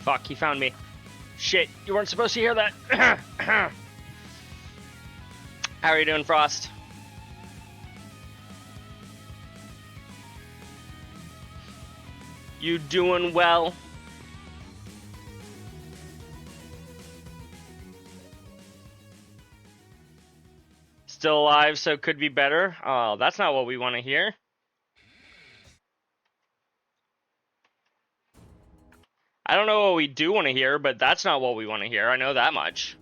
Fuck, he found me. Shit, you weren't supposed to hear that. How are you doing, Frost? You doing well? Still alive, so could be better. Oh, that's not what we want to hear. I don't know what we do want to hear, but that's not what we want to hear. I know that much.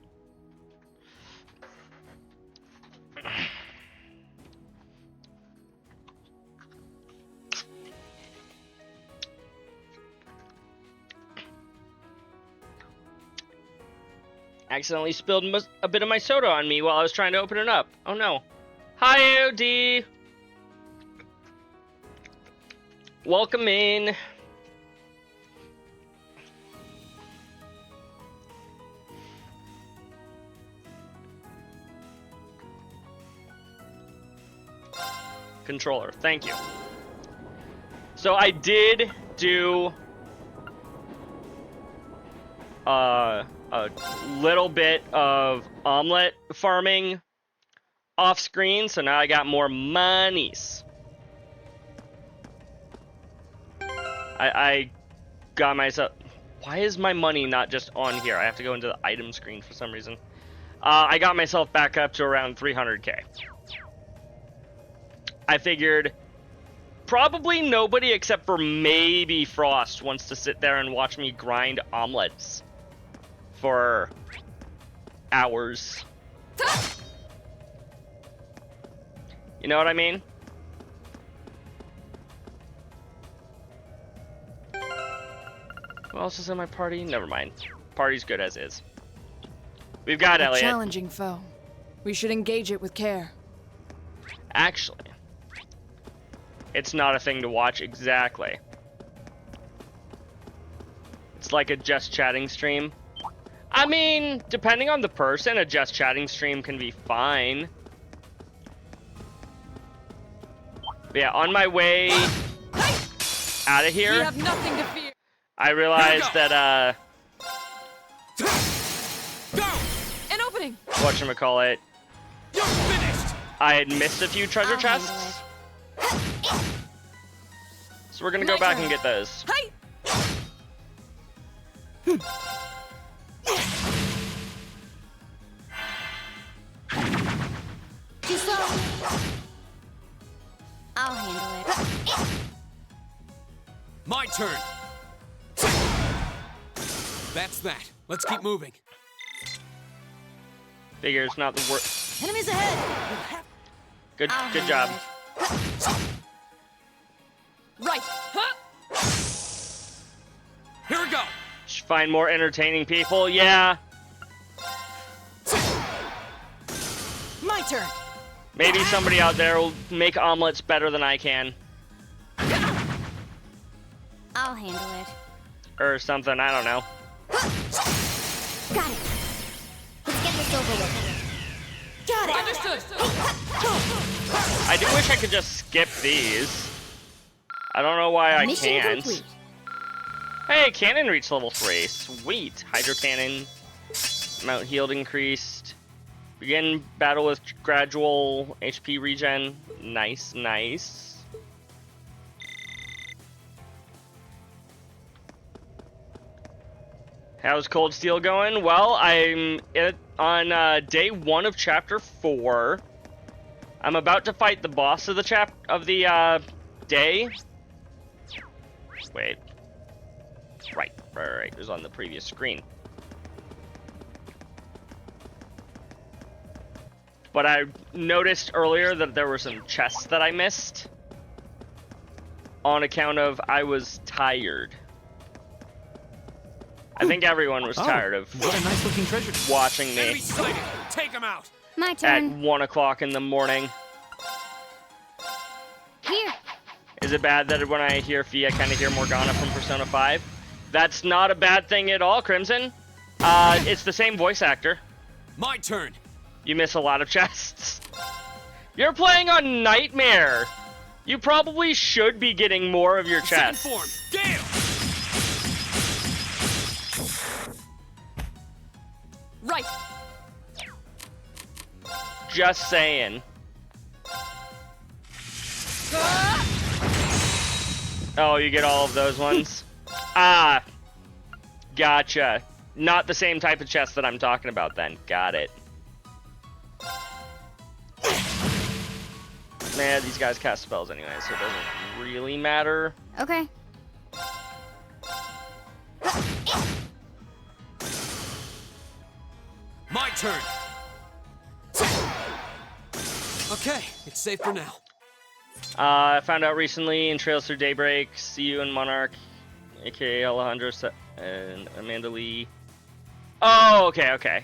Accidentally spilled a bit of my soda on me while I was trying to open it up. Oh no. Hi, AOD! Welcome in. Controller, thank you. So I did do a little bit of omelet farming off screen, so now I got more monies. I got myself. Why is my money not just on here? I have to go into the item screen for some reason. I got myself back up to around 300k. I figured probably nobody except for maybe Frost wants to sit there and watch me grind omelets for hours. You know what I mean? Who else is in my party? Never mind. Party's good as is. We've got Elliot. A challenging foe. We should engage it with care. Actually, it's not a thing to watch exactly. It's like a just chatting stream. I mean, depending on the person, a just chatting stream can be fine. But yeah, on my way out of here, We have nothing to fear. I realized that, An opening. whatchamacallit, You're finished! I had missed a few treasure I'll handle chests. So we're gonna go back and get those. Hi. Too slow. I'll handle it. My turn! That's that. Let's keep moving. Figure it's not the worst. Enemies ahead. Good I'll job. handle Right. Huh? Here we go! Should find more entertaining people. Yeah, My turn. maybe somebody out there will make omelets better than I can. I'll handle it. Or something, I don't know. Got it. Let's get this over with. Got it. Understood. I do wish I could just skip these. I don't know why I Mission can't. complete. Hey, cannon reached level 3. Sweet. Hydro cannon. Amount healed increased. Begin battle with gradual HP regen. Nice, nice. How's Cold Steel going? Well, I'm on day 1 of chapter 4. I'm about to fight the boss of the day. Wait. Right. It was on the previous screen. But I noticed earlier that there were some chests that I missed on account of I was tired. I think everyone was tired of What a nice looking treasure. watching me Enemy sighted! Take him out! My at turn. 1 o'clock in the morning. Here. Is it bad that when I hear Fia, I kind of hear Morgana from Persona 5? That's not a bad thing at all, Crimson. It's the same voice actor. My turn! You miss a lot of chests. You're playing on Nightmare. You probably should be getting more of your Second chests. form! Gale! Just saying. Oh, you get all of those ones? Ah. Gotcha. Not the same type of chest that I'm talking about then. Got it. Man, these guys cast spells anyway, so it doesn't really matter. Okay. My turn. Okay, it's safe for now. I found out recently in Trails Through Daybreak, CU and Monarch, aka Alejandro and Amanda Lee. Oh, okay.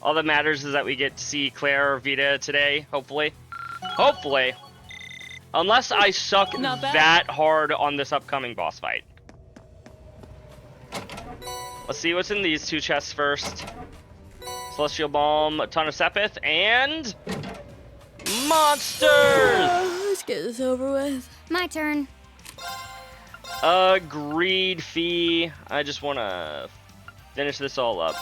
All that matters is that we get to see Claire or Vita today, hopefully. Hopefully. Unless I suck Not bad. that hard on this upcoming boss fight. Let's see what's in these two chests first. Celestial Balm, a ton of Sepith, and... monsters! Let's get this over with. My turn. Agreed, Fee. I just want to finish this all up.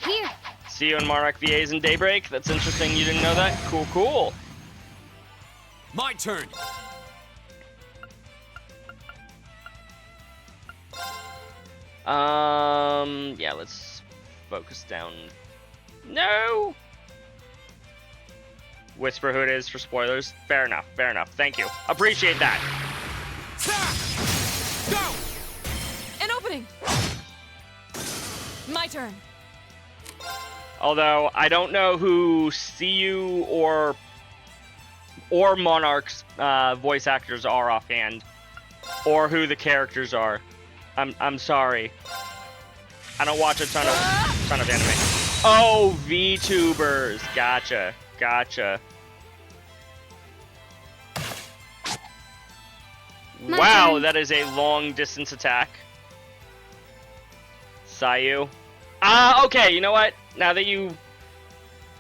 Here. See you in Monarch VAs in Daybreak. That's interesting. You didn't know that? Cool. My turn. Yeah, let's focus down. No! Whisper who it is for spoilers. Fair enough. Thank you. Appreciate that. Go! An opening. My turn. Although, I don't know who CU or Monarch's voice actors are offhand. Or who the characters are. I'm sorry. I don't watch a ton of anime. Oh, VTubers. Gotcha. My Wow, turn. that is a long distance attack. Sayu. Okay, you know what? Now that you,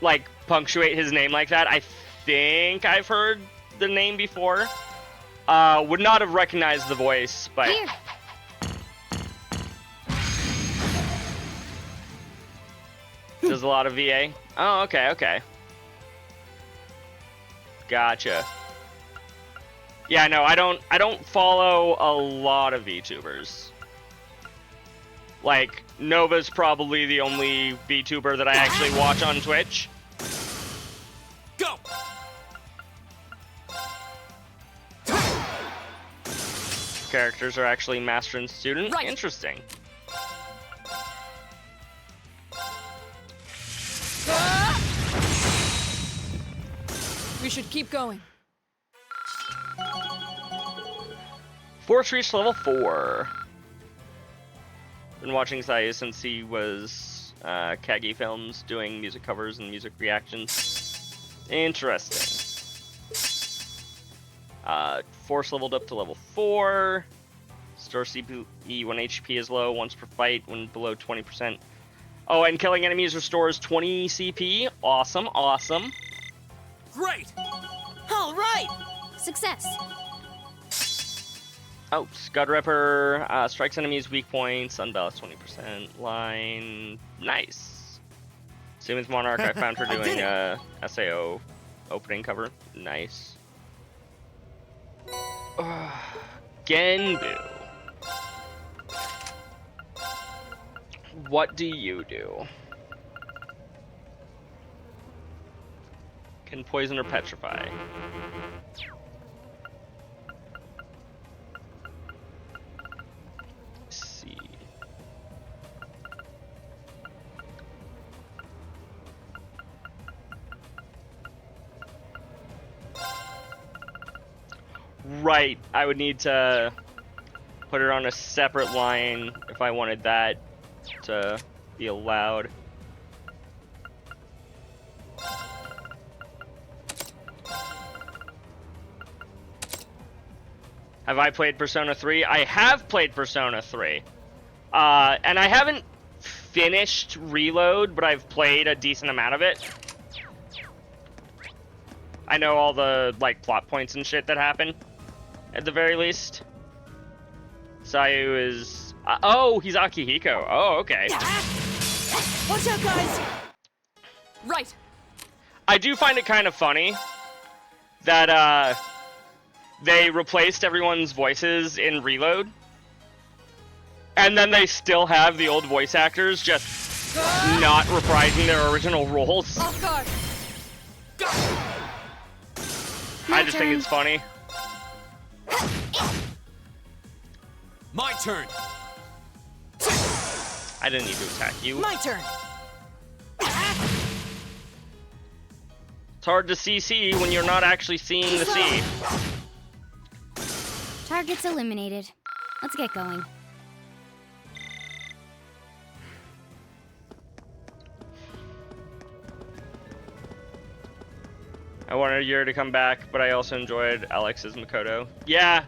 like, punctuate his name like that, I think I've heard the name before. Would not have recognized the voice, but... Here. Does a lot of VA? Oh, okay. Gotcha. Yeah, no, I don't follow a lot of VTubers. Like, Nova's probably the only VTuber that I actually watch on Twitch. Go! Characters are actually master and student. Right. Interesting. We should keep going. Force reached level 4. Been watching Sayu since he was Kagi Films doing music covers and music reactions. Interesting. Force leveled up to level 4. Store CP 1 HP is low once per fight when below 20%. Oh, and killing enemies restores 20 CP. Awesome. Great! All right. Success. Oh, Scud Ripper strikes enemies weak points, unbalanced 20% line. Nice. Same with Monarch. I found her doing SAO opening cover. Nice. Genbu. What do you do? Can poison or petrify. Let's see. Right, I would need to put her on a separate line if I wanted that to be allowed. Have I played Persona 3? I have played Persona 3. And I haven't finished Reload, but I've played a decent amount of it. I know all the, like, plot points and shit that happen, at the very least. Sayu is... oh, he's Akihiko. Oh, okay. Watch out, guys. Right. I do find it kind of funny that they replaced everyone's voices in Reload, and then they still have the old voice actors just not reprising their original roles. Off guard. I just think it's funny. My turn. I didn't need to attack you. My turn. It's hard to CC when you're not actually seeing the C. Target's eliminated. Let's get going. I wanted Yuri to come back, but I also enjoyed Alex's Makoto. Yeah.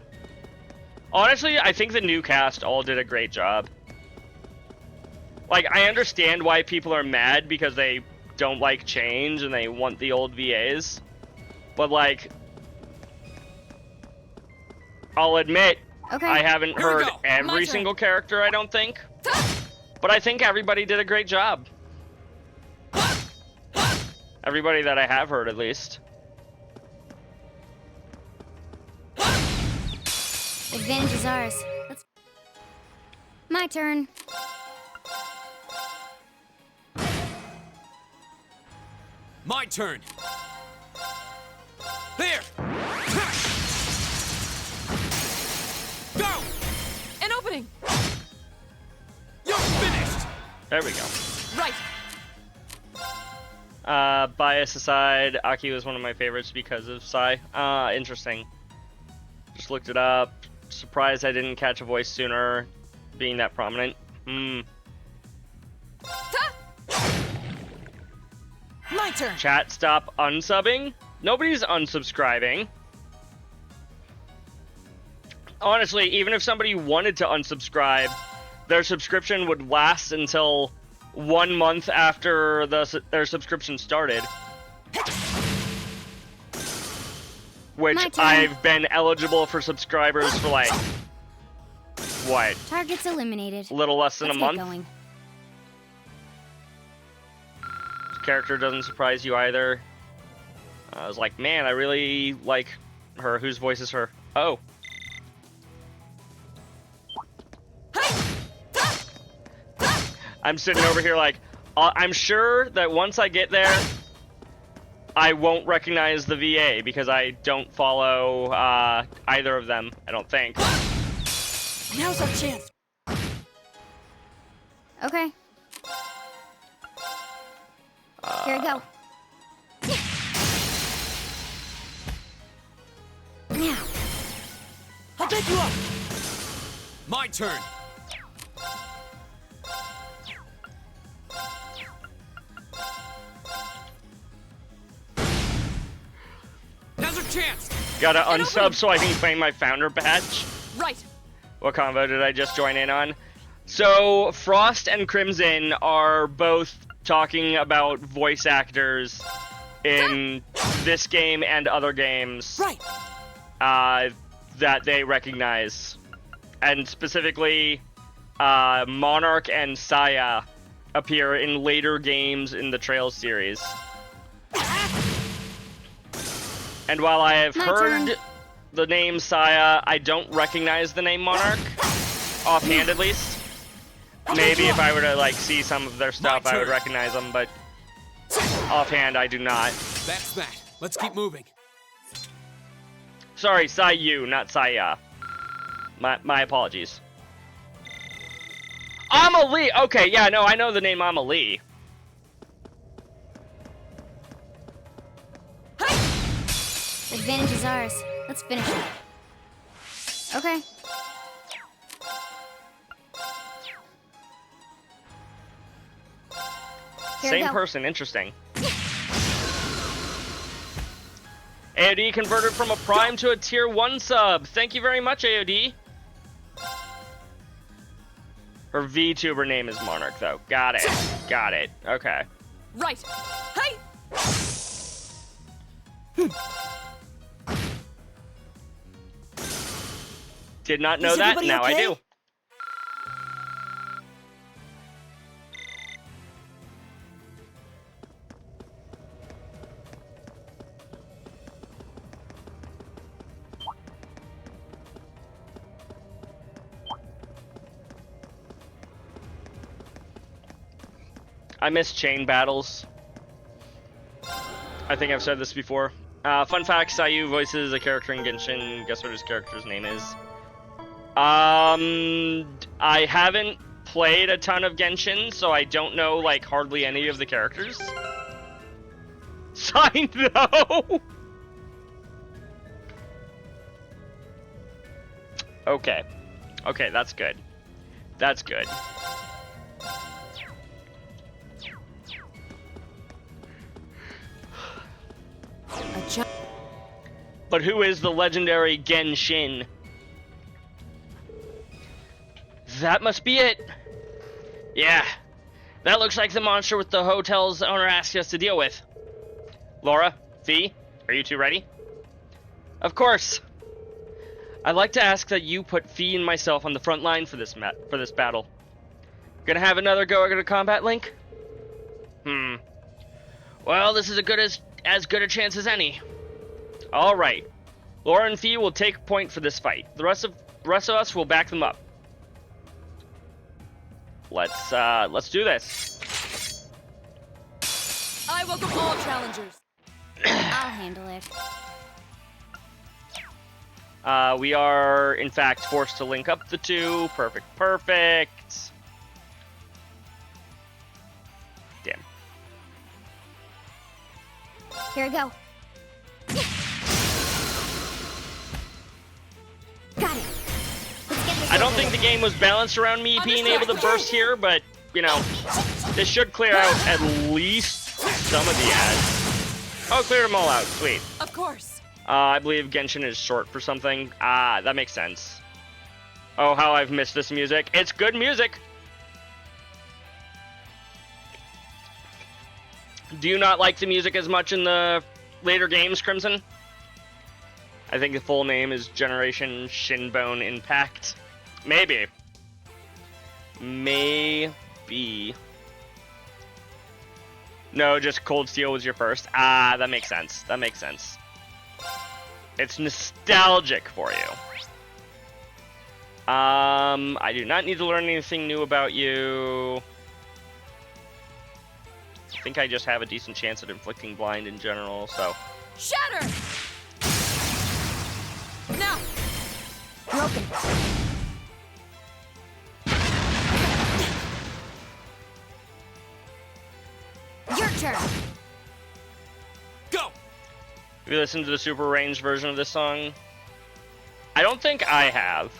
Honestly, I think the new cast all did a great job. Like, I understand why people are mad because they don't like change and they want the old VAs. But, like, I'll admit, Okay. I haven't Here we heard go. My every turn. single character, I don't think. But I think everybody did a great job. Everybody that I have heard, at least. Advantage is ours. Let's. My turn. My turn. There. Go. An opening. You're finished. There we go. Right. Bias aside, Aki was one of my favorites because of Sai. Interesting. Just looked it up. Surprised I didn't catch a voice sooner, being that prominent. My turn. Chat, stop unsubbing. Nobody's unsubscribing. Honestly, even if somebody wanted to unsubscribe, their subscription would last until 1 month after their subscription started. My Which turn. I've been eligible for subscribers for like, what, Target's eliminated. a little less than Let's a get month? going. Character doesn't surprise you either. I was like, man, I really like her. Whose voice is her? Oh. I'm sitting over here like, I'm sure that once I get there, I won't recognize the VA because I don't follow either of them, I don't think. Now's our chance. Okay. Here we go. Now. I'll pick you up. My turn. Now's our chance. Gotta Get unsub over. so I can claim my founder badge. Right. What combo did I just join in on? So, Frost and Crimson are both talking about voice actors in this game and other games Right. that they recognize. And specifically, Monarch and Saya appear in later games in the Trails series. And while I have My heard turn. the name Saya, I don't recognize the name Monarch, offhand at least. Maybe if I were to like see some of their stuff, I would turn. recognize them, but offhand I do not. That's that. Let's keep moving. Sorry, Sayu, not Saya. My apologies. Amelie! Okay, yeah, no, I know the name Amelie. Advantage is ours. Let's finish it. Okay. Here we Same go. person, interesting. AOD converted from a Prime to a Tier 1 sub. Thank you very much, AOD. Her VTuber name is Monarch, though. Got it. Got it. Okay. Right. Hey. Did not know Is that. everybody Now I okay? do. I miss chain battles. I think I've said this before. Fun fact, Sayu voices a character in Genshin. Guess what his character's name is? I haven't played a ton of Genshin, so I don't know, like, hardly any of the characters. Signed, though! Okay. Okay, that's good. That's good. But who is the legendary Genshin? That must be it. Yeah. That looks like the monster with the hotel's owner asked us to deal with. Laura, Fee, are you two ready? Of course. I'd like to ask that you put Fee and myself on the front line for this battle. Gonna have another go at a combat, Link? Well, this is as good a chance as any. All right. Laura and Fee will take point for this fight. The rest of us will back them up. Let's do this. I welcome all challengers. I'll handle it. We are, in fact, forced to link up the two. Perfect. Damn. Here we go. Got it. Let's get this I don't over think the with. game was balanced around me being able to burst here, but, you know, this should clear out at least some of the ads. Oh, cleared them all out. Sweet. Of course. I believe Genshin is short for something. That makes sense. Oh, how I've missed this music. It's good music. Do you not like the music as much in the later games, Crimson? I think the full name is Generation Shinbone Impact. Maybe. No, just Cold Steel was your first. That makes sense. It's nostalgic for you. I do not need to learn anything new about you. I think I just have a decent chance at inflicting blind in general, so. Shatter! Now! Broken. Your turn. Go! Have you listened to the super range version of this song? I don't think I have.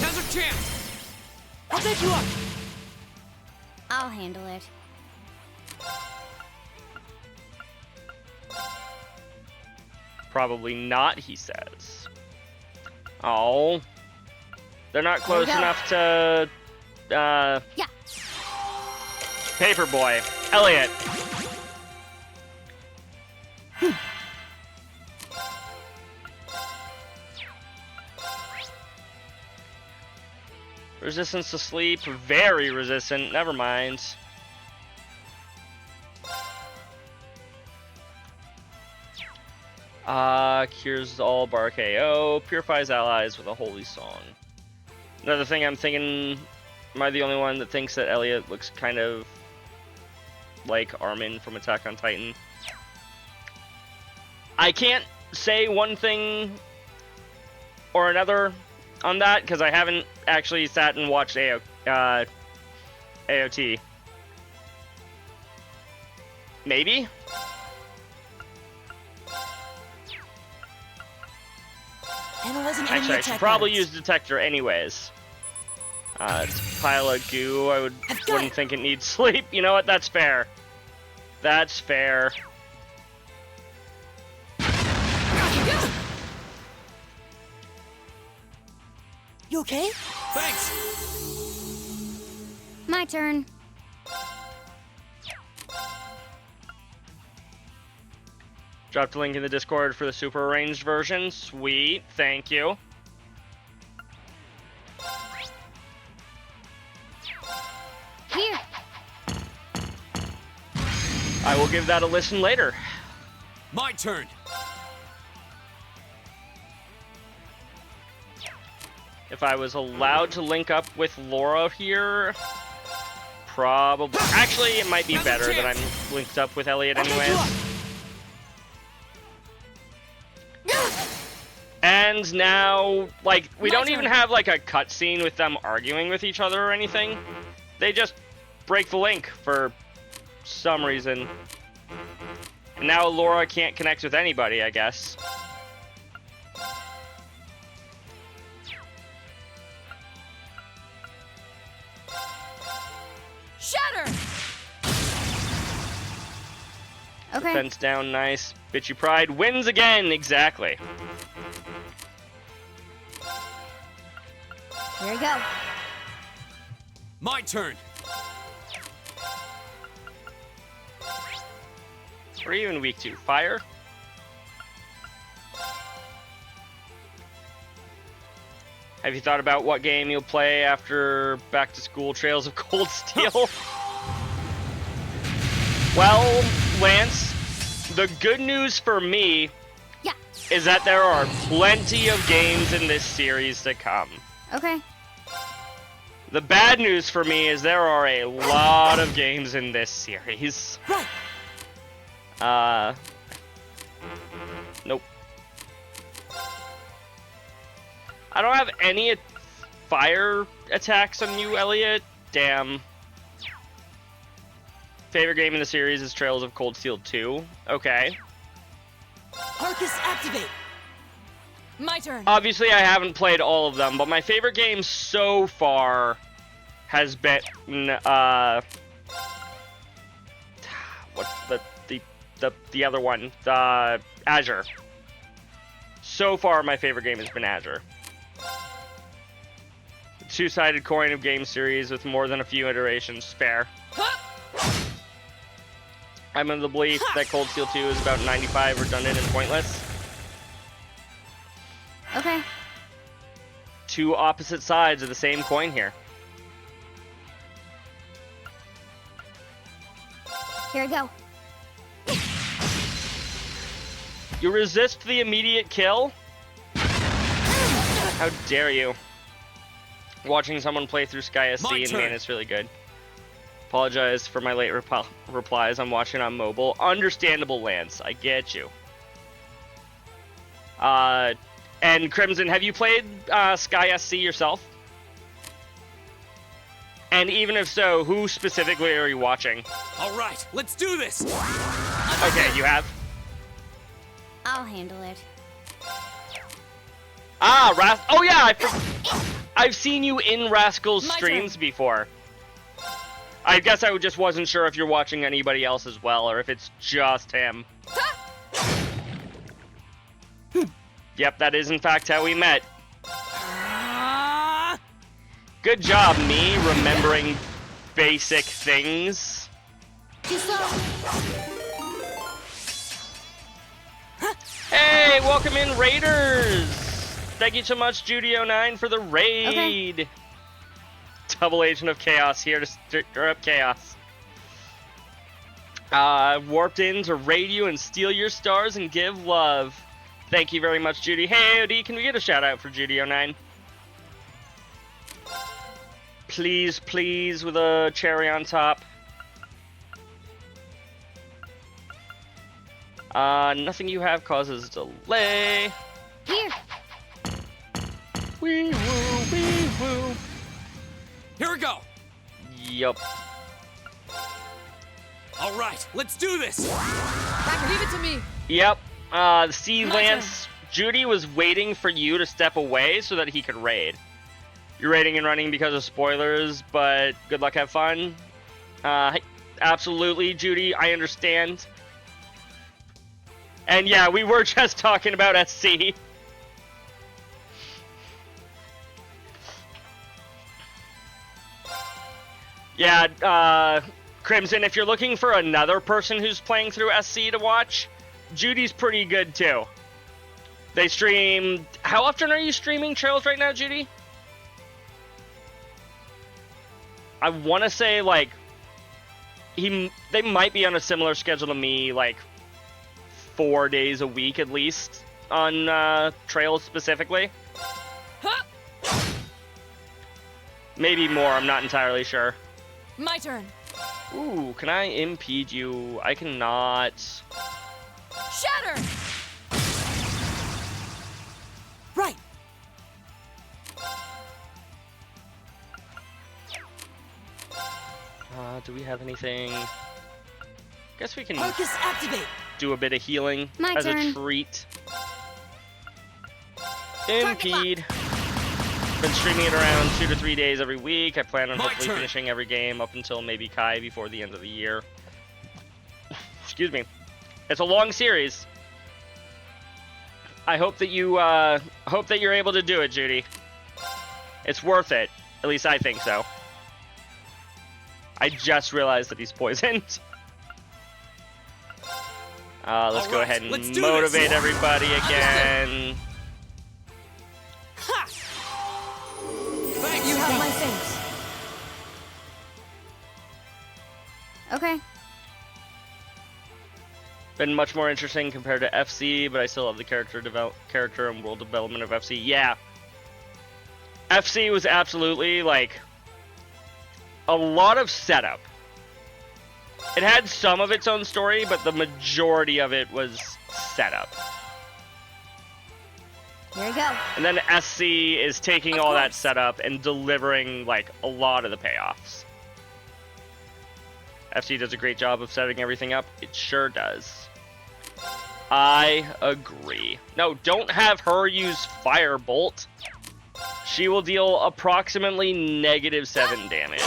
Now's our chance! I'll pick you up! I'll handle it. Probably not, he says. Oh. They're not close Here we go. enough to, Yeah. Paperboy. Elliot. Resistance to sleep. Very resistant. Never mind. Cures all bar KO. Purifies allies with a holy song. Another thing I'm thinking, am I the only one that thinks that Elliot looks kind of like Armin from Attack on Titan? I can't say one thing or another on that because I haven't actually sat and watched AOT. Maybe? Analyzing Actually, enemy I should attack probably patterns. use detector anyways. It's a pile of goo. I wouldn't think it needs sleep. You know what? That's fair. That's fair. You okay? Thanks! My turn. Dropped a link in the Discord for the super arranged version. Sweet. Thank you. Here. I will give that a listen later. My turn! If I was allowed to link up with Laura here, probably. Actually, it might be better that I'm linked up with Elliot I'll back you anyways. And now, like, we My don't turn. even have, like, a cutscene with them arguing with each other or anything. They just break the link for some reason. And now Laura can't connect with anybody, I guess. Shatter! Okay. Fence down, nice. Bitchy Pride wins again, exactly. Here we go. My turn. What are you in week 2? Fire? Have you thought about what game you'll play after Back to School Trails of Cold Steel? Well, Lance, the good news for me Yeah. is that there are plenty of games in this series to come. Okay. The bad news for me is there are a lot of games in this series. Right! Nope. I don't have any fire attacks on you, Elliot. Damn. Favorite game in the series is Trails of Cold Steel 2. Okay. Arcus activate! My turn! Obviously, I haven't played all of them, but my favorite game so far has been what the other one, the Azure. So far, my favorite game has been Azure. Two-sided coin of game series with more than a few iterations. Fair. I'm of the belief that Cold Steel 2 is about 95 redundant and pointless. Okay. Two opposite sides of the same coin here. Here we go. You resist the immediate kill? How dare you? Watching someone play through Sky SC My and turn. man, it's really good. Apologize for my late replies. I'm watching on mobile. Understandable, Lance. I get you. And Crimson, have you played Sky SC yourself? And even if so, who specifically are you watching? All right, let's do this. Okay, you have. I'll handle it. Ah, oh yeah, I've seen you in Rascal's My streams turn. before. I guess I just wasn't sure if you're watching anybody else as well, or if it's just him. Yep, that is in fact how we met. Ah! Good job, me, remembering basic things. Too slow. Hey, welcome in, Raiders! Thank you so much, Judy09, for the raid. Double Agent of Chaos here to stir up chaos. Warped in to raid you and steal your stars and give love. Thank you very much, Judy. Hey, OD, can we get a shout out for Judy09? Please, please, with a cherry on top. Nothing you have causes delay. Here. Wee woo, wee woo. Here we go. Yup. All right, let's do this. Leave it to me! Yep. See, My Lance, Judy was waiting for you to step away so that he could raid. You're raiding and running because of spoilers, but good luck, have fun. Absolutely, Judy, I understand. And yeah, we were just talking about SC. Yeah, Crimson, if you're looking for another person who's playing through SC to watch, Judy's pretty good too. They stream... How often are you streaming Trails right now, Judy? I want to say, like... They might be on a similar schedule to me, like... 4 days a week at least, on Trails specifically. Maybe more, I'm not entirely sure. My turn. Ooh, can I impede you? I cannot. Shatter! Right. Do we have anything? Guess we can Arcus activate. do a bit of healing My as a turn. treat. Target Impede. Been streaming it around 2 to 3 days every week. I plan on My hopefully turn. finishing every game up until maybe Kai before the end of the year. Excuse me. It's a long series. I hope that you're able to do it, Judy. It's worth it. At least I think so. I just realized that he's poisoned. Let's go Alright, ahead and let's do motivate this. everybody again. Ha! Thanks. You have my thanks. Okay. Been much more interesting compared to FC, but I still love the character and world development of FC. Yeah. FC was absolutely, like, a lot of setup. It had some of its own story, but the majority of it was setup. Here we go. And then SC is taking Of all that course. setup and delivering, like, a lot of the payoffs. FC does a great job of setting everything up. It sure does. I agree. No, don't have her use Firebolt. She will deal approximately -7 damage.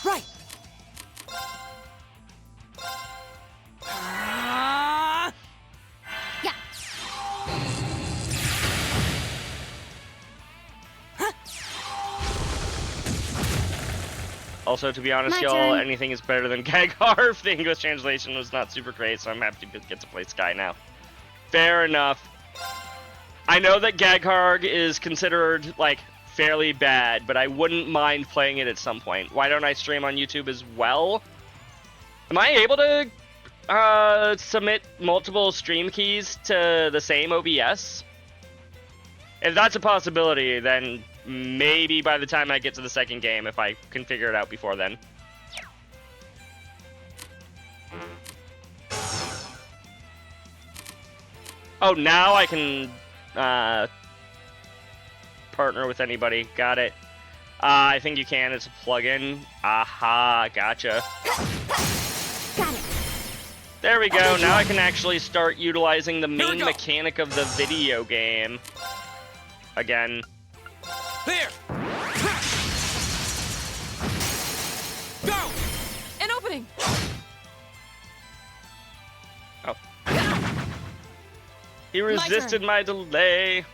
Right. Yeah. Also, to be honest, My y'all, turn. anything is better than Gagharv. The English translation was not super great, so I'm happy to get to play Sky now. Fair enough. I know that Gagharv is considered, like, fairly bad, but I wouldn't mind playing it at some point. Why don't I stream on YouTube as well? Am I able to submit multiple stream keys to the same OBS? If that's a possibility, then maybe by the time I get to the second game, if I can figure it out before then. Oh, now I can partner with anybody. Got it. I think you can. It's a plugin. Aha, gotcha. Got it. There we go. Now I can actually start utilizing the we main go. mechanic of the video game. Again. There. Go. An opening. Oh. He resisted my delay.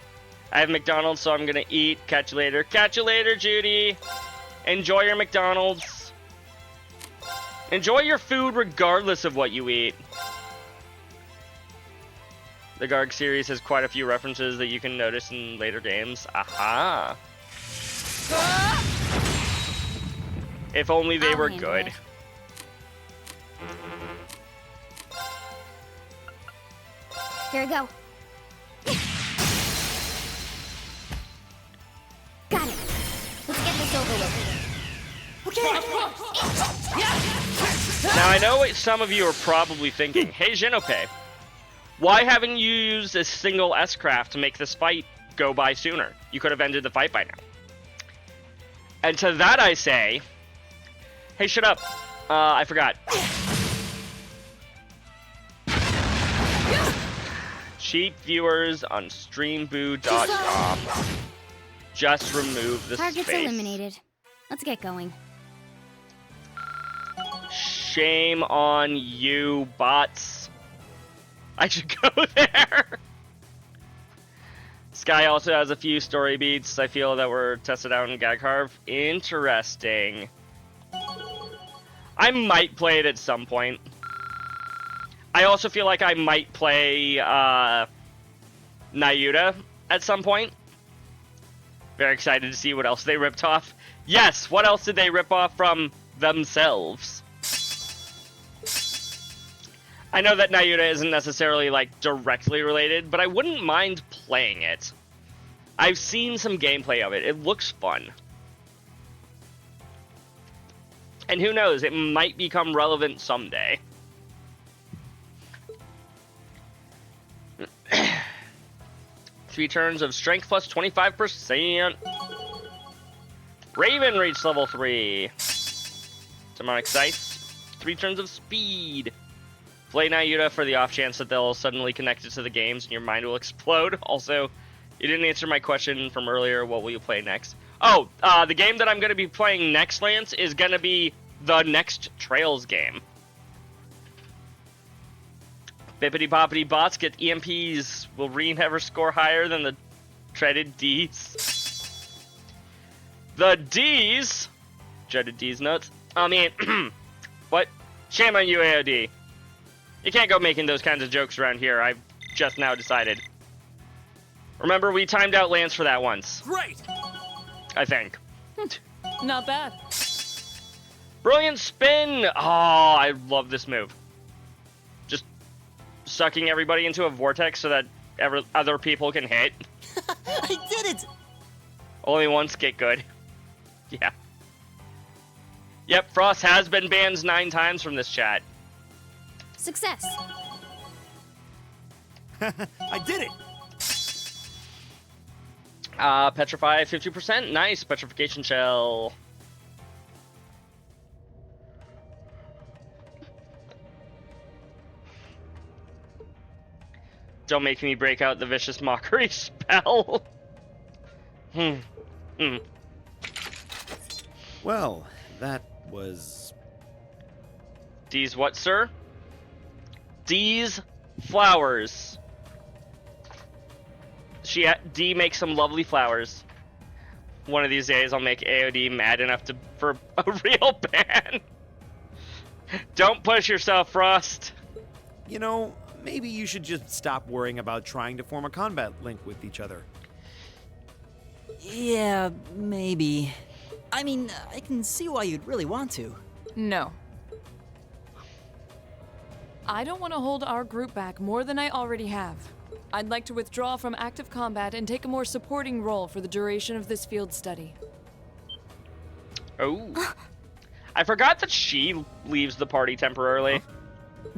I have McDonald's, so I'm gonna eat. Catch you later. Catch you later, Judy. Enjoy your McDonald's. Enjoy your food regardless of what you eat. The Garg series has quite a few references that you can notice in later games. Aha. If only they I'll were handle good. it. Here we go. Got it. Let's get this over with. Now, I know what some of you are probably thinking. Hey, Genope, why haven't you used a single S-Craft to make this fight go by sooner? You could have ended the fight by now. And to that I say, hey, shut up. I forgot. Cheap viewers on streamboo.com. Just remove the Targets space. eliminated. Let's get going. Shame on you, bots. I should go there. Sky also has a few story beats I feel that were tested out in Gagharv. Interesting. I might play it at some point. I also feel like I might play Nayuta at some point. Very excited to see what else they ripped off. Yes, what else did they rip off from themselves? I know that Nayuta isn't necessarily, like, directly related, but I wouldn't mind playing it. I've seen some gameplay of it. It looks fun. And who knows, it might become relevant someday. Three turns of strength plus 25%. Raven reached level 3. Demonic Scythe. 3 turns of speed. Play Nayuta for the off chance that they'll suddenly connect it to the games and your mind will explode. Also, you didn't answer my question from earlier. What will you play next? Oh, the game that I'm going to be playing next, Lance, is going to be the next Trails game. Bippity boppity bots get EMPs. Will Reen ever score higher than the dreaded D's? The D's? Dreaded D's nuts? I mean, what? Shame on you, AOD. You can't go making those kinds of jokes around here. I've just now decided. Remember, we timed out Lance for that once. Great! I think. Not bad. Brilliant spin! Oh, I love this move. Just sucking everybody into a vortex so that other people can hit. I did it! Only once get good. Yeah. Yep, Frost has been banned 9 times from this chat. Success. I did it! Petrify 50%. Nice. Petrification Shell. Don't make me break out the Vicious Mockery spell. Well, that was... D's what, sir? D's flowers. D makes some lovely flowers. One of these days, I'll make AOD mad enough for a real ban. Don't push yourself, Frost. You know, maybe you should just stop worrying about trying to form a combat link with each other. Yeah, maybe. I mean, I can see why you'd really want to. No. I don't want to hold our group back more than I already have. I'd like to withdraw from active combat and take a more supporting role for the duration of this field study. Oh. I forgot that she leaves the party temporarily.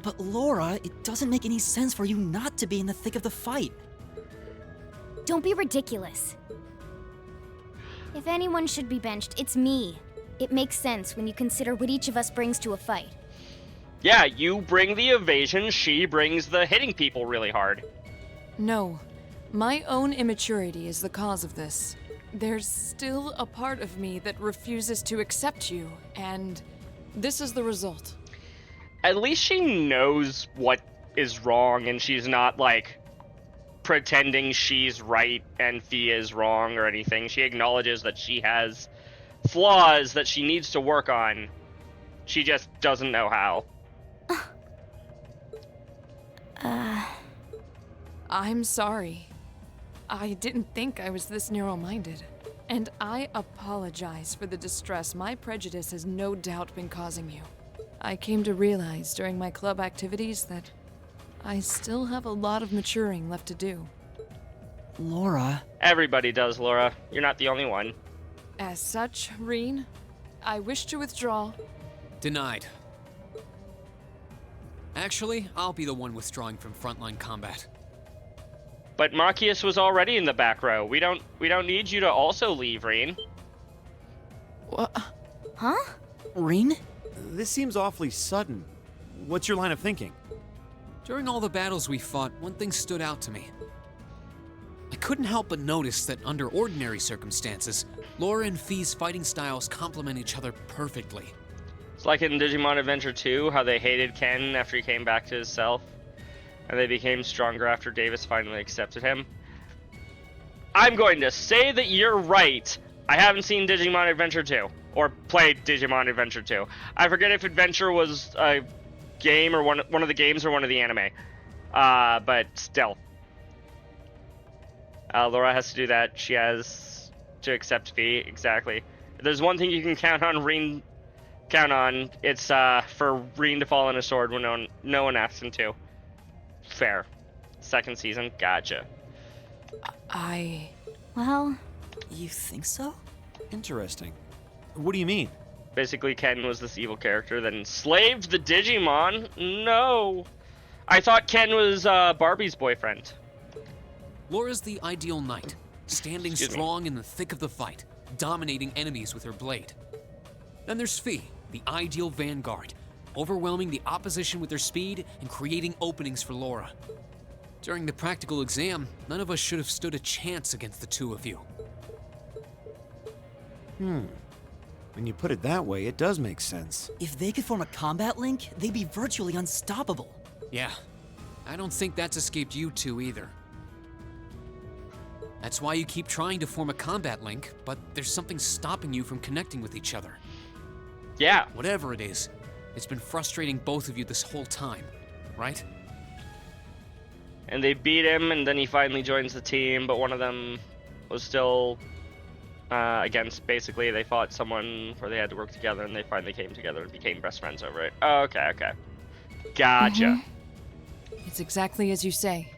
But Laura, it doesn't make any sense for you not to be in the thick of the fight. Don't be ridiculous. If anyone should be benched, it's me. It makes sense when you consider what each of us brings to a fight. Yeah, you bring the evasion, she brings the hitting people really hard. No. My own immaturity is the cause of this. There's still a part of me that refuses to accept you, and this is the result. At least she knows what is wrong, and she's not, like, pretending she's right and Fia is wrong or anything. She acknowledges that she has flaws that she needs to work on. She just doesn't know how. I'm sorry. I didn't think I was this narrow-minded. And I apologize for the distress my prejudice has no doubt been causing you. I came to realize during my club activities that I still have a lot of maturing left to do. Laura... Everybody does, Laura. You're not the only one. As such, Reen, I wish to withdraw. Denied. Actually, I'll be the one withdrawing from frontline combat. But Machias was already in the back row. We don't need you to also leave, Reen. What? Huh? Reen? This seems awfully sudden. What's your line of thinking? During all the battles we fought, one thing stood out to me. I couldn't help but notice that under ordinary circumstances, Laura and Fi's fighting styles complement each other perfectly. It's like in Digimon Adventure 2, how they hated Ken after he came back to his self, and they became stronger after Davis finally accepted him. I'm going to say that you're right. I haven't seen Digimon Adventure 2, or played Digimon Adventure 2. I forget if Adventure was a game or one of the games or one of the anime. But still. Laura has to do that. She has to accept Fi. Exactly. If there's one thing you can count on Reen, it's for Reen to fall on his sword when no one asks him to. Fair. Second season, gotcha. I... Well, You think so? Interesting. What do you mean? Basically, Ken was this evil character that enslaved the Digimon. No! I thought Ken was Barbie's boyfriend. Laura's the ideal knight, standing Excuse me. strong in the thick of the fight, dominating enemies with her blade. Then there's Fee, the ideal vanguard, overwhelming the opposition with her speed and creating openings for Laura. During the practical exam, none of us should have stood a chance against the two of you. When you put it that way, it does make sense. If they could form a combat link, they'd be virtually unstoppable. Yeah, I don't think that's escaped you two either. That's why you keep trying to form a combat link, but there's something stopping you from connecting with each other. Yeah. Whatever it is, it's been frustrating both of you this whole time, right? And they beat him, and then he finally joins the team, but one of them was still against, basically, they fought someone where they had to work together, and they finally came together and became best friends over it. Oh, okay. Gotcha. It's exactly as you say.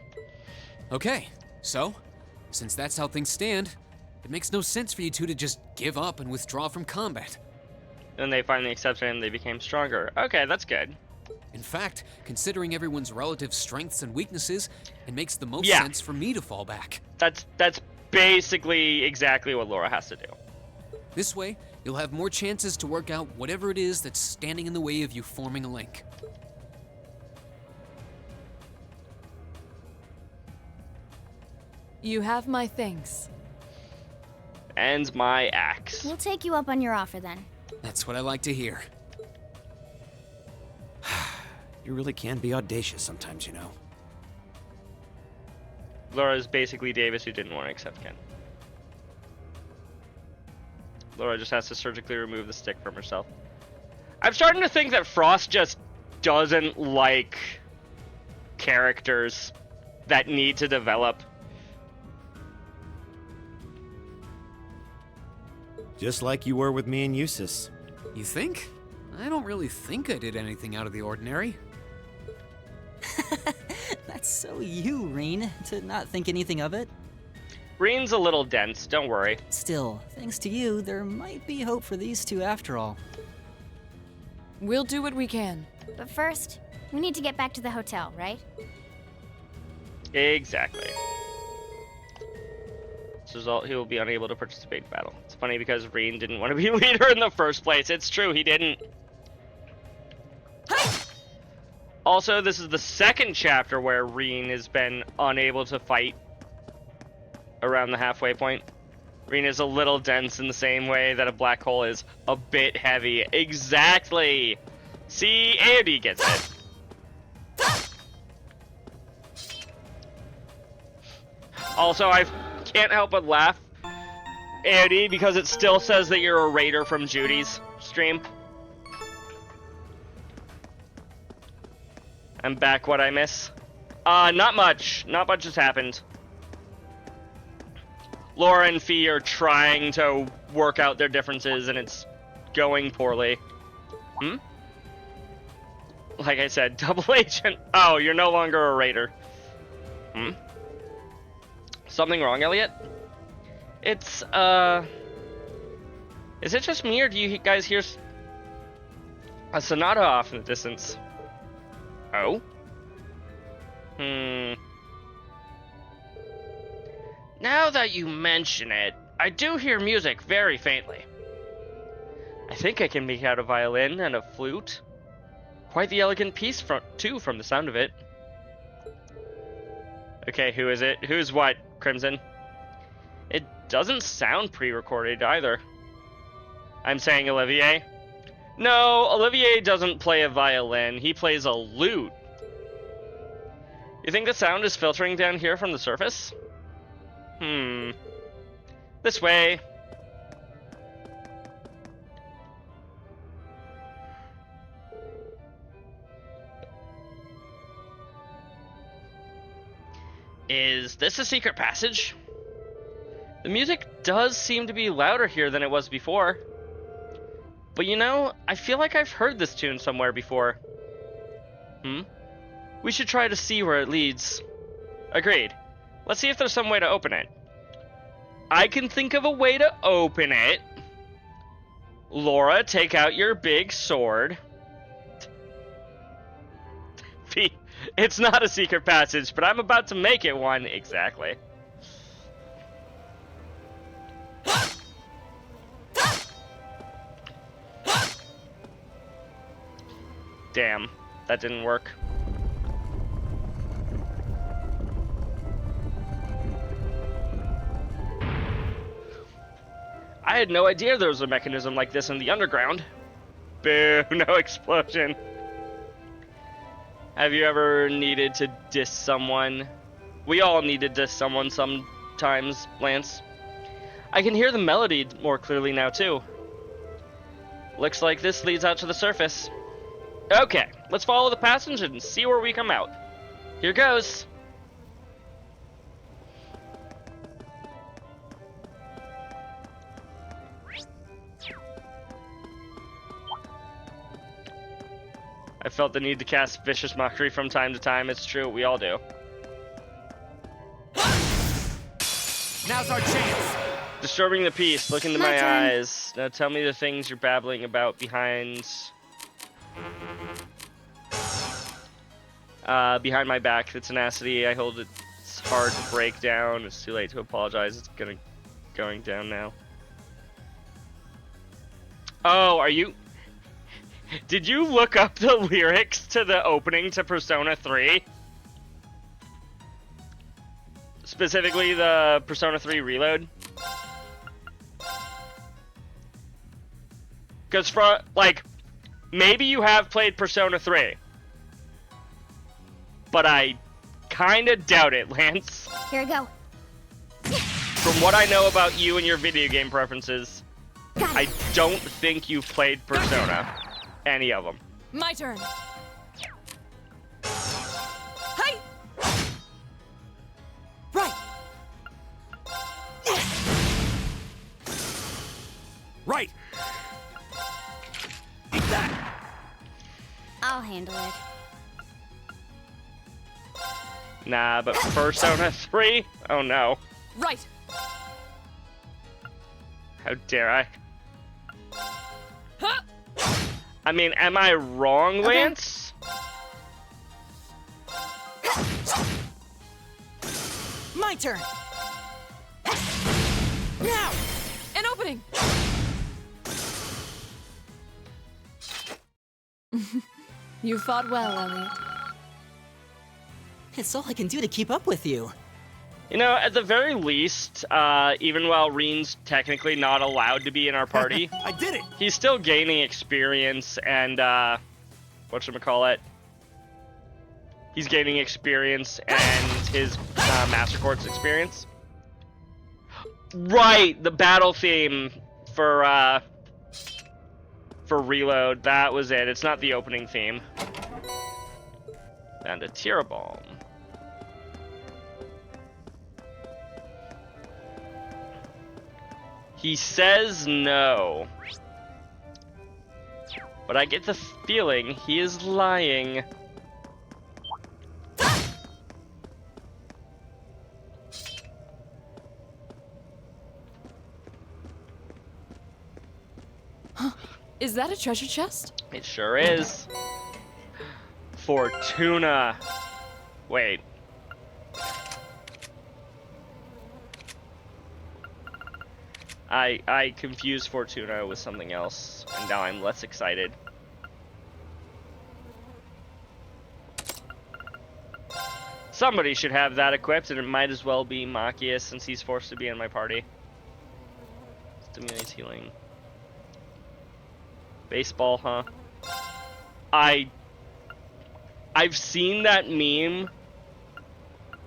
Okay, so, since that's how things stand, it makes no sense for you two to just give up and withdraw from combat. And they finally accepted him, they became stronger. Okay, that's good. In fact, considering everyone's relative strengths and weaknesses, it makes the most Yeah. sense for me to fall back. That's basically exactly what Laura has to do. This way, you'll have more chances to work out whatever it is that's standing in the way of you forming a link. You have my thanks. And my axe. We'll take you up on your offer then. That's what I like to hear. You really can be audacious sometimes, you know. Laura's basically Davis who didn't want to accept Ken. Laura just has to surgically remove the stick from herself. I'm starting to think that Frost just doesn't like characters that need to develop. Just like you were with me and Eustace. You think? I don't really think I did anything out of the ordinary. That's so you, Reen, to not think anything of it. Reen's a little dense, don't worry. Still, thanks to you, there might be hope for these two after all. We'll do what we can. But first, we need to get back to the hotel, right? Exactly. As a result, he will be unable to participate in battle. It's funny because Reen didn't want to be leader in the first place. It's true, he didn't. Also, this is the second chapter where Reen has been unable to fight around the halfway point. Reen is a little dense in the same way that a black hole is a bit heavy. Exactly! See, Andy gets it. Also, I can't help but laugh, Andy, because it still says that you're a raider from Judy's stream. I'm back. What I miss? Not much. Not much has happened. Laura and Fee are trying to work out their differences, and it's going poorly. Like I said, double agent. Oh, you're no longer a raider. Something wrong, Elliot? It's, is it just me, or do you guys hear a Sonata off in the distance? Oh? Now that you mention it, I do hear music very faintly. I think I can make out a violin and a flute. Quite the elegant piece, too, from the sound of it. Okay, who is it? Who's what, Crimson? It doesn't sound pre-recorded either. I'm saying Olivier? No, Olivier doesn't play a violin. He plays a lute. You think the sound is filtering down here from the surface? This way. Is this a secret passage? The music does seem to be louder here than it was before. But you know, I feel like I've heard this tune somewhere before. We should try to see where it leads. Agreed. Let's see if there's some way to open it. I can think of a way to open it. Laura, take out your big sword. It's not a secret passage, but I'm about to make it one. Exactly. Damn, that didn't work. I had no idea there was a mechanism like this in the underground. Boo, no explosion. Have you ever needed to diss someone? We all need to diss someone sometimes, Lance. I can hear the melody more clearly now, too. Looks like this leads out to the surface. Okay, let's follow the passage and see where we come out. Here goes. I felt the need to cast Vicious Mockery from time to time. It's true, we all do. Now's our chance. Disturbing the peace. Look into My my turn. eyes. Now tell me the things you're babbling about behind my back. The tenacity. I hold it's hard to break down. It's too late to apologize. It's going down now. Oh, are you? Did you look up the lyrics to the opening to Persona 3? Specifically the Persona 3 Reload? Because maybe you have played Persona 3. But I kinda doubt it, Lance. Here I go. From what I know about you and your video game preferences, Got I it. don't think you've played Persona. Any of them. My turn. Hey! Right. Right. Eat that. I'll handle it. Nah, but Persona 3? Oh no. Right. How dare I? Huh! I mean, am I wrong, Lance? My turn. Now. An opening. You fought well, Elliot. It's all I can do to keep up with you. You know, at the very least, even while Reen's technically not allowed to be in our party, I did it. he's still gaining experience and, whatchamacallit? He's gaining experience and his, Master Course experience. Right, the battle theme for Reload, that was it. It's not the opening theme. And a Tira Balm. He says no. But I get the feeling he is lying. Is that a treasure chest? It sure is. Fortuna. Wait. I confused Fortuna with something else, and now I'm less excited. Somebody should have that equipped, and it might as well be Machias since he's forced to be in my party. Stimulates healing. Baseball, huh? I've seen that meme,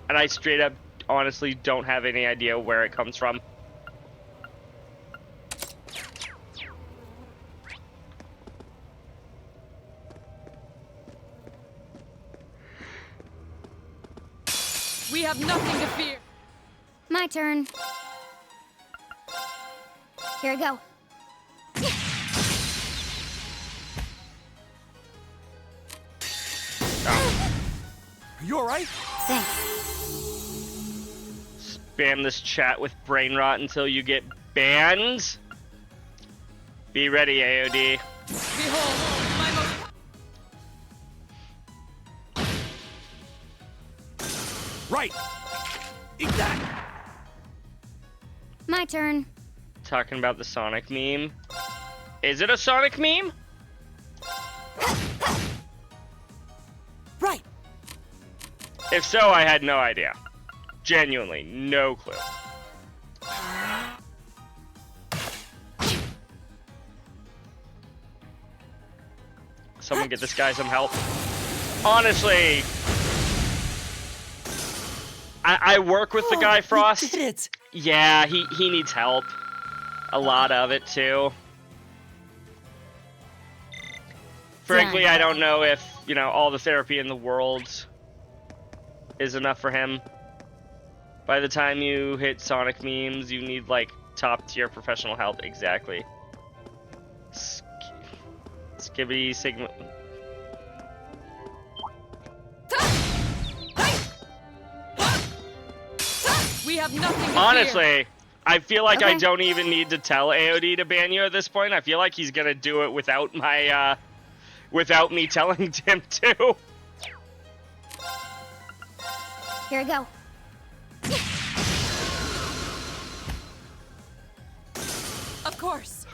and I straight up honestly don't have any idea where it comes from. We have nothing to fear. My turn. Here I go. Are you all right? Thanks. Spam this chat with brain rot until you get banned. Be ready, AOD. Behold, my most Right! Eat that! My turn. Talking about the Sonic meme. Is it a Sonic meme? Right. If so, I had no idea. Genuinely, no clue. Someone get this guy some help. Honestly, I work with the guy Frost. You did it. Yeah, he needs help. A lot of it too. Frankly, Done. I don't know if, you know, all the therapy in the world is enough for him. By the time you hit Sonic memes, you need like top tier professional help. Exactly. Skibbity Sigma. We have nothing to fear. Honestly, I feel like I Okay. don't even need to tell AOD to ban you at this point. I feel like he's gonna do it without my, without me telling him to. Here I go. Of course.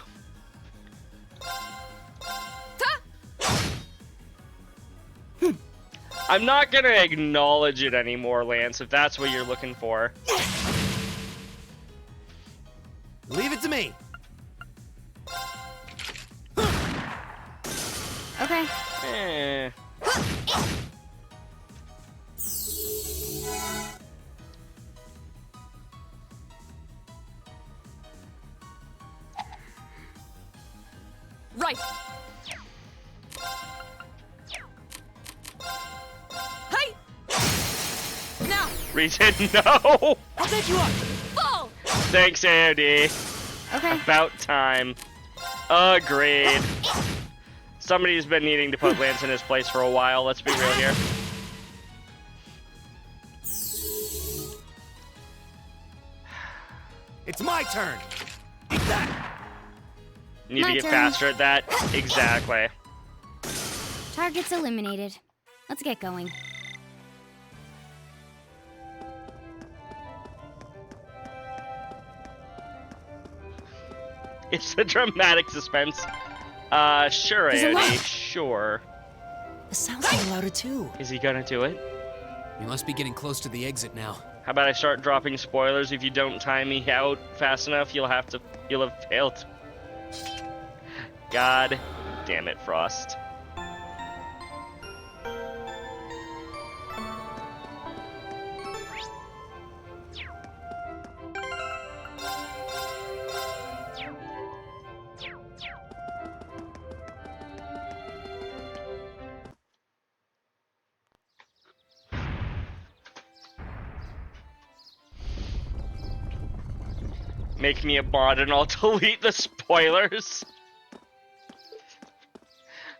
I'm not gonna acknowledge it anymore, Lance, if that's what you're looking for. Leave it to me. Okay. Eh. Right. Hey. Now. Reason, no! I'll take you up. Fall. Thanks, AOD. Okay. About time. Agreed. Somebody's been needing to put Lance in his place for a while, let's be real here. It's my turn. Eat that. Need My to get turn. faster at that. Exactly. Targets eliminated. Let's get going. It's a dramatic suspense. Sure, There's a AOD, lot. sure. The sound's getting louder too. Is he gonna do it? We must be getting close to the exit now. How about I start dropping spoilers? If you don't time me out fast enough, you'll have failed. God damn it, Frost. Make me a mod and I'll delete the spoilers.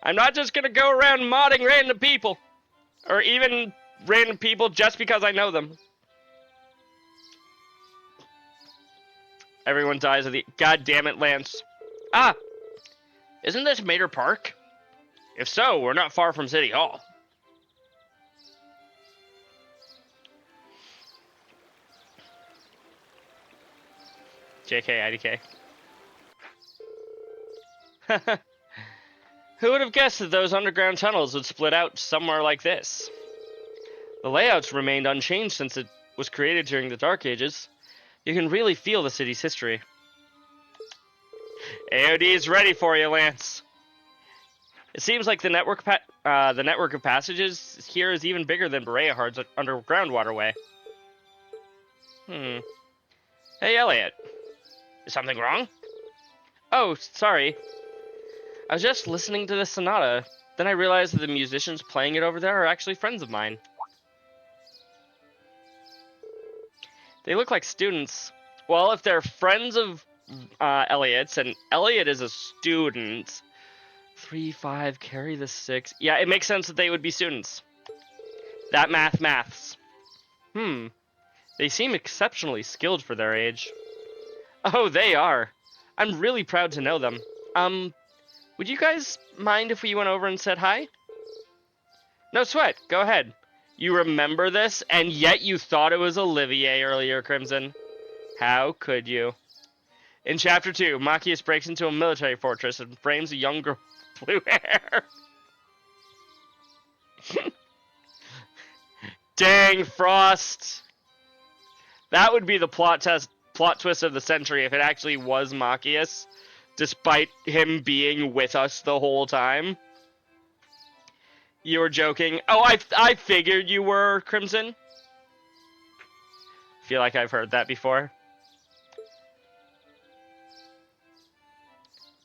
I'm not just gonna go around modding random people. Or even random people just because I know them. Everyone dies of the... God damn it, Lance. Ah! Isn't this Mater Park? If so, we're not far from City Hall. JK, IDK. Who would have guessed that those underground tunnels would split out somewhere like this? The layouts remained unchanged since it was created during the Dark Ages. You can really feel the city's history. AOD is ready for you, Lance. It seems like the network of passages here is even bigger than Berea-Hard's underground waterway. Hey, Elliot. Is something wrong? Oh, sorry. I was just listening to the sonata. Then I realized that the musicians playing it over there are actually friends of mine. They look like students. Well, if they're friends of Elliot's, and Elliot is a student... 3, 5, carry the 6... Yeah, it makes sense that they would be students. That maths. They seem exceptionally skilled for their age. Oh, they are. I'm really proud to know them. Would you guys mind if we went over and said hi? No sweat, go ahead. You remember this, and yet you thought it was Olivier earlier, Crimson. How could you? In Chapter 2, Machias breaks into a military fortress and frames a young girl with blue hair. Dang, Frost! That would be the plot twist of the century if it actually was Machias, despite him being with us the whole time. You were joking. Oh, I figured you were, Crimson. Feel like I've heard that before.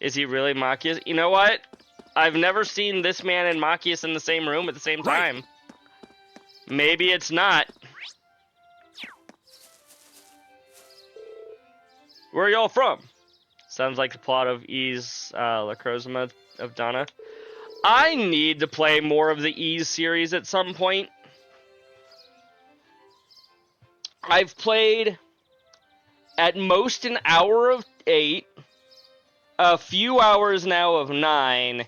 Is he really Machias? You know what? I've never seen this man and Machias in the same room at the same time. Maybe it's not. Where are y'all from? Sounds like the plot of Ys Lacrozma of Donna. I need to play more of the Ys series at some point. I've played at most an hour of 8, a few hours now of 9,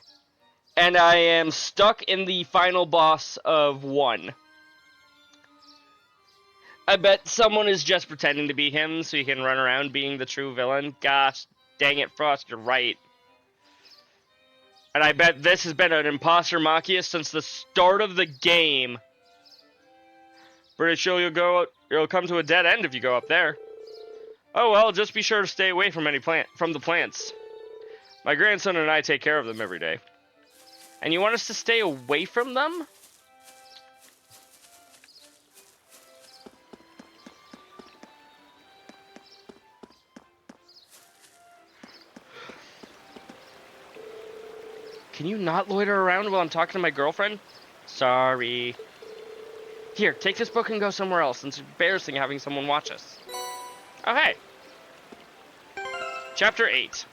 and I am stuck in the final boss of 1. I bet someone is just pretending to be him so he can run around being the true villain. Gosh, dang it, Frost, you're right. And I bet this has been an imposter Machias since the start of the game. Pretty sure you'll come to a dead end if you go up there. Oh well, just be sure to stay away from the plants. My grandson and I take care of them every day. And you want us to stay away from them? Can you not loiter around while I'm talking to my girlfriend? Sorry. Here, take this book and go somewhere else. It's embarrassing having someone watch us. Oh, hey. Chapter 8.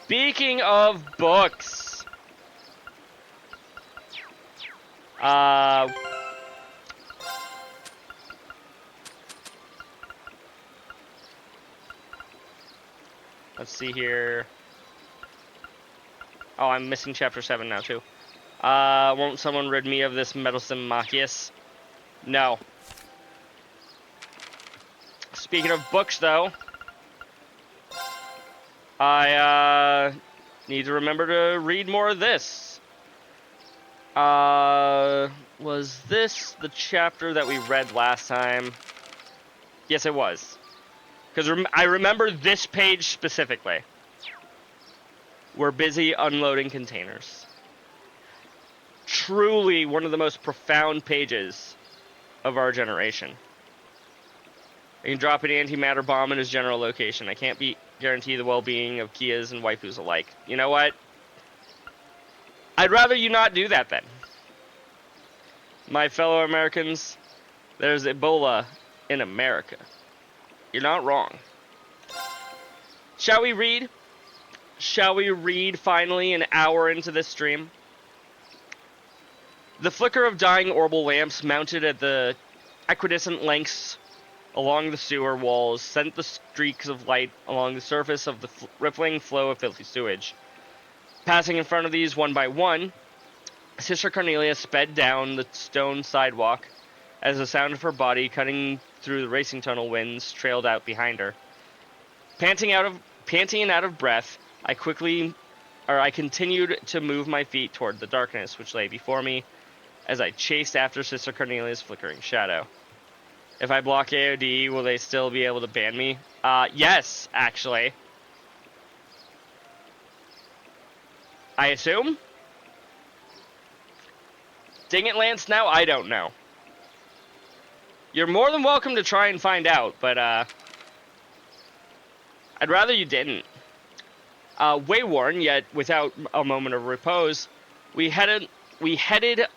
Speaking of books. Let's see here. Oh, I'm missing Chapter 7 now, too. Won't someone rid me of this meddlesome Machias? No. Speaking of books, though, I need to remember to read more of this. Was this the chapter that we read last time? Yes, it was. Because I remember this page specifically. We're busy unloading containers. Truly one of the most profound pages of our generation. I can drop an antimatter bomb in his general location. I can't guarantee the well-being of Kias and waifus alike. You know what? I'd rather you not do that then. My fellow Americans, there's Ebola in America. You're not wrong. Shall we read? Shall we read finally an hour into this stream? The flicker of dying orbital lamps mounted at the equidistant lengths along the sewer walls sent the streaks of light along the surface of the rippling flow of filthy sewage. Passing in front of these one by one, Sister Cornelia sped down the stone sidewalk as the sound of her body cutting through the racing tunnel winds trailed out behind her. Panting and out of breath, I continued to move my feet toward the darkness which lay before me as I chased after Sister Cornelia's flickering shadow. If I block AOD, will they still be able to ban me? Yes, actually. I assume? Dang it, Lance, now I don't know. You're more than welcome to try and find out, but, I'd rather you didn't. Wayworn, yet without a moment of repose, we headed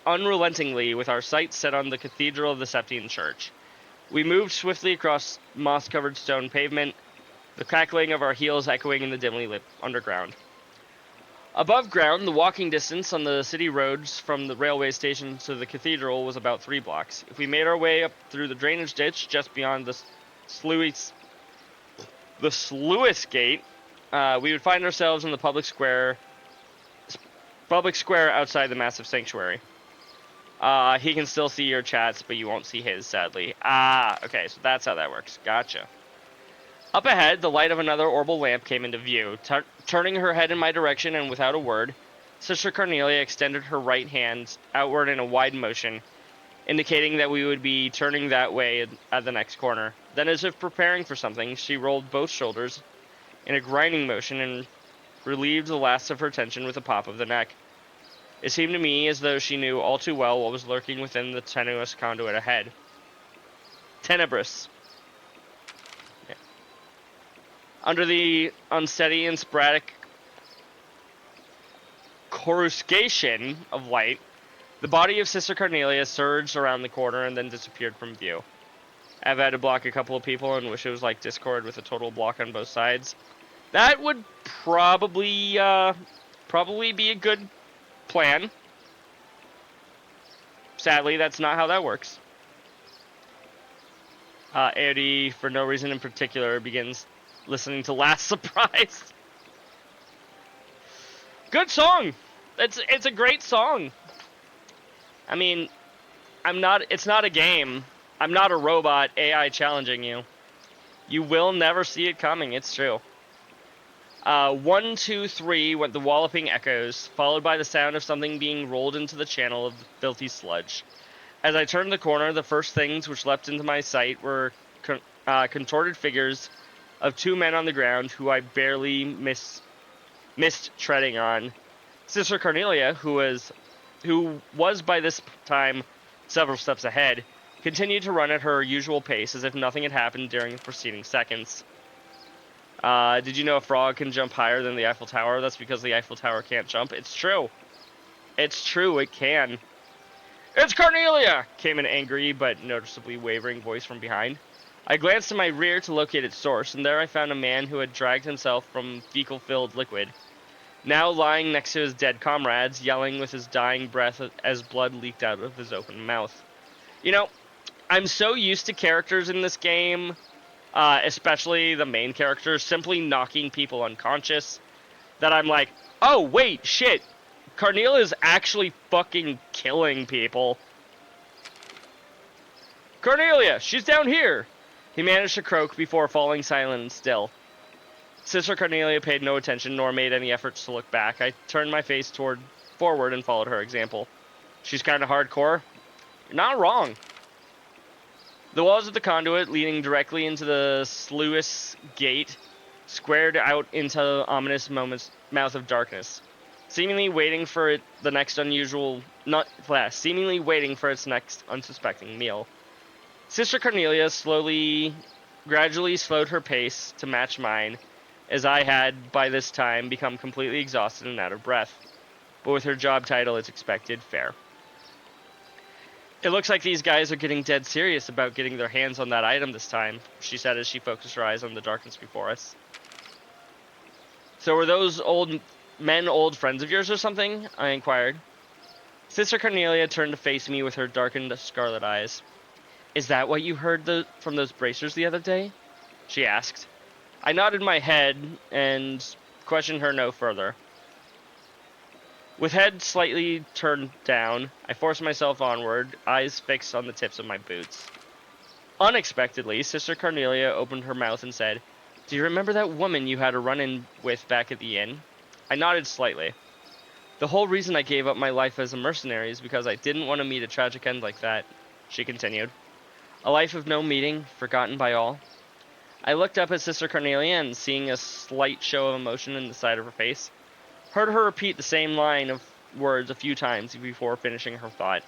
unrelentingly with our sights set on the Cathedral of the Septine Church. We moved swiftly across moss-covered stone pavement, the crackling of our heels echoing in the dimly lit underground. Above ground, the walking distance on the city roads from the railway station to the cathedral was about 3 blocks. If we made our way up through the drainage ditch just beyond the sluice the Sluice Gate, we would find ourselves in the public square outside the massive sanctuary. He can still see your chats, but you won't see his, sadly. Okay, so that's how that works. Gotcha. Up ahead, the light of another orbital lamp came into view. Turning her head in my direction and without a word, Sister Cornelia extended her right hand outward in a wide motion, indicating that we would be turning that way at the next corner. Then, as if preparing for something, she rolled both shoulders in a grinding motion and relieved the last of her tension with a pop of the neck. It seemed to me as though she knew all too well what was lurking within the tenuous conduit ahead. Tenebrous. Yeah. Under the unsteady and sporadic coruscation of light, the body of Sister Cornelia surged around the corner and then disappeared from view. I've had to block a couple of people and wish it was like Discord with a total block on both sides. That would probably be a good plan. Sadly, that's not how that works. AOD, for no reason in particular, begins listening to Last Surprise. Good song! It's a great song. I mean, it's not a game. I'm not a robot AI challenging you. You will never see it coming, it's true. 1, 2, 3 went the walloping echoes, followed by the sound of something being rolled into the channel of filthy sludge. As I turned the corner, the first things which leapt into my sight were contorted figures of 2 men on the ground who I barely missed treading on. Sister Cornelia, who was by this time several steps ahead, continued to run at her usual pace as if nothing had happened during the preceding seconds. Did you know a frog can jump higher than the Eiffel Tower? That's because the Eiffel Tower can't jump. It's true. It's true, it can. "It's Cornelia!" came an angry but noticeably wavering voice from behind. I glanced to my rear to locate its source, and there I found a man who had dragged himself from fecal-filled liquid, now lying next to his dead comrades, yelling with his dying breath as blood leaked out of his open mouth. You know, I'm so used to characters in this game, especially the main characters, simply knocking people unconscious, that I'm like, oh, wait, shit, Cornelia's actually fucking killing people. "Cornelia, she's down here!" He managed to croak before falling silent and still. Sister Cornelia paid no attention nor made any efforts to look back. I turned my face forward and followed her example. She's kind of hardcore. You're not wrong. The walls of the conduit leading directly into the Sluice Gate squared out into the ominous mouth of darkness, seemingly waiting for its next unsuspecting meal. Sister Cornelia gradually slowed her pace to match mine, as I had, by this time, become completely exhausted and out of breath. But with her job title, it's expected, fair. "It looks like these guys are getting dead serious about getting their hands on that item this time," she said as she focused her eyes on the darkness before us. "So were those old friends of yours or something?" I inquired. Sister Cornelia turned to face me with her darkened scarlet eyes. "Is that what you heard from those bracers the other day?" she asked. I nodded my head and questioned her no further. With head slightly turned down, I forced myself onward, eyes fixed on the tips of my boots. Unexpectedly, Sister Cornelia opened her mouth and said, "Do you remember that woman you had a run-in with back at the inn?" I nodded slightly. "The whole reason I gave up my life as a mercenary is because I didn't want to meet a tragic end like that," she continued. "A life of no meaning, forgotten by all." I looked up at Sister Cornelia and, seeing a slight show of emotion in the side of her face, heard her repeat the same line of words a few times before finishing her thought.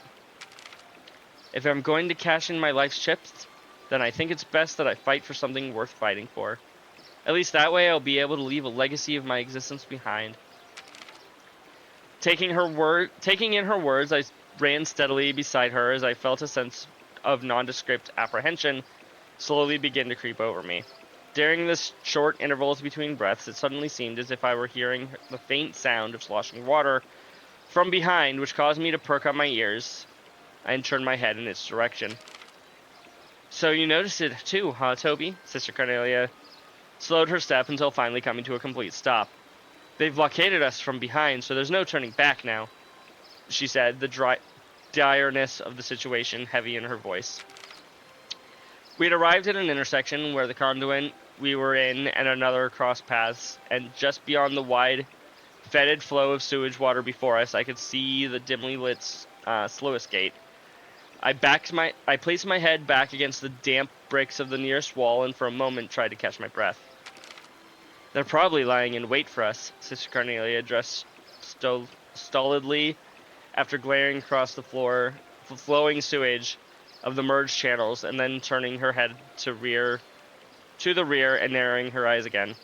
"If I'm going to cash in my life's chips, then I think it's best that I fight for something worth fighting for. At least that way I'll be able to leave a legacy of my existence behind." Taking in her words, I ran steadily beside her as I felt a sense of nondescript apprehension slowly begin to creep over me. During the short intervals between breaths, it suddenly seemed as if I were hearing the faint sound of sloshing water from behind, which caused me to perk up my ears and turn my head in its direction. "So you noticed it too, huh, Toby?" Sister Cornelia slowed her step until finally coming to a complete stop. "They've blockaded us from behind, so there's no turning back now," she said, the direness of the situation heavy in her voice. We had arrived at an intersection where the conduit we were in and another crossed paths, and just beyond the wide, fetid flow of sewage water before us, I could see the dimly lit sluice gate. I placed my head back against the damp bricks of the nearest wall and for a moment tried to catch my breath. "They're probably lying in wait for us," Sister Cornelia addressed stolidly after glaring across the flowing sewage of the merged channels and then turning her head to the rear and narrowing her eyes again.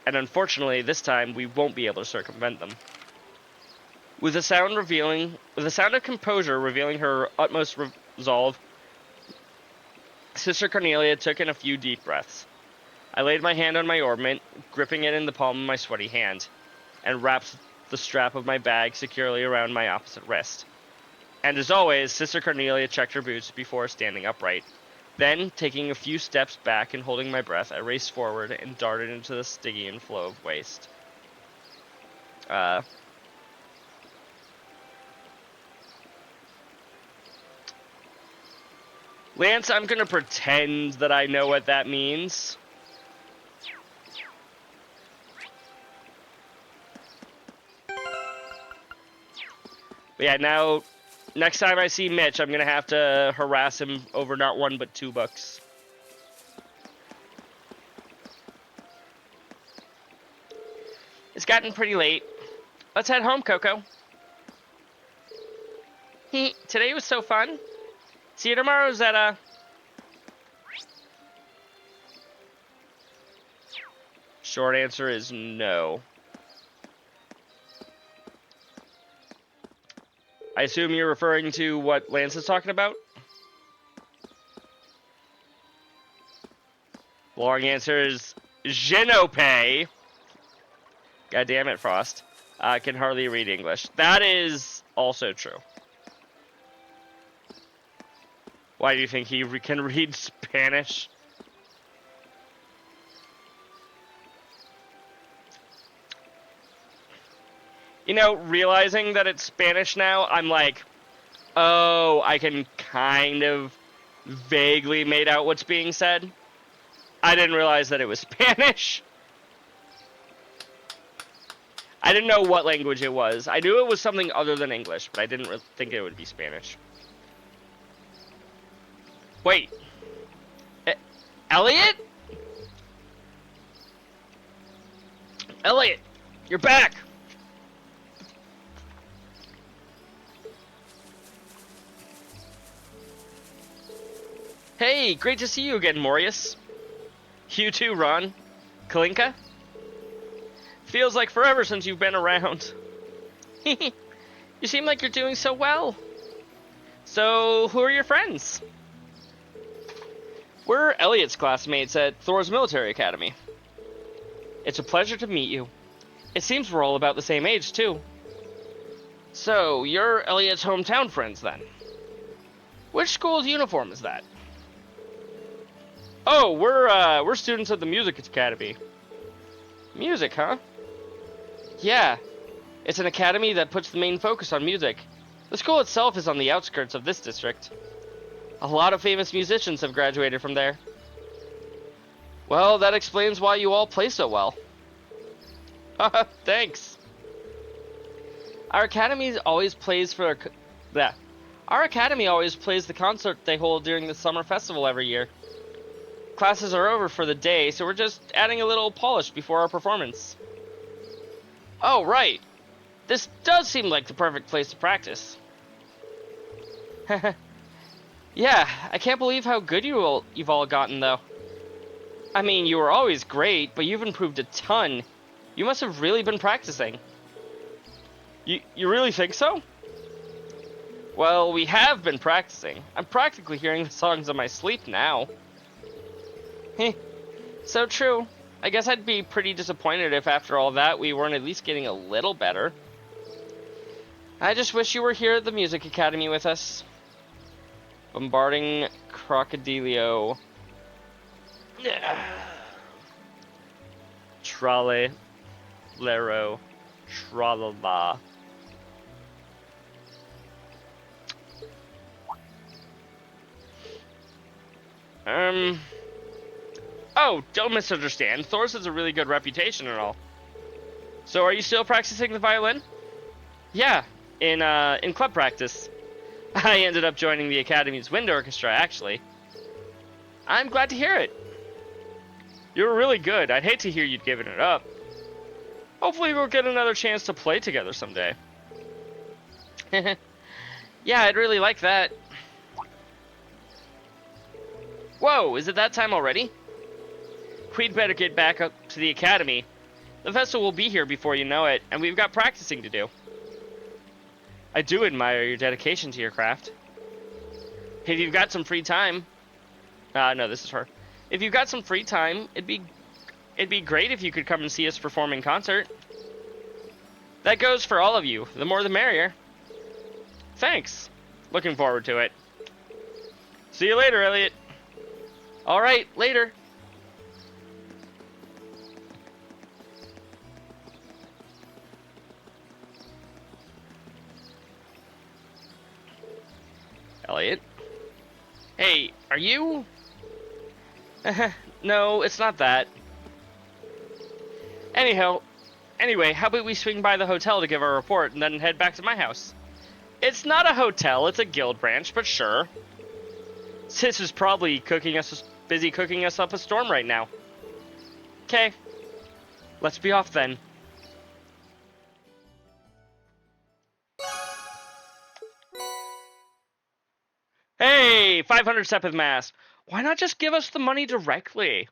"And unfortunately, this time we won't be able to circumvent them." With a sound of composure revealing her utmost resolve, Sister Cornelia took in a few deep breaths. I laid my hand on my orbment, gripping it in the palm of my sweaty hand, and wrapped the strap of my bag securely around my opposite wrist. And as always, Sister Cornelia checked her boots before standing upright. Then, taking a few steps back and holding my breath, I raced forward and darted into the Stygian flow of waste. Lance, I'm gonna pretend that I know what that means. But yeah, now, next time I see Mitch, I'm gonna have to harass him over not one but 2 books. It's gotten pretty late. Let's head home, Coco. Today was so fun. See you tomorrow, Zeta. Short answer is no. I assume you're referring to what Lance is talking about? Long answer is Genope. God damn it, Frost. Can hardly read English. That is also true. Why do you think he can read Spanish? You know, realizing that it's Spanish now, I'm like, oh, I can kind of vaguely make out what's being said. I didn't realize that it was Spanish. I didn't know what language it was. I knew it was something other than English, but I didn't think it would be Spanish. Wait. Elliot? Elliot, you're back. Hey, great to see you again, Morius. You too, Ron. Kalinka? Feels like forever since you've been around. You seem like you're doing so well. So, who are your friends? We're Elliot's classmates at Thor's Military Academy. It's a pleasure to meet you. It seems we're all about the same age, too. So, you're Elliot's hometown friends, then? Which school's uniform is that? Oh, we're students of the Music Academy. Music, huh? Yeah. It's an academy that puts the main focus on music. The school itself is on the outskirts of this district. A lot of famous musicians have graduated from there. Well, that explains why you all play so well. Thanks. Our academy always plays the concert they hold during the summer festival every year. Classes are over for the day, so we're just adding a little polish before our performance. Oh, right. This does seem like the perfect place to practice. Yeah, I can't believe how good you've all gotten, though. I mean, you were always great, but you've improved a ton. You must have really been practicing. You really think so? Well, we have been practicing. I'm practically hearing the songs in my sleep now. So true. I guess I'd be pretty disappointed if after all that we weren't at least getting a little better. I just wish you were here at the Music Academy with us. Bombarding Crocodilio. Trale, Lero, Tralala. Oh, don't misunderstand. Thor's has a really good reputation and all. So are you still practicing the violin? Yeah, in club practice. I ended up joining the Academy's wind orchestra, actually. I'm glad to hear it. You were really good. I'd hate to hear you'd given it up. Hopefully we'll get another chance to play together someday. Yeah, I'd really like that. Whoa, is it that time already? We'd better get back up to the Academy. The festival will be here before you know it, and we've got practicing to do. I do admire your dedication to your craft. If you've got some free time... no, this is her. If you've got some free time, it'd be great if you could come and see us perform in concert. That goes for all of you. The more the merrier. Thanks. Looking forward to it. See you later, Elliot. All right, later. Elliot? Hey, are you... No, it's not that. Anyway, how about we swing by the hotel to give our report and then head back to my house? It's not a hotel, it's a guild branch, but sure. Sis is probably busy cooking us up a storm right now. Okay, let's be off then. Hey, 500 Sepith Mass. Why not just give us the money directly?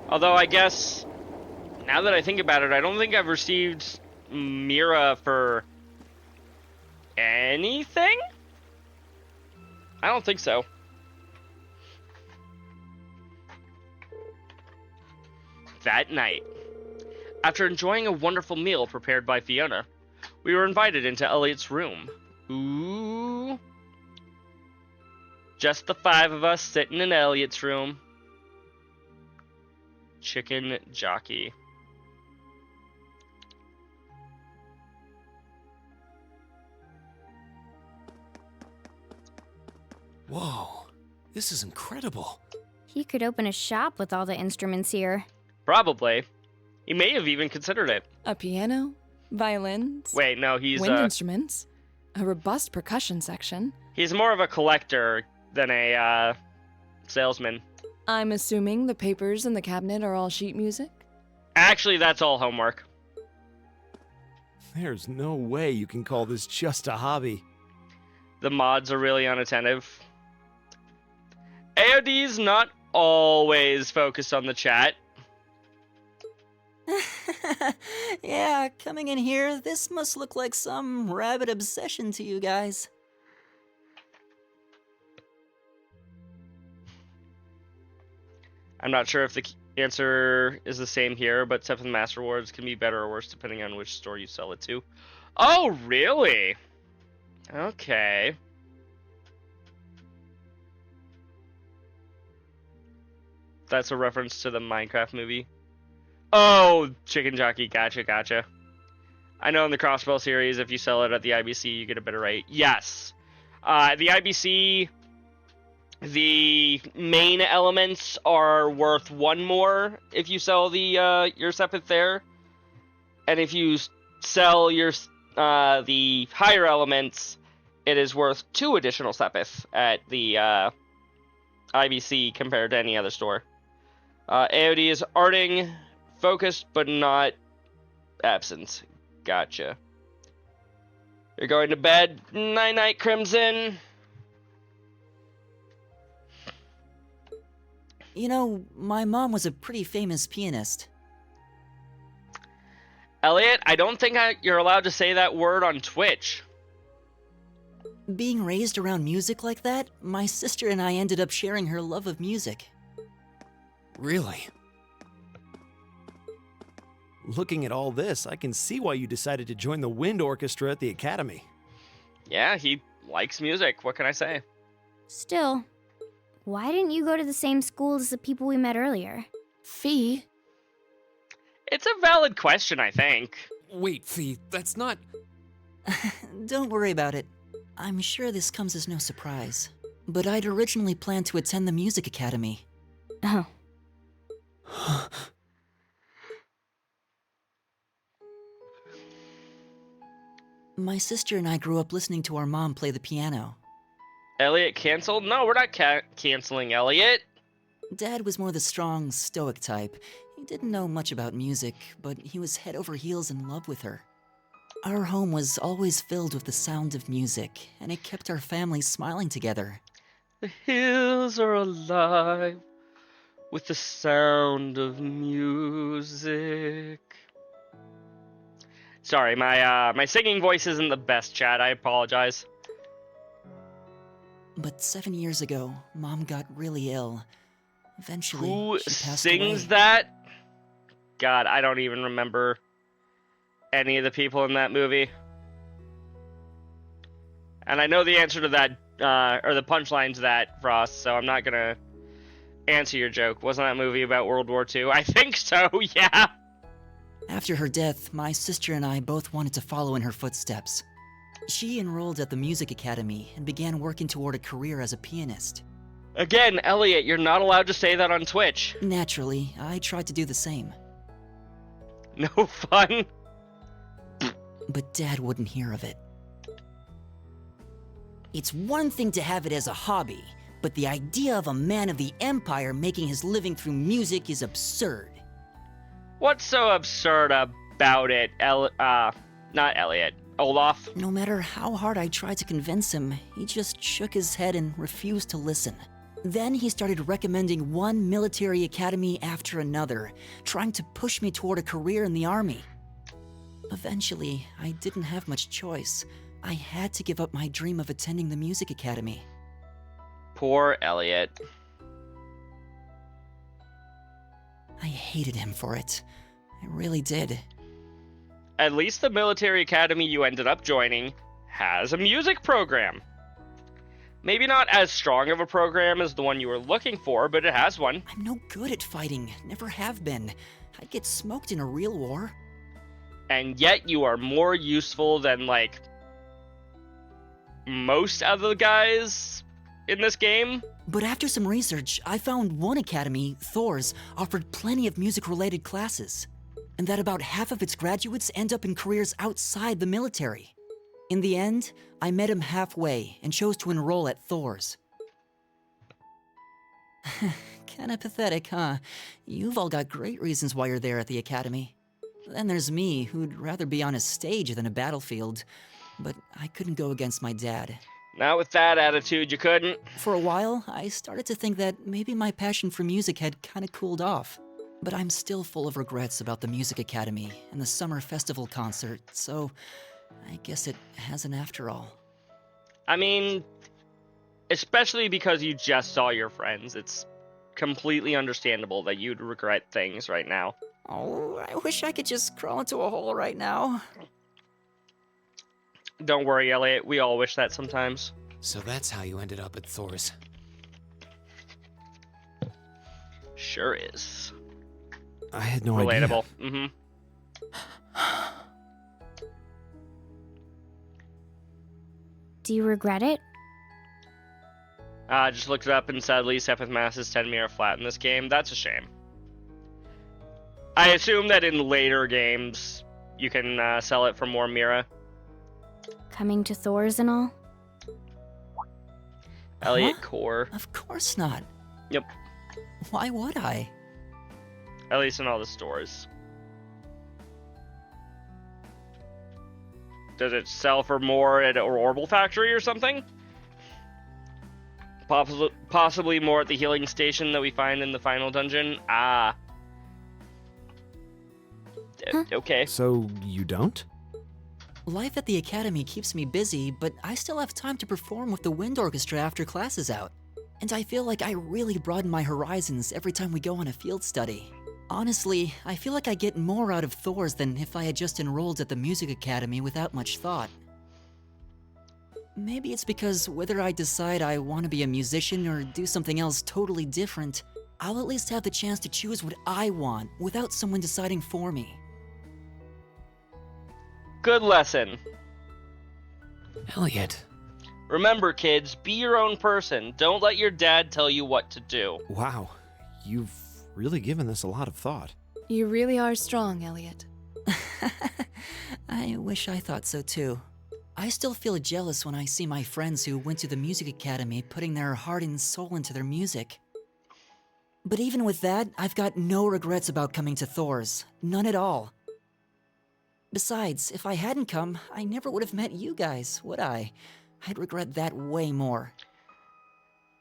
Although I guess, now that I think about it, I don't think I've received Mira for anything? I don't think so. That night, after enjoying a wonderful meal prepared by Fiona, we were invited into Elliot's room. Ooh. Just the 5 of us sitting in Elliot's room. Chicken jockey. Whoa, this is incredible. He could open a shop with all the instruments here. Probably. He may have even considered it. A piano, violins, Wait, no, he's wind instruments, a robust percussion section. he's more of a collector than a salesman. I'm assuming the papers in the cabinet are all sheet music? Actually, that's all homework. There's no way you can call this just a hobby. The mods are really unattentive. AOD's not always focused on the chat. Yeah, coming in here, this must look like some rabid obsession to you guys. I'm not sure if the answer is the same here, but Sepith Mass rewards can be better or worse depending on which store you sell it to. Oh, really? Okay. That's a reference to the Minecraft movie. Oh, Chicken Jockey, gotcha. I know in the Crossbell series, if you sell it at the IBC, you get a better rate. Yes. The IBC, the main elements are worth 1 more if you sell the your Sepith there. And if you sell your the higher elements, it is worth 2 additional Sepith at the IBC compared to any other store. AOD is arting, focused but not absent. Gotcha. You're going to bed. Night-night, Crimson. You know, my mom was a pretty famous pianist. Elliot, I don't think you're allowed to say that word on Twitch. Being raised around music like that, my sister and I ended up sharing her love of music. Really? looking at all this, I can see why you decided to join the wind orchestra at the academy. Yeah, he likes music. What can I say? Still, why didn't you go to the same school as the people we met earlier? Fee, It's a valid question, I think. Wait, Fee, that's not. Don't worry about it. I'm sure this comes as no surprise. But I'd originally planned to attend the music academy. Oh. My sister and I grew up listening to our mom play the piano. Elliot canceled? No, we're not canceling Elliot. Dad was more the strong, stoic type. He didn't know much about music, but he was head over heels in love with her. Our home was always filled with the sound of music, and it kept our family smiling together. The hills are alive with the sound of music. Sorry, my singing voice isn't the best, Chad. I apologize. But 7 years ago, Mom got really ill. Eventually, Who she passed sings away. that? God, I don't even remember any of the people in that movie. And I know the answer to that, or the punchline to that, Frost, so I'm not gonna answer your joke. Wasn't that movie about World War II? I think so, yeah! After her death, my sister and I both wanted to follow in her footsteps. She enrolled at the music academy and began working toward a career as a pianist. Again, Elliot, you're not allowed to say that on Twitch. Naturally, I tried to do the same. No fun. But Dad wouldn't hear of it. It's one thing to have it as a hobby, but the idea of a man of the Empire making his living through music is absurd. What's so absurd about it, not Elliot, Olaf? No matter how hard I tried to convince him, he just shook his head and refused to listen. Then he started recommending one military academy after another, trying to push me toward a career in the army. Eventually, I didn't have much choice. I had to give up my dream of attending the music academy. Poor Elliot. I hated him for it. I really did. At least the military academy you ended up joining has a music program. Maybe not as strong of a program as the one you were looking for, but it has one. I'm no good at fighting, never have been. I'd get smoked in a real war. And yet you are more useful than, like, most other guys in this game. But after some research, I found one academy, Thor's, offered plenty of music-related classes, and that about half of its graduates end up in careers outside the military. In the end, I met him halfway and chose to enroll at Thor's. Kinda pathetic, huh? You've all got great reasons why you're there at the academy. Then there's me, who'd rather be on a stage than a battlefield, but I couldn't go against my dad. Not with that attitude, you couldn't. For a while, I started to think that maybe my passion for music had kinda cooled off. But I'm still full of regrets about the Music Academy and the summer festival concert, so I guess it hasn't after all. I mean, especially because you just saw your friends, it's completely understandable that you'd regret things right now. Oh, I wish I could just crawl into a hole right now. Don't worry, Elliot, we all wish that sometimes. So that's how you ended up at Thor's. Sure is. I had no Relatable. idea. Do you regret it? Just looked it up and sadly Sepith Mass's 10 mirror flat in this game. That's a shame. I assume that in later games you can sell it for more Mira. Coming to Thor's and all? Elliot Huh? Core. Of course not. Yep. Why would I? At least in all the stores. Does it sell for more at an Orbital Factory or something? Possibly more at the healing station that we find in the final dungeon? Ah. Huh? Okay. So you don't? Life at the academy keeps me busy, but I still have time to perform with the wind orchestra after class is out. And I feel like I really broaden my horizons every time we go on a field study. Honestly, I feel like I get more out of Thor's than if I had just enrolled at the music academy without much thought. Maybe it's because whether I decide I want to be a musician or do something else totally different, I'll at least have the chance to choose what I want without someone deciding for me. Good lesson. Elliot. Remember, kids, be your own person. Don't let your dad tell you what to do. Wow, you've really given this a lot of thought. You really are strong, Elliot. I wish I thought so too. I still feel jealous when I see my friends who went to the music academy putting their heart and soul into their music. But even with that, I've got no regrets about coming to Thor's. None at all. Besides, if I hadn't come, I never would have met you guys, would I? I'd regret that way more.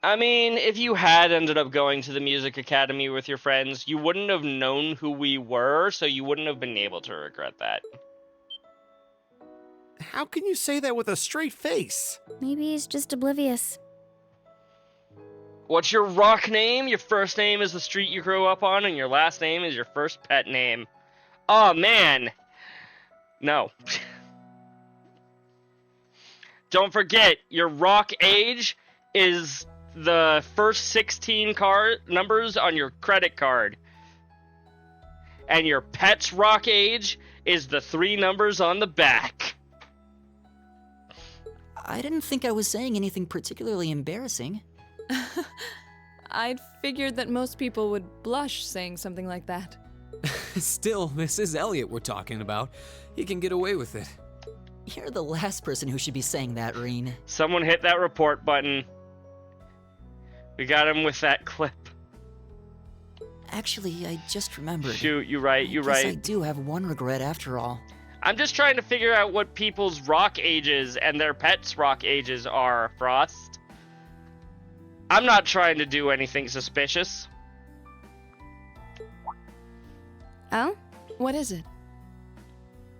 I mean, if you had ended up going to the music academy with your friends, you wouldn't have known who we were, so you wouldn't have been able to regret that. How can you say that with a straight face? Maybe he's just oblivious. What's your rock name? Your first name is the street you grew up on, and your last name is your first pet name. Oh, man. No. Don't forget, your rock age is the first 16 numbers on your credit card. And your pet's rock age is the 3 numbers on the back. I didn't think I was saying anything particularly embarrassing. I'd figured that most people would blush saying something like that. Still, this is Elliot we're talking about. He can get away with it. You're the last person who should be saying that, Reen. Someone hit that report button. We got him with that clip. Actually, I just remembered. Shoot, you're right, you're I guess right. I do have one regret after all. I'm just trying to figure out what people's rock ages and their pets' rock ages are, Frost. I'm not trying to do anything suspicious. Oh? What is it?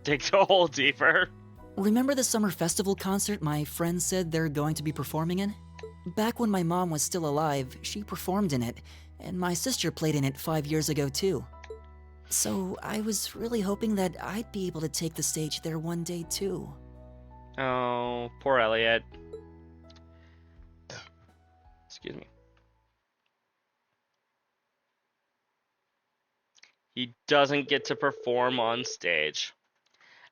Dig the hole deeper. Remember the summer festival concert my friends said they're going to be performing in? Back when my mom was still alive, she performed in it, and my sister played in it 5 years ago too. So I was really hoping that I'd be able to take the stage there one day too. Oh, poor Elliot. Excuse me. He doesn't get to perform on stage.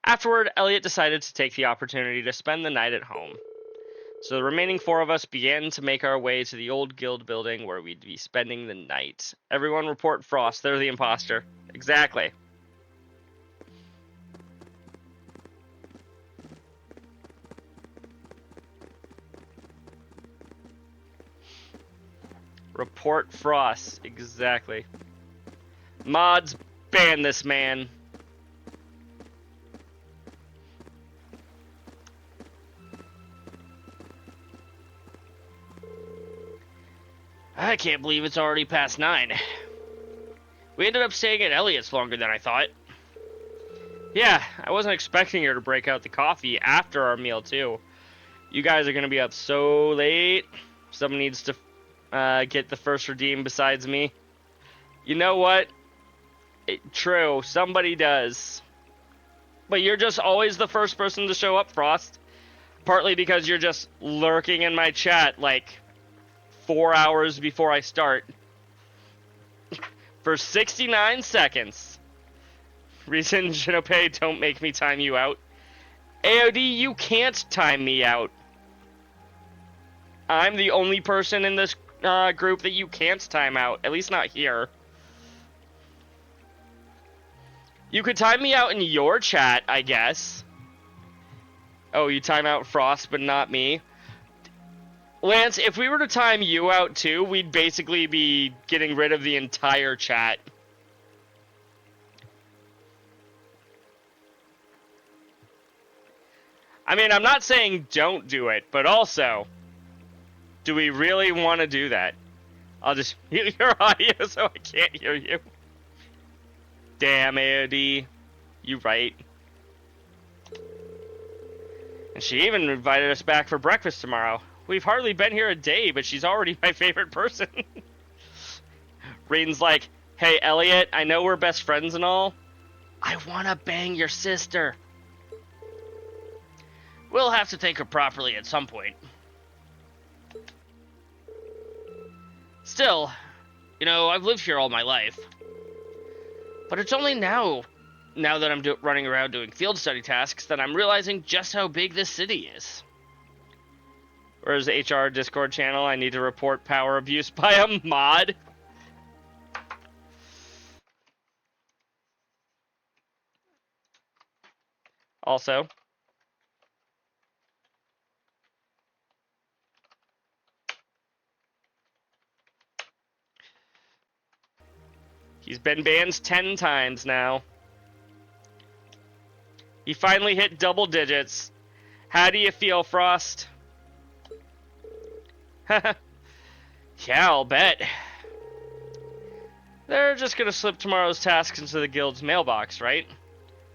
Afterward, Elliot decided to take the opportunity to spend the night at home. So the remaining 4 of us began to make our way to the old guild building where we'd be spending the night. Everyone report Frost, they're the imposter. Exactly. Report Frost, exactly. Mods, ban this man. I can't believe it's already past 9. We ended up staying at Elliot's longer than I thought. Yeah, I wasn't expecting her to break out the coffee after our meal, too. You guys are going to be up so late. Someone needs to get the first redeem besides me. You know what? True, somebody does. But you're just always the first person to show up, Frost. Partly because you're just lurking in my chat, like 4 hours before I start. For 69 seconds. Reason, Jinope, don't make me time you out. AOD, you can't time me out. I'm the only person in this group that you can't time out. At least not here. You could time me out in your chat, I guess. Oh, you time out Frost, but not me. Lance, if we were to time you out too, we'd basically be getting rid of the entire chat. I mean, I'm not saying don't do it, but also, do we really want to do that? I'll just mute your audio so I can't hear you. Damn, AOD. You right. And she even invited us back for breakfast tomorrow. We've hardly been here a day, but she's already my favorite person. Raiden's like, Hey, Elliot, I know we're best friends and all. I wanna bang your sister. We'll have to thank her properly at some point. Still, you know, I've lived here all my life. But it's only now that I'm running around doing field study tasks, that I'm realizing just how big this city is. Where's HR Discord channel? I need to report power abuse by a mod. Also, he's been banned 10 times now. He finally hit double digits. How do you feel, Frost? Yeah, I'll bet. They're just gonna slip tomorrow's tasks into the guild's mailbox, right?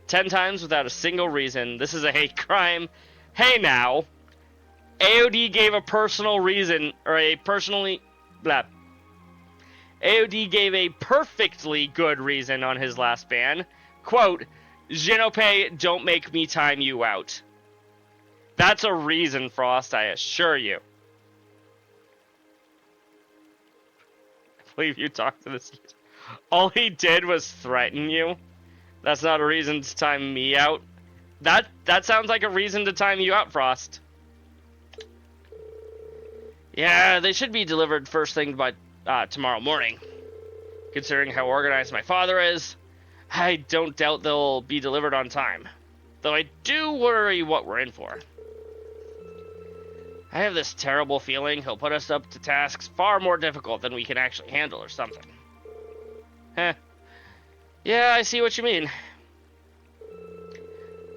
10 times without a single reason. This is a hate crime. Hey now. AOD gave a personal reason, or a personally... blah. AOD gave a perfectly good reason on his last ban. Quote, Genope, don't make me time you out. That's a reason, Frost, I assure you. I believe you talked to this. All he did was threaten you. That's not a reason to time me out. That sounds like a reason to time you out, Frost. Yeah, they should be delivered first thing by tomorrow morning. Considering how organized my father is, I don't doubt they'll be delivered on time. Though I do worry what we're in for. I have this terrible feeling he'll put us up to tasks far more difficult than we can actually handle or something. Heh. Yeah, I see what you mean.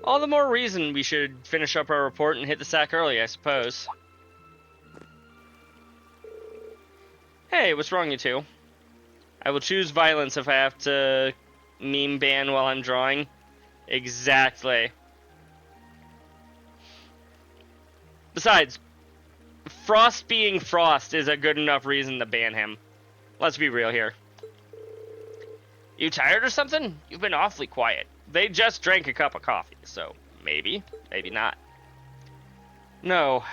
All the more reason we should finish up our report and hit the sack early, I suppose. Hey, what's wrong, you two? I will choose violence if I have to meme ban while I'm drawing. Exactly. Besides, Frost being Frost is a good enough reason to ban him. Let's be real here. You tired or something? You've been awfully quiet. They just drank a cup of coffee, so maybe, maybe not. No.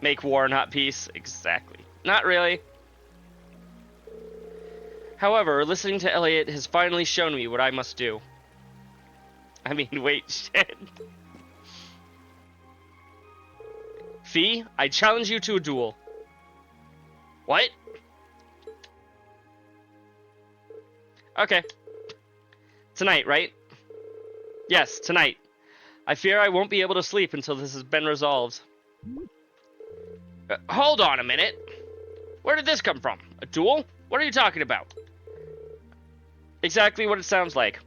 Make war, not peace. Exactly. Not really. However, listening to Elliot has finally shown me what I must do. I mean, wait, shit. Fee, I challenge you to a duel. What? Okay. Tonight, right? Yes, tonight. I fear I won't be able to sleep until this has been resolved. Hold on a minute. Where did this come from? A duel? What are you talking about? Exactly what it sounds like.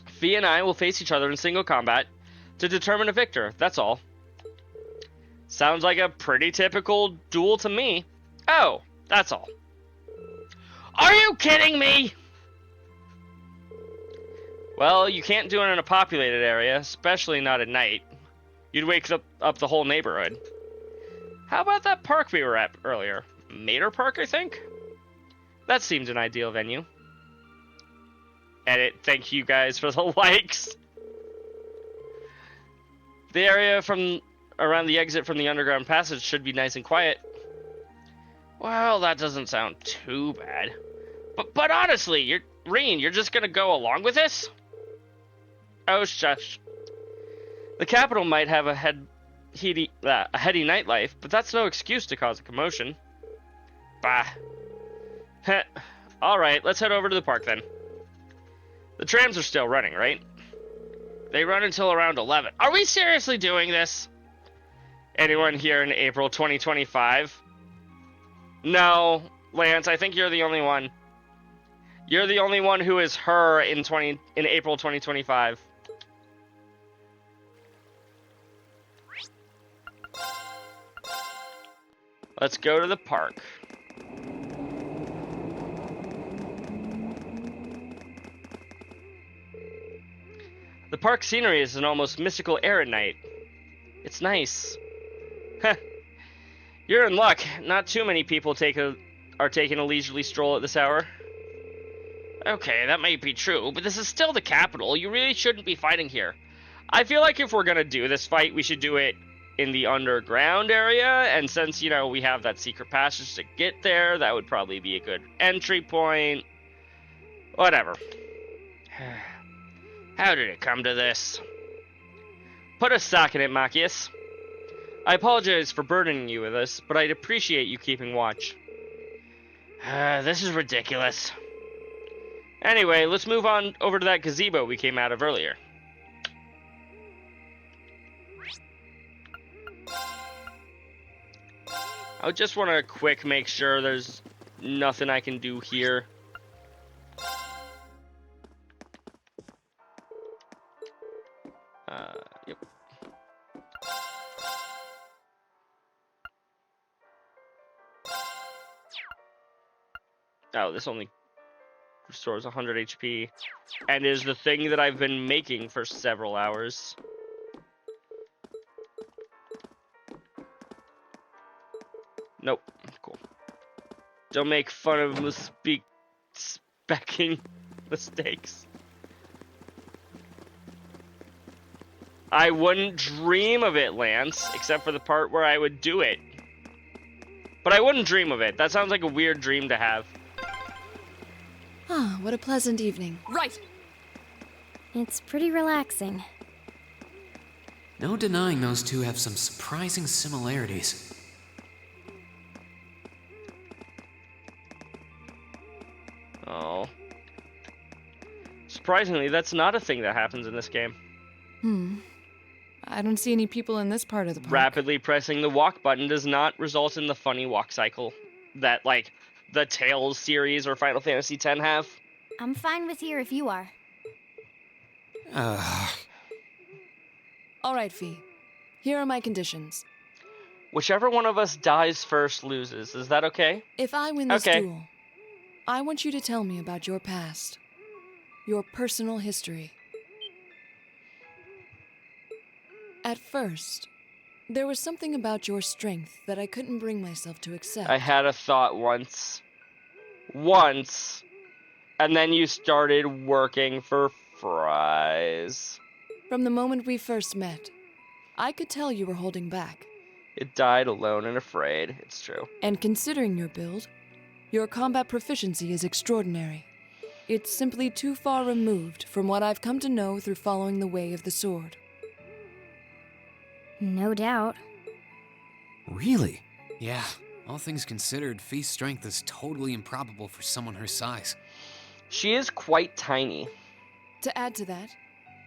Fee and I will face each other in single combat to determine a victor, that's all. Sounds like a pretty typical duel to me. Oh, that's all. Are you kidding me? Well, you can't do it in a populated area, especially not at night. You'd wake up the whole neighborhood. How about that park we were at earlier? Mater Park, I think? That seemed an ideal venue. Edit, thank you guys for the likes. The area from around the exit from the underground passage should be nice and quiet. Well, that doesn't sound too bad. But honestly, you're just gonna go along with this? Oh, shush. The capital might have a heady nightlife, but that's no excuse to cause a commotion. Bah. Heh. Alright, let's head over to the park then. The trams are still running, right? They run until around 11. Are we seriously doing this? Anyone here in April 2025? No, Lance, I think you're the only one. You're the only one who is her in April 2025. Let's go to the park. The park scenery is an almost mystical air at night. It's nice. Heh. You're in luck. Not too many people take are taking a leisurely stroll at this hour. Okay, that might be true, but this is still the capital. You really shouldn't be fighting here. I feel like if we're gonna do this fight, we should do it in the underground area, and since, you know, we have that secret passage to get there, that would probably be a good entry point. Whatever. How did it come to this? Put a sock in it, Machias. I apologize for burdening you with this, but I'd appreciate you keeping watch. This is ridiculous. Anyway, let's move on over to that gazebo we came out of earlier. I just want to quick make sure there's nothing I can do here. Yep. Oh, this only restores 100 HP, and is the thing that I've been making for several hours. Nope. Cool. Don't make fun of specking mistakes. I wouldn't dream of it, Lance, except for the part where I would do it. But I wouldn't dream of it. That sounds like a weird dream to have. Ah, what a pleasant evening. Right! It's pretty relaxing. No denying those two have some surprising similarities. Oh. Surprisingly, that's not a thing that happens in this game. I don't see any people in this part of the park. Rapidly pressing the walk button does not result in the funny walk cycle that, like, the Tales series or Final Fantasy X have. I'm fine with here if you are. All right, Fee. Here are my conditions. Whichever one of us dies first loses. Is that okay? If I win this Okay. duel, I want you to tell me about your past. Your personal history. At first, there was something about your strength that I couldn't bring myself to accept. I had a thought once. And then you started working for fries. From the moment we first met, I could tell you were holding back. It died alone and afraid. It's true. And considering your build, your combat proficiency is extraordinary. It's simply too far removed from what I've come to know through following the way of the sword. No doubt. Really? Yeah, all things considered, Fee's strength is totally improbable for someone her size. She is quite tiny. To add to that,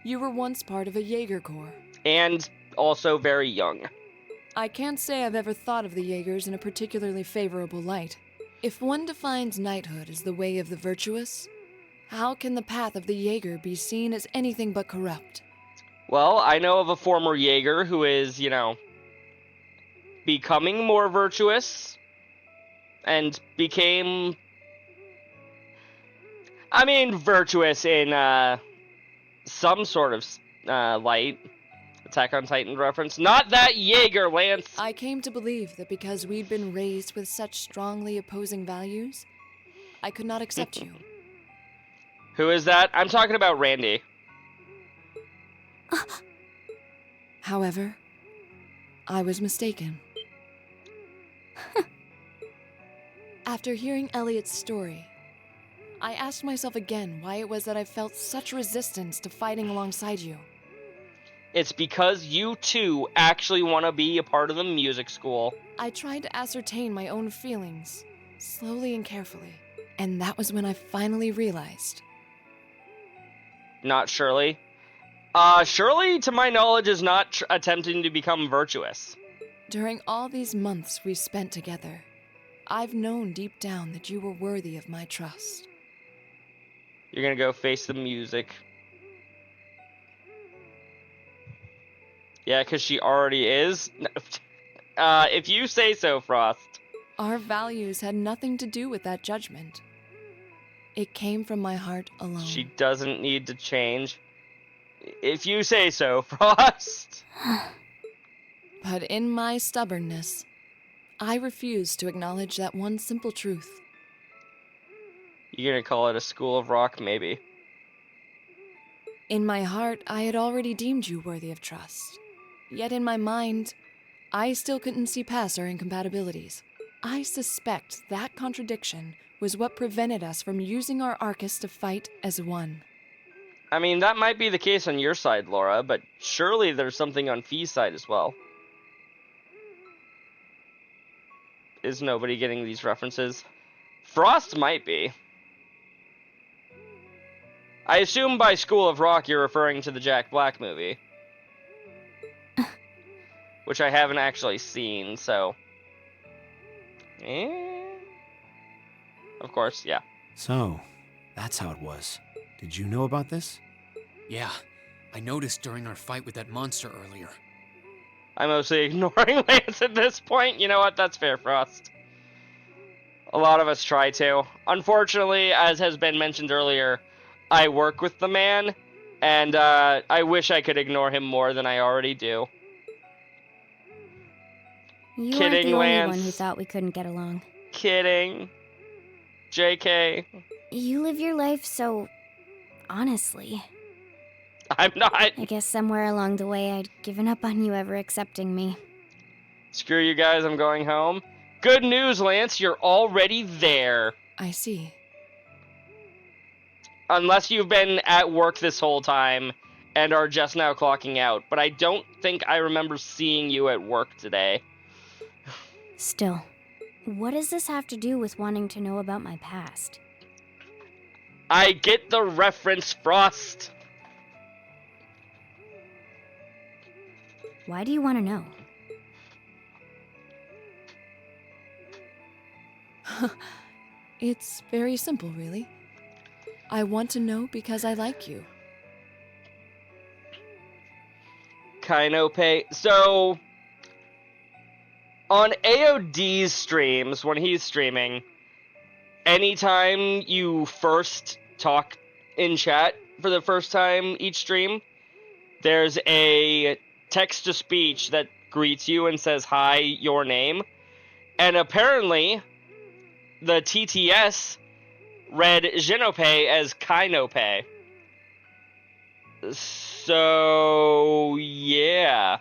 you were once part of a Jaeger Corps. And also very young. I can't say I've ever thought of the Jaegers in a particularly favorable light. If one defines knighthood as the way of the virtuous, how can the path of the Jaeger be seen as anything but corrupt? Well, I know of a former Jaeger who is, you know, becoming more virtuous and became... I mean, virtuous in some sort of light. Attack on Titan reference. Not that Jaeger, Lance! I came to believe that because we'd been raised with such strongly opposing values, I could not accept you. Who is that? I'm talking about Randy. However, I was mistaken. After hearing Elliot's story, I asked myself again why it was that I felt such resistance to fighting alongside you. It's because you two actually want to be a part of the music school. I tried to ascertain my own feelings, slowly and carefully, and that was when I finally realized. Not Shirley. Shirley, to my knowledge, is not attempting to become virtuous. During all these months we spent together, I've known deep down that you were worthy of my trust. You're gonna go face the music. Yeah, because she already is. If you say so, Frost. Our values had nothing to do with that judgment. It came from my heart alone. She doesn't need to change. If you say so, Frost. But in my stubbornness, I refuse to acknowledge that one simple truth. You gonna call it a school of rock, maybe? In my heart, I had already deemed you worthy of trust. Yet in my mind, I still couldn't see past our incompatibilities. I suspect that contradiction was what prevented us from using our Arcus to fight as one. I mean, that might be the case on your side, Laura, but surely there's something on Fee's side as well. Is nobody getting these references? Frost might be. I assume by School of Rock you're referring to the Jack Black movie. Which I haven't actually seen, so... Of course, yeah. So, that's how it was. Did you know about this? Yeah, I noticed during our fight with that monster earlier. I'm mostly ignoring Lance at this point. You know what? That's fair, Frost. A lot of us try to. Unfortunately, as has been mentioned earlier, I work with the man, and I wish I could ignore him more than I already do. You Kidding, aren't the only Lance. one who thought we couldn't get along. Kidding. JK. You live your life so... honestly. I'm not. I guess somewhere along the way I'd given up on you ever accepting me. Screw you guys, I'm going home. Good news, Lance, you're already there. I see. Unless you've been at work this whole time and are just now clocking out. But I don't think I remember seeing you at work today. Still, what does this have to do with wanting to know about my past? I get the reference, Frost. Why do you want to know? It's very simple, really. I want to know because I like you. Kainope. So, on AOD's streams, when he's streaming, anytime you first talk in chat for the first time each stream, there's a text-to-speech that greets you and says, "Hi, your name." And apparently, the TTS read Genope as Kainope. So, yeah.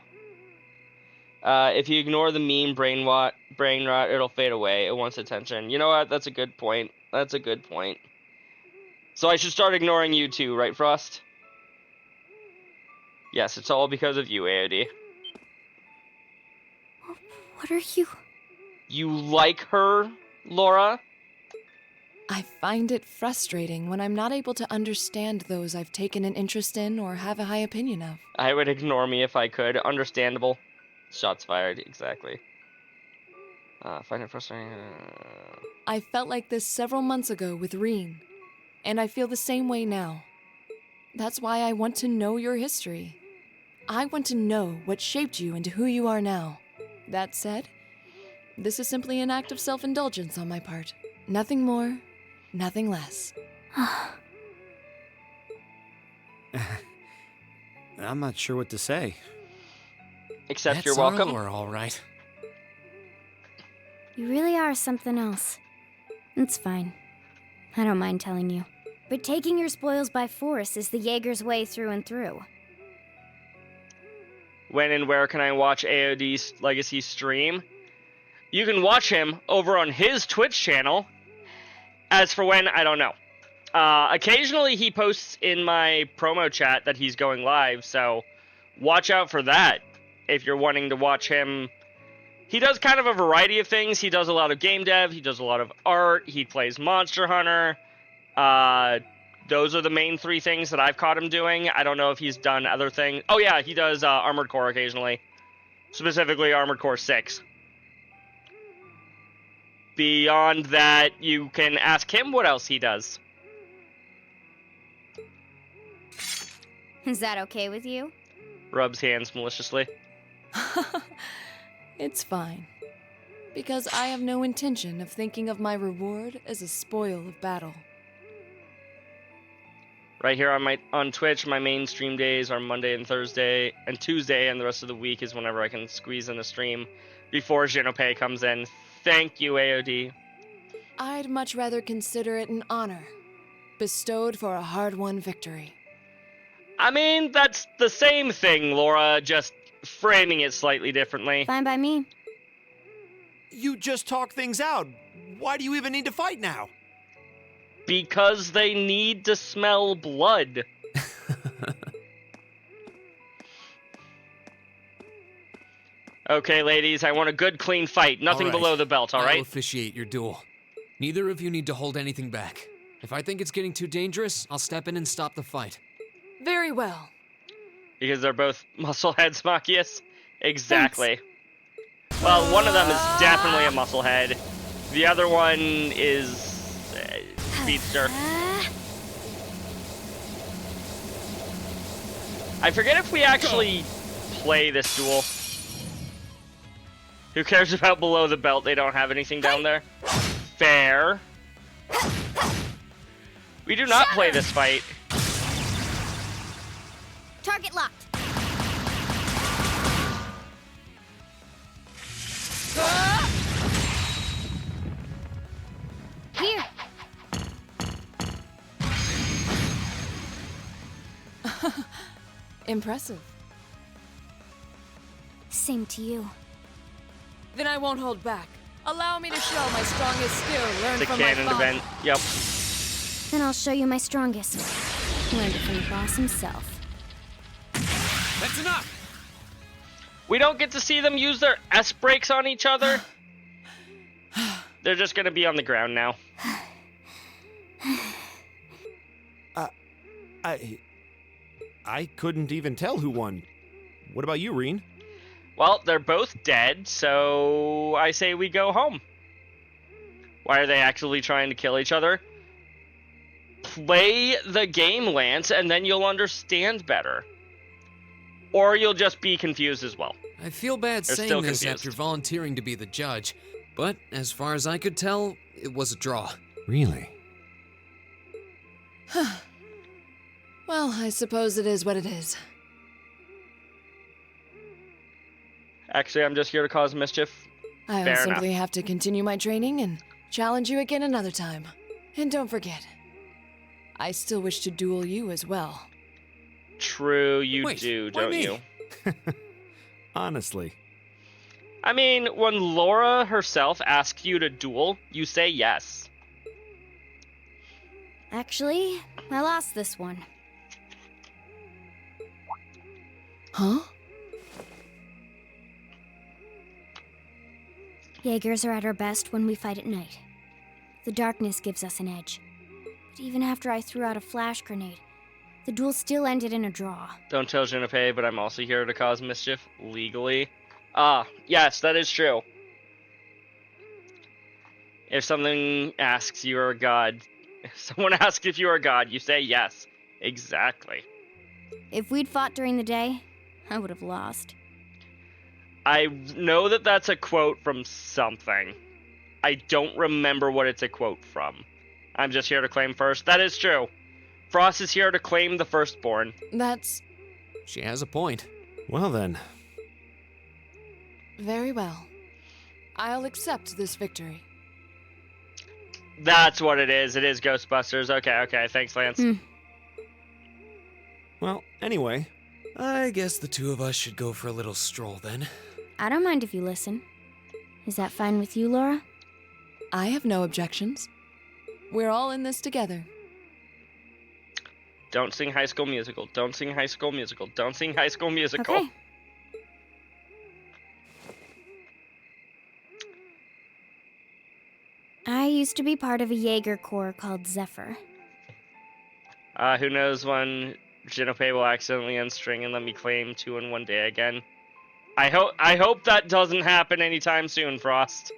If you ignore the meme brain rot, it'll fade away. It wants attention. You know what? That's a good point. That's a good point. So I should start ignoring you too, right, Frost? Yes, it's all because of you, AOD. What are you... You like her, Laura? I find it frustrating when I'm not able to understand those I've taken an interest in or have a high opinion of. I would ignore me if I could. Understandable. Shots fired, exactly. Find it frustrating. I felt like this several months ago with Reen, and I feel the same way now. That's why I want to know your history. I want to know what shaped you into who you are now. That said, this is simply an act of self-indulgence on my part. Nothing more, nothing less. I'm not sure what to say. Except That's you're welcome. our lore, all right. You really are something else. It's fine. I don't mind telling you. But taking your spoils by force is the Jaeger's way through and through. When and where can I watch AOD's Legacy stream? You can watch him over on his Twitch channel. As for when, I don't know. Occasionally he posts in my promo chat that he's going live, so watch out for that if you're wanting to watch him. He does kind of a variety of things. He does a lot of game dev, he does a lot of art, he plays Monster Hunter. Those are the main three things that I've caught him doing. I don't know if he's done other things. Oh yeah, he does Armored Core occasionally. Specifically Armored Core 6. Beyond that, you can ask him what else he does. Is that okay with you? Rubs hands maliciously. It's fine. Because I have no intention of thinking of my reward as a spoil of battle. Right here on Twitch, my main stream days are Monday and Thursday and Tuesday, and the rest of the week is whenever I can squeeze in a stream before Jinopei comes in. Thank you, AOD. I'd much rather consider it an honor, bestowed for a hard-won victory. I mean, that's the same thing, Laura, just framing it slightly differently. Fine by me. You just talk things out. Why do you even need to fight now? Because they need to smell blood. Okay, ladies, I want a good, clean fight. Nothing All right. below the belt, all I'll right? officiate your duel. Neither of you need to hold anything back. If I think it's getting too dangerous, I'll step in and stop the fight. Very well. Because they're both muscleheads, Machias? Exactly. Well, one of them is definitely a musclehead. The other one is speedster. I forget if we actually play this duel. Who cares about below the belt? They don't have anything down there. Fair. We do not play this fight. Target locked. Here. Impressive. Same to you. Then I won't hold back. Allow me to show my strongest skill learned The from cannon my father. event. Yep. Then I'll show you my strongest. Learned it from the boss himself. That's enough! We don't get to see them use their S brakes on each other. They're just gonna be on the ground now. I couldn't even tell who won. What about you, Reen? Well, they're both dead, so I say we go home. Why are they actually trying to kill each other? Play the game, Lance, and then you'll understand better. Or you'll just be confused as well. I feel bad They're saying still this confused. after volunteering to be the judge, but as far as I could tell, it was a draw. Really? Well, I suppose it is what it is. Actually, I'm just here to cause mischief. I Fair will enough. simply have to continue my training and challenge you again another time. And don't forget, I still wish to duel you as well. True, you Wait, do, why don't me? you? Honestly. I mean, when Laura herself asks you to duel, you say yes. Actually, I lost this one. Huh? Jaegers are at our best when we fight at night. The darkness gives us an edge. But even after I threw out a flash grenade, the duel still ended in a draw. Don't tell Junpei, but I'm also here to cause mischief legally. Ah, yes, that is true. If something asks you are a god, if someone asks if you are a god, you say yes. Exactly. If we'd fought during the day, I would have lost. I know that that's a quote from something. I don't remember what it's a quote from. I'm just here to claim first. That is true. Frost is here to claim the firstborn. That's She has a point. Well then. very well. I'll accept this victory. That's what it is. It is Ghostbusters. Okay. Thanks, Lance. Well, anyway. I guess the two of us should go for a little stroll then. I don't mind if you listen. Is that fine with you, Laura? I have no objections. We're all in this together. Don't sing High School Musical. Don't sing High School Musical. Don't sing High School Musical. Okay. I used to be part of a Jaeger Corps called Zephyr. Who knows when Jinpei will accidentally unstring and let me claim 2 in one day again. I hope that doesn't happen anytime soon, Frost.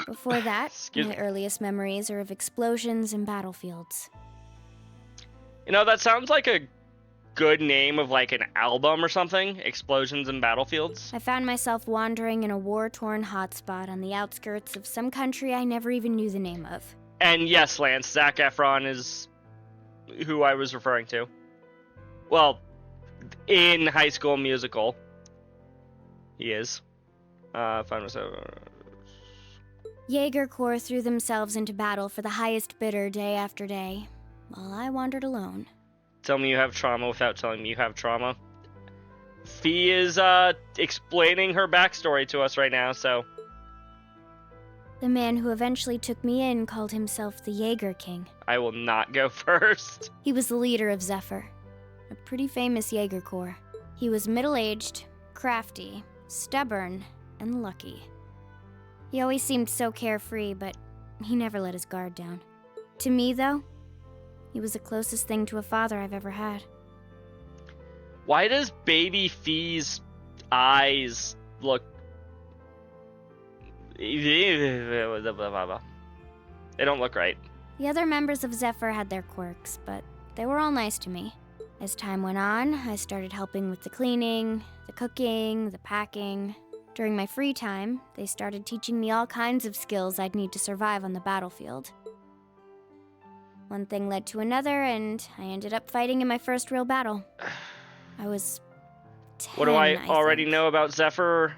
Before that, Excuse my me. earliest memories are of explosions and battlefields. You know, that sounds like a good name of like an album or something. Explosions and Battlefields. I found myself wandering in a war-torn hotspot on the outskirts of some country I never even knew the name of. And yes, Lance, Zac Efron is who I was referring to. Well, in High School Musical, he is. Find myself. Jaeger Corps threw themselves into battle for the highest bidder day after day, while I wandered alone. Tell me you have trauma without telling me you have trauma. Fee is explaining her backstory to us right now, so. The man who eventually took me in called himself the Jaeger King. I will not go first. He was the leader of Zephyr, a pretty famous Jaeger Corps. He was middle-aged, crafty, stubborn, and lucky. He always seemed so carefree, but he never let his guard down. To me, though, he was the closest thing to a father I've ever had. Why does baby Fee's eyes look... They don't look right. The other members of Zephyr had their quirks, but they were all nice to me. As time went on, I started helping with the cleaning, the cooking, the packing. During my free time, they started teaching me all kinds of skills I'd need to survive on the battlefield. One thing led to another, and I ended up fighting in my first real battle. I was 10, What do I already think. know about Zephyr?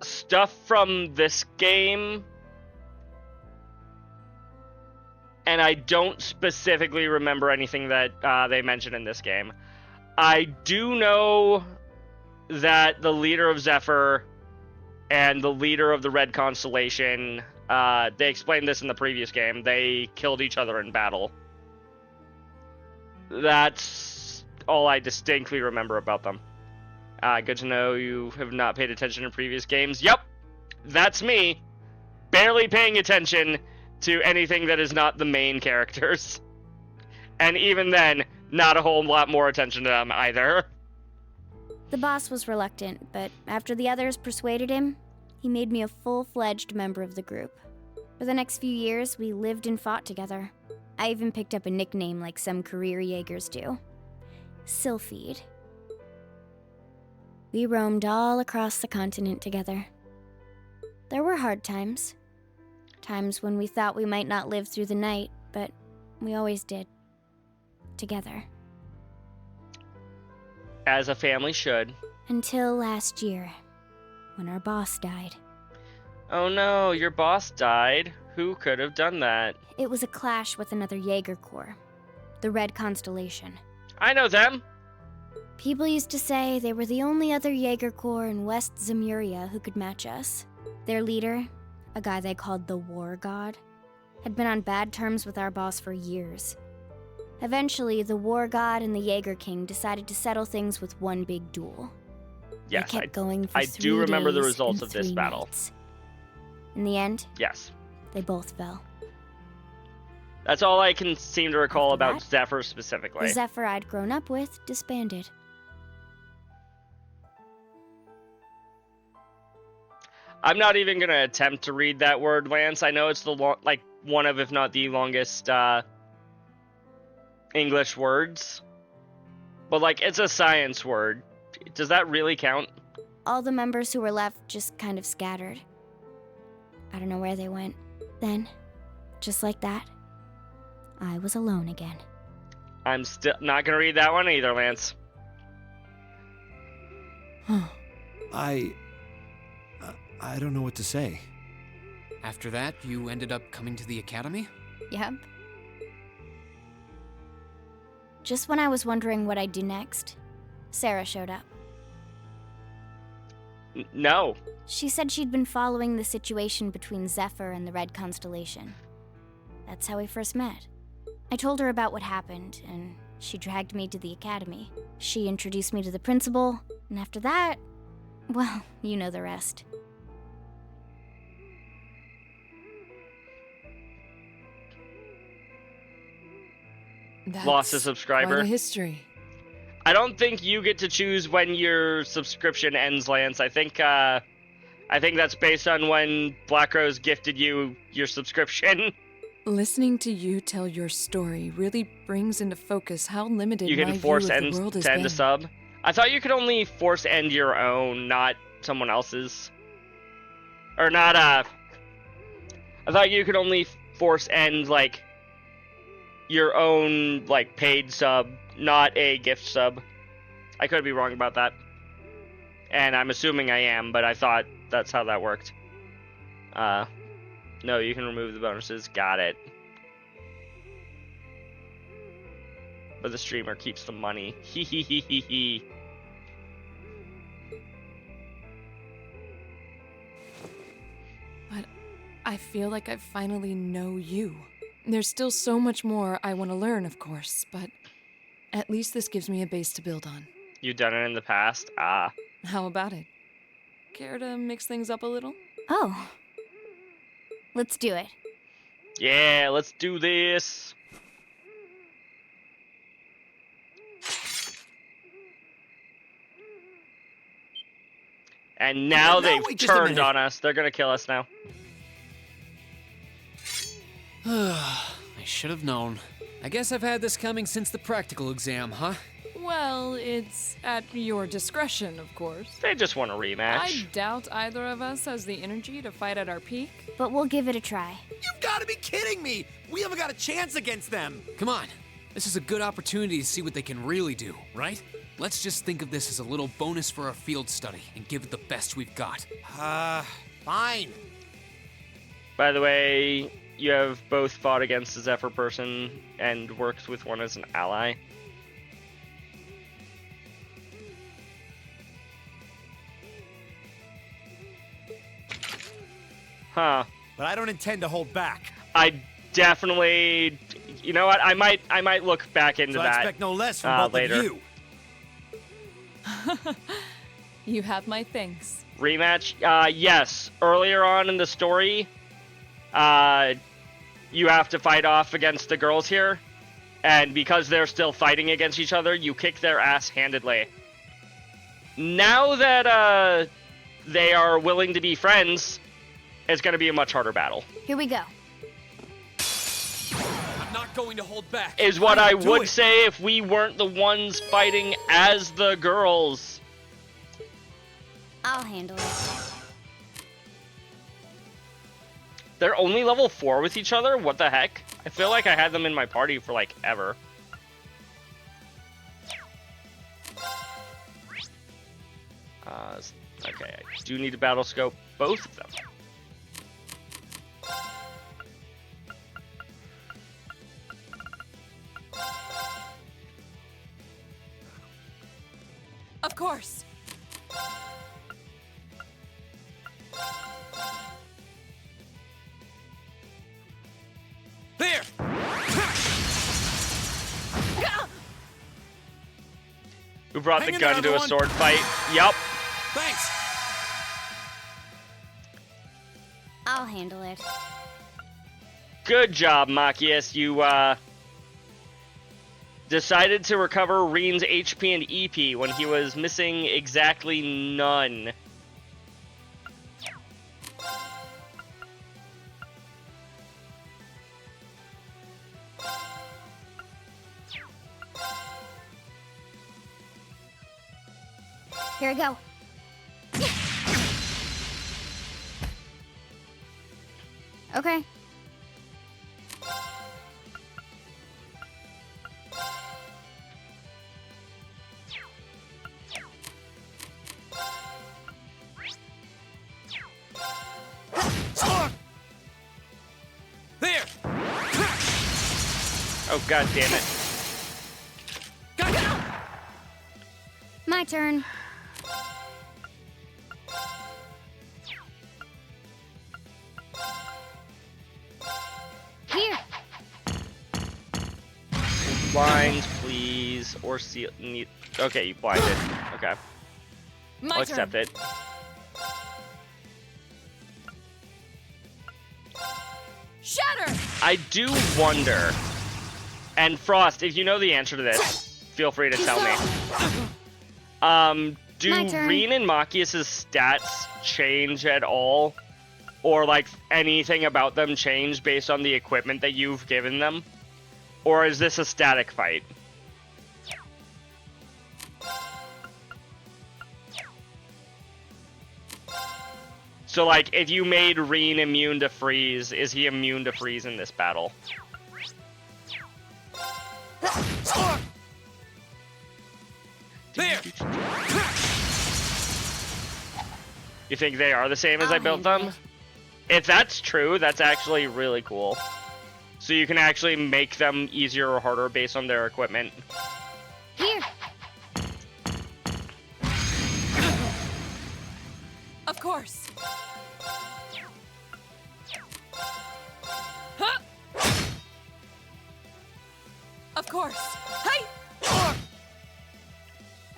Stuff from this game. And I don't specifically remember anything that they mentioned in this game. I do know that the leader of Zephyr and the leader of the Red Constellation, they explained this in the previous game, they killed each other in battle. That's all I distinctly remember about them. Good to know you have not paid attention in previous games. Yep, that's me. Barely paying attention to anything that is not the main characters. And even then, not a whole lot more attention to them either. The boss was reluctant, but after the others persuaded him, he made me a full-fledged member of the group. For the next few years, we lived and fought together. I even picked up a nickname like some career Jaegers do. Sylphide. We roamed all across the continent together. There were hard times. Times when we thought we might not live through the night, but we always did. Together. As a family should. Until last year, when our boss died. Oh no, your boss died. Who could have done that? It was a clash with another Jaeger Corps, the Red Constellation. I know them. People used to say they were the only other Jaeger Corps in West Zemuria who could match us. Their leader, a guy they called the War God, had been on bad terms with our boss for years. Eventually, the War God and the Jaeger King decided to settle things with one big duel. Yes, They kept going for I 3 do remember the days results and of this 3 battle. nights. In the end, Yes. they both fell. That's all I can seem to recall After about that, Zephyr specifically. The Zephyr I'd grown up with disbanded. I'm not even gonna attempt to read that word, Lance. I know it's the one of, if not the longest English words, but it's a science word. Does that really count? All the members who were left just kind of scattered. I don't know where they went. Then, just like that, I was alone again. I'm still not gonna read that one either, Lance. I don't know what to say. After that, you ended up coming to the academy? Yep. Just when I was wondering what I'd do next, Sarah showed up. No. She said she'd been following the situation between Zephyr and the Red Constellation. That's how we first met. I told her about what happened, and she dragged me to the academy. She introduced me to the principal, and after that, well, you know the rest. Lost a That's subscriber. quite a history. I don't think you get to choose when your subscription ends, Lance. I think that's based on when Black Rose gifted you your subscription. Listening to you tell your story really brings into focus how limited You my can view force of the end world has to end been. a sub. I thought you could only force end your own, not someone else's. Or not I thought you could only force end, like, your own, like, paid sub, not a gift sub. I could be wrong about that. And I'm assuming I am, but I thought that's how that worked. No, you can remove the bonuses. Got it. But the streamer keeps the money. Hee hee hee hee hee. But I feel like I finally know you. There's still so much more I want to learn, of course, but at least this gives me a base to build on. You've done it in the past? Ah. How about it? Care to mix things up a little? Oh. Let's do it. Yeah, let's do this. And now No, they've wait just a turned minute. on us. They're gonna kill us now. I should have known. I guess I've had this coming since the practical exam, huh? Well, it's at your discretion, of course. They just want a I rematch. doubt either of us has the energy to fight at our peak. But we'll give it a try. You've got to be kidding me! We haven't got a chance against them! Come on. This is a good opportunity to see what they can really do, right? Let's just think of this as a little bonus for our field study and give it the best we've got. Fine. By the way, you have both fought against a Zephyr person and worked with one as an ally. Huh. But I don't intend to hold back. I definitely, you know what? I might look back into So I that expect no less from both later. of you. You have my thanks. Rematch? Yes. Earlier on in the story, you have to fight off against the girls here, and because they're still fighting against each other, you kick their ass handedly. Now that they are willing to be friends, it's going to be a much harder battle. Here we go. I'm not going to hold back. Is what I Do would it. say if we weren't the ones fighting as the girls. I'll handle it. They're only level 4 with each other? What the heck? I feel like I had them in my party for, like, ever. Okay, I do need to battle scope both of them. Of course. There! Who brought Hang the in there, gun to a everyone. sword fight? Yup. Thanks! I'll handle it. Good job, Machias. You, decided to recover Reen's HP and EP when he was missing exactly none. Here we go. Okay. There! Oh, god damn it. My turn. Here. Blinds, please. Or seal. Need. Okay, you blinded. Okay. My I'll turn. accept it. Shatter! I do wonder. And Frost, if you know the answer to this, feel free to tell me. Do My turn. Reen and Machias' stats change at all? Or, like, anything about them change based on the equipment that you've given them? Or is this a static fight? So So, like, if you made Reen immune to freeze, is he immune to freeze in this battle? There! You think they are the same as I'll I built handle them? If that's true, that's actually really cool. So you can actually make them easier or harder based on their equipment. Here. Of course. Huh? Of course. Hey!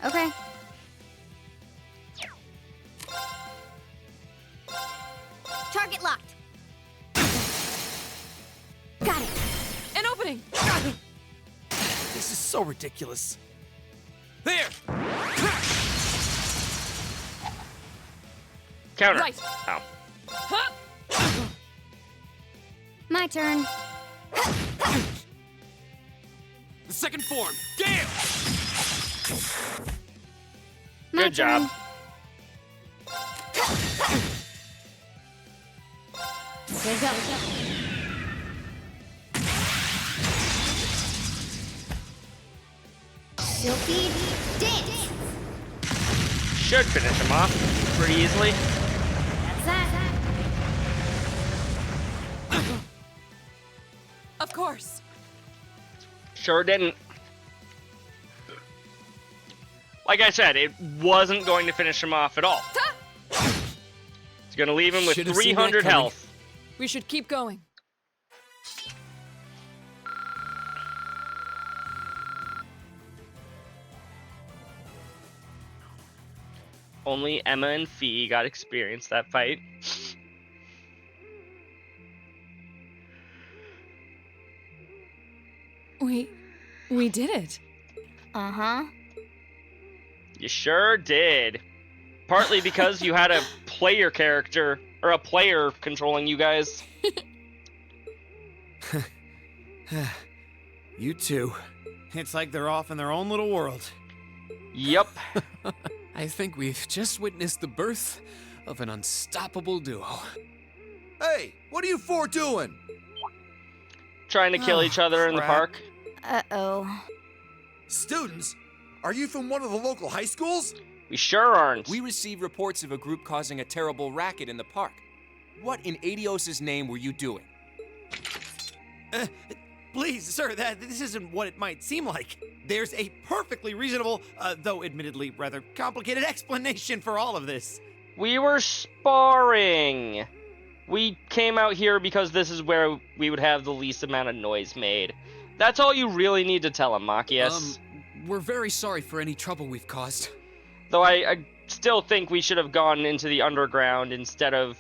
Okay. Target locked. Got it. An opening. This is so ridiculous. There! Counter. Right. Oh. Huh? My turn. The second form, Gale! My Good job. turn. Here we go. Silky dance. Should finish him off pretty easily. That's that. Of course. Sure didn't. Like I said, it wasn't going to finish him off at all. It's going to leave him with Should have seen that 300 coming. health. We should keep going. Only Emma and Fee got experience that fight. We did it. Uh-huh. You sure did. Partly because you had a player character, or a player controlling you guys. You two. It's like they're off in their own little world. Yep. I think we've just witnessed the birth of an unstoppable duo. Hey, what are you four doing? Trying to kill each other in the crap. park. Uh-oh. Students? Are you from one of the local high schools? We sure aren't. We received reports of a group causing a terrible racket in the park. What in Adios' name were you doing? Please, sir, this isn't what it might seem like. There's a perfectly reasonable, though admittedly rather complicated explanation for all of this. We were sparring. We came out here because this is where we would have the least amount of noise made. That's all you really need to tell him, Machias. We're very sorry for any trouble we've caused. Though I still think we should have gone into the underground instead of,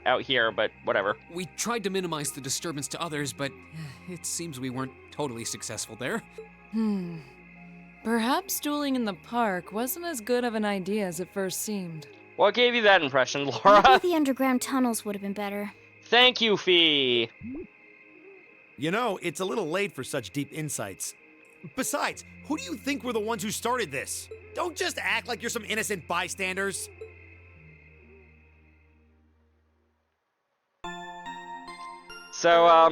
out here, but whatever. We tried to minimize the disturbance to others, but it seems we weren't totally successful there. Perhaps dueling in the park wasn't as good of an idea as it first seemed. What gave you that impression, Laura? Maybe the underground tunnels would have been better. Thank you, Fee. You know, it's a little late for such deep insights. Besides, who do you think were the ones who started this? Don't just act like you're some innocent bystanders. So,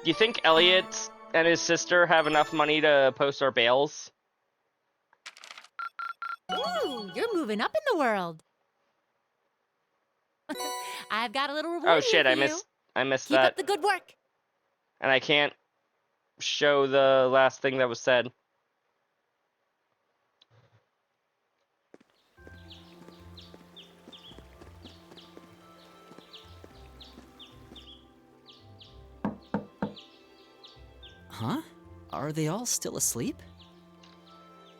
do you think Elliot and his sister have enough money to post our bails? Ooh, you're moving up in the world. I've got a little reward. Oh shit, here I for you. missed Keep that. up the good work. And I can't show the last thing that was said. Huh? Are they all still asleep?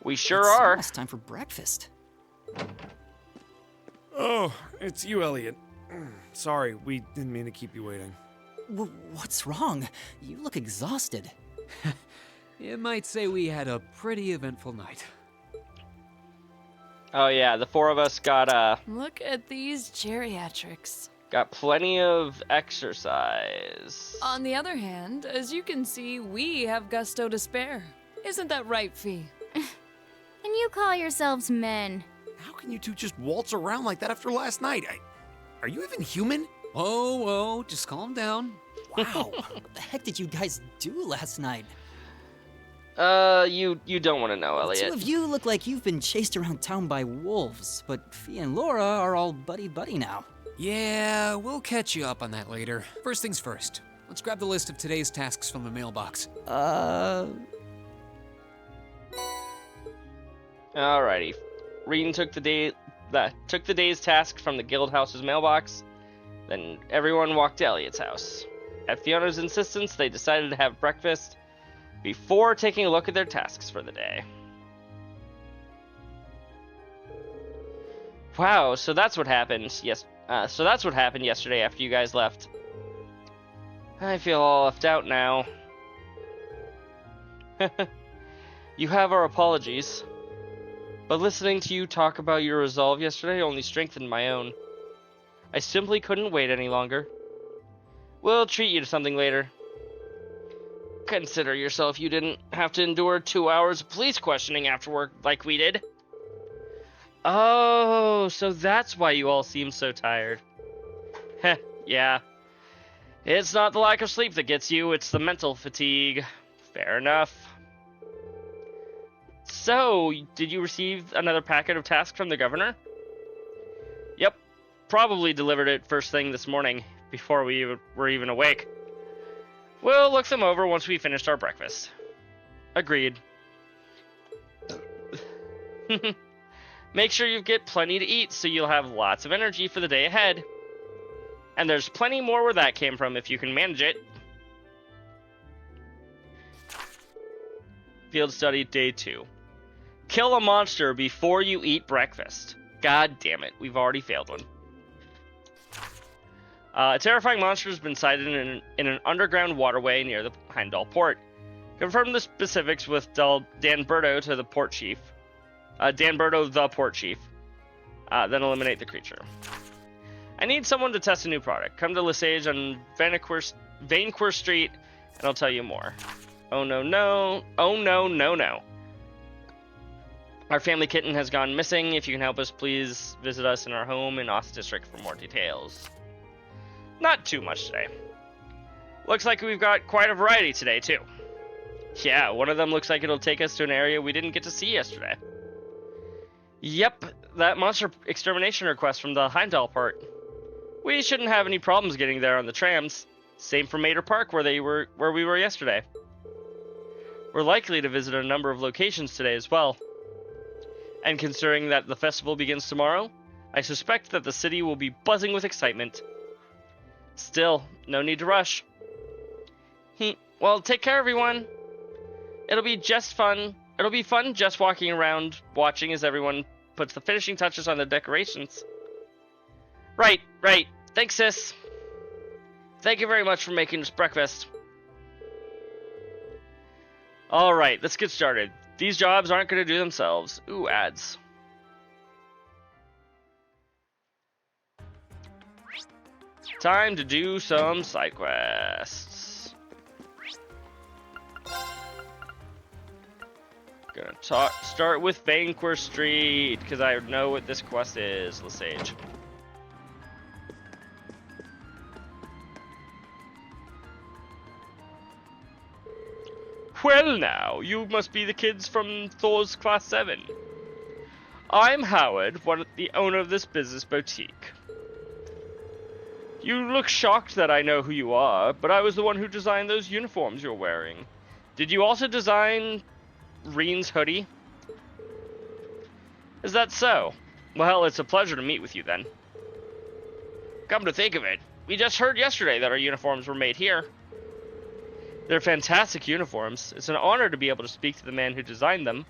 We sure It's are. almost time for breakfast. Oh, it's you, Elliot. Sorry, we didn't mean to keep you waiting. What's wrong? You look exhausted. You might say we had a pretty eventful night. Oh yeah, the four of us got Look at these geriatrics. got plenty of exercise. On the other hand, as you can see, we have gusto to spare. Isn't that right, Fee? And you call yourselves men. How can you two just waltz around like that after last night? Are you even human? Oh, just calm down. Wow, what the heck did you guys do last night? You don't want to know, The two Elliot. of you look like you've been chased around town by wolves, but Fee and Laura are all buddy-buddy now. Yeah, we'll catch you up on that later. First things first. Let's grab the list of today's tasks from the mailbox. Alrighty. Reen took the day's task from the guild house's mailbox. Then everyone walked to Elliot's house. At Fiona's insistence, they decided to have breakfast before taking a look at their tasks for the day. Wow, so that's what happened. So that's what happened yesterday after you guys left. I feel all left out now. You have our apologies. But listening to you talk about your resolve yesterday only strengthened my own. I simply couldn't wait any longer. We'll treat you to something later. Consider yourself you didn't have to endure 2 hours of police questioning after work like we did. Oh, so that's why you all seem so tired. Heh, yeah. It's not the lack of sleep that gets you, it's the mental fatigue. Fair enough. So, did you receive another packet of tasks from the governor? Yep, probably delivered it first thing this morning, before we were even awake. We'll look them over once we finished our breakfast. Agreed. Make sure you get plenty to eat so you'll have lots of energy for the day ahead. And there's plenty more where that came from if you can manage it. Field study day 2. Kill a monster before you eat breakfast. God damn it, we've already failed one. A terrifying monster has been sighted in an underground waterway near the Heimdall port. Confirm the specifics with Danberto to the port chief. Danberto, the port chief. Then eliminate the creature. I need someone to test a new product. Come to Lesage on Vainqueur Street, and I'll tell you more. Oh no. Oh no. Our family kitten has gone missing. If you can help us, please visit us in our home in Ost District for more details. Not too much today. Looks like we've got quite a variety today, too. Yeah, one of them looks like it'll take us to an area we didn't get to see yesterday. Yep, that monster extermination request from the Heimdall port. We shouldn't have any problems getting there on the trams. Same for Mater Park where we were yesterday. We're likely to visit a number of locations today as well. And considering that the festival begins tomorrow, I suspect that the city will be buzzing with excitement. Still, no need to rush. Well, take care, everyone. It'll be fun just walking around, watching as everyone puts the finishing touches on the decorations. Right. Thanks, sis. Thank you very much for making us breakfast. Alright, let's get started. These jobs aren't going to do themselves. Ooh, ads. Time to do some side quests. Gonna start with Vainqueur Street, because I know what this quest is, Lesage. Well now, you must be the kids from Thor's Class 7. I'm Howard, the owner of this business boutique. You look shocked that I know who you are, but I was the one who designed those uniforms you're wearing. Did you also design Reen's hoodie? Is that so? Well, it's a pleasure to meet with you then. Come to think of it, we just heard yesterday that our uniforms were made here. They're fantastic uniforms. It's an honor to be able to speak to the man who designed them.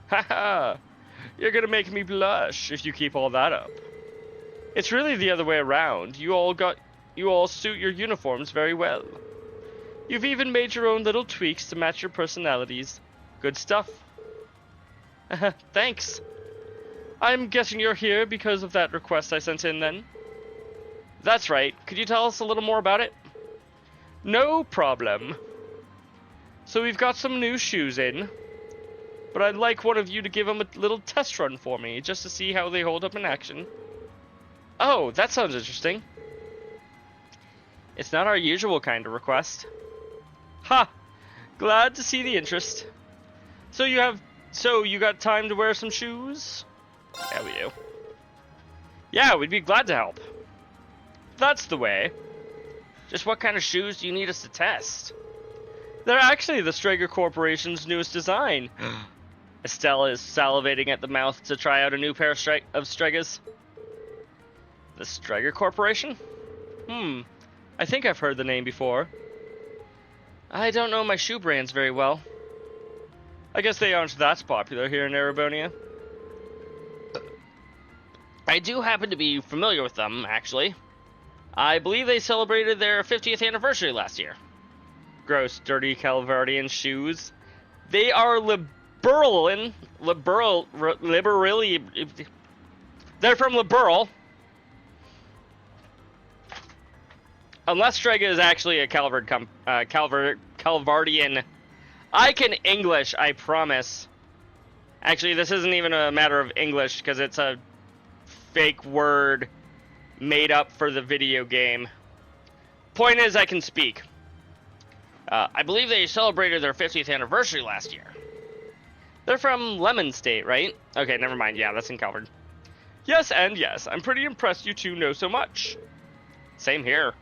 Haha, you're gonna make me blush if you keep all that up. It's really the other way around. You all suit your uniforms very well. You've even made your own little tweaks to match your personalities. Good stuff. Thanks. I'm guessing you're here because of that request I sent in then? That's right. Could you tell us a little more about it? No problem. So we've got some new shoes in, but I'd like one of you to give them a little test run for me, just to see how they hold up in action. Oh, that sounds interesting. It's not our usual kind of request. Ha! Glad to see the interest. So you got time to wear some shoes? Yeah, we do. Yeah, we'd be glad to help. That's the way. Just what kind of shoes do you need us to test? They're actually the Strager Corporation's newest design. Estelle is salivating at the mouth to try out a new pair of Stregas. The Strager Corporation? I think I've heard the name before. I don't know my shoe brands very well. I guess they aren't that popular here in Erebonia. I do happen to be familiar with them, actually. I believe they celebrated their 50th anniversary last year. Gross, dirty Calvardian shoes. They are liberally. They're from Liberal. Unless Strega is actually a Calvardian. I can English, I promise. Actually, this isn't even a matter of English, because it's a fake word made up for the video game. Point is, I can speak. I believe they celebrated their 50th anniversary last year. They're from Lemon State, right? Okay, never mind. Yeah, that's in Calvard. Yes, and yes. I'm pretty impressed you two know so much. Same here.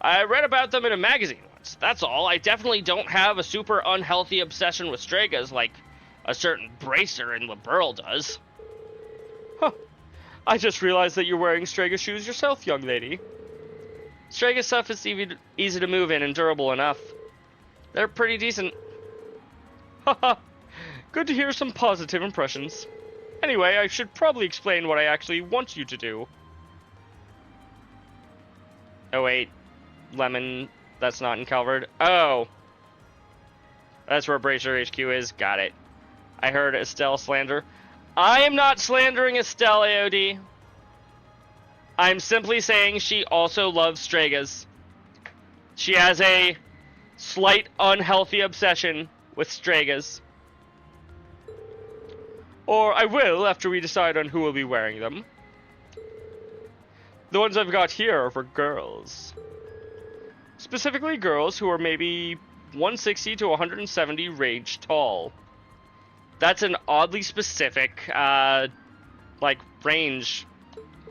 I read about them in a magazine once. That's all. I definitely don't have a super unhealthy obsession with Stragas like a certain bracer in Liberal does. Huh. I just realized that you're wearing Strega shoes yourself, young lady. Strega stuff is easy to move in and durable enough. They're pretty decent. Haha. Good to hear some positive impressions. Anyway, I should probably explain what I actually want you to do. Oh wait. Lemon, that's not in Calvard. Oh. That's where Bracer HQ is. Got it. I heard Estelle slander. I am not slandering Estelle, AOD. I'm simply saying she also loves Stragas. She has a slight unhealthy obsession with Stragas. Or I will after we decide on who will be wearing them. The ones I've got here are for girls. Specifically girls who are maybe 160 to 170 range tall. That's an oddly specific, range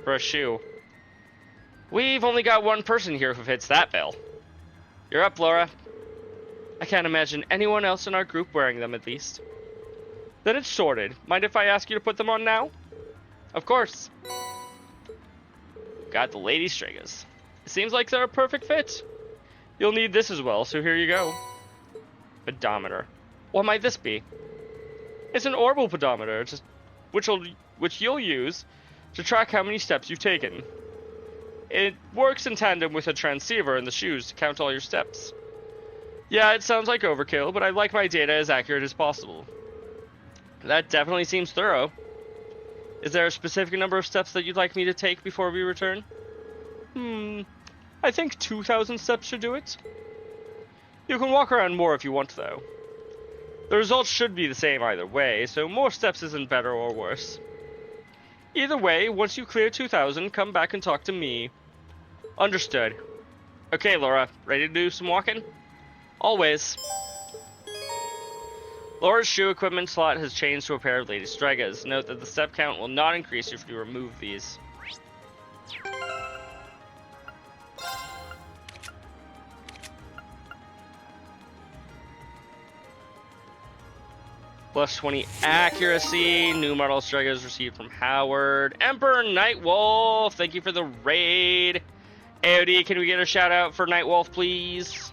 for a shoe. We've only got one person here who fits that bill. You're up, Laura. I can't imagine anyone else in our group wearing them, at least. Then it's sorted. Mind if I ask you to put them on now? Of course. Got the lady Stragas. It seems like they're a perfect fit. You'll need this as well, so here you go. Pedometer. What might this be? It's an orbital pedometer, which you'll use to track how many steps you've taken. It works in tandem with a transceiver in the shoes to count all your steps. Yeah, it sounds like overkill, but I like my data as accurate as possible. That definitely seems thorough. Is there a specific number of steps that you'd like me to take before we return? I think 2,000 steps should do it. You can walk around more if you want, though. The results should be the same either way, so more steps isn't better or worse. Either way, once you clear 2,000, come back and talk to me. Understood. Okay, Laura, ready to do some walking? Always. Laura's shoe equipment slot has changed to a pair of Lady Stragas. Note that the step count will not increase if you remove these. Plus 20 accuracy. New model Stragas received from Howard. Emperor Nightwolf, thank you for the raid. AOD, can we get a shout out for Nightwolf, please?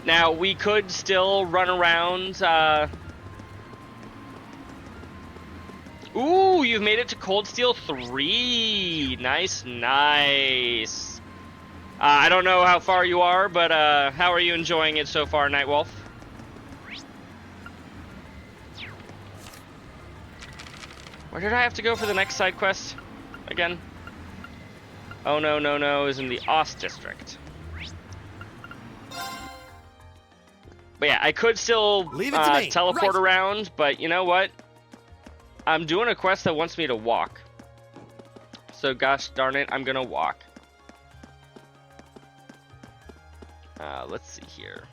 Now, we could still run around. Ooh, you've made it to Cold Steel 3. Nice, nice. I don't know how far you are, but how are you enjoying it so far, Nightwolf? Where did I have to go for the next side quest again? Oh no, no, no, is in the Ost district. But yeah, I could still Leave it to me. teleport Right. around, but you know what? I'm doing a quest that wants me to walk. So gosh darn it, I'm gonna walk. Let's see here.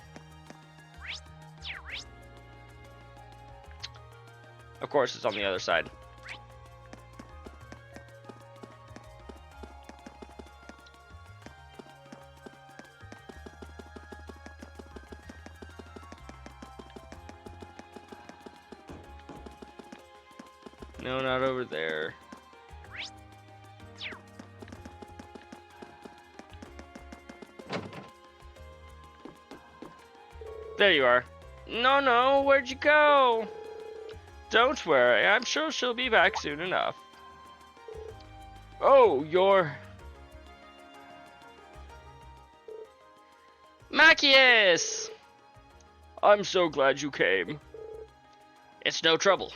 Of course, it's on the other side. No, not over there. There you are. No, where'd you go? Don't worry, I'm sure she'll be back soon enough. Oh, you're... Machias! I'm so glad you came. It's no trouble.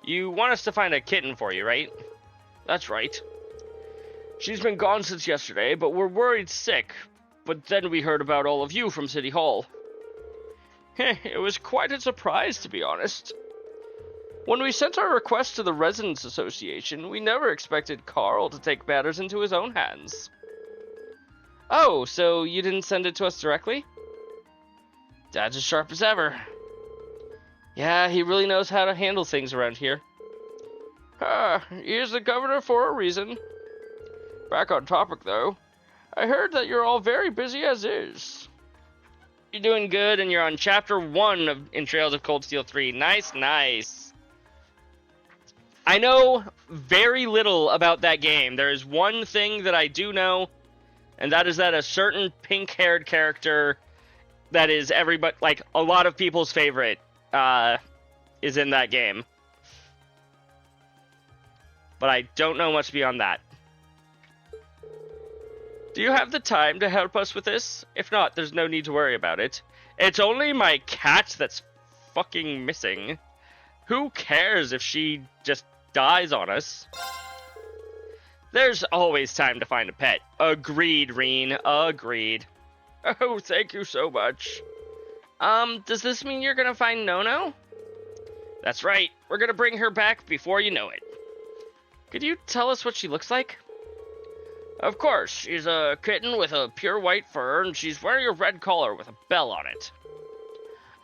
You want us to find a kitten for you, right? That's right. She's been gone since yesterday, but we're worried sick. But then we heard about all of you from City Hall. It was quite a surprise, to be honest. When we sent our request to the Residents Association, we never expected Carl to take matters into his own hands. Oh, so you didn't send it to us directly? Dad's as sharp as ever. Yeah, he really knows how to handle things around here. He is the governor for a reason. Back on topic, though. I heard that you're all very busy as is. You're doing good, and you're on Chapter 1 in Trails of Cold Steel 3. Nice. I know very little about that game. There is one thing that I do know, and that is that a certain pink-haired character that is everybody, like, a lot of people's favorite, is in that game. But I don't know much beyond that. Do you have the time to help us with this? If not, there's no need to worry about it. It's only my cat that's fucking missing. Who cares if she just dies on us? There's always time to find a pet. Agreed, Reen. Agreed. Oh, thank you so much. Does this mean you're gonna find Nono? That's right. We're gonna bring her back before you know it. Could you tell us what she looks like? Of course. She's a kitten with a pure white fur, and she's wearing a red collar with a bell on it.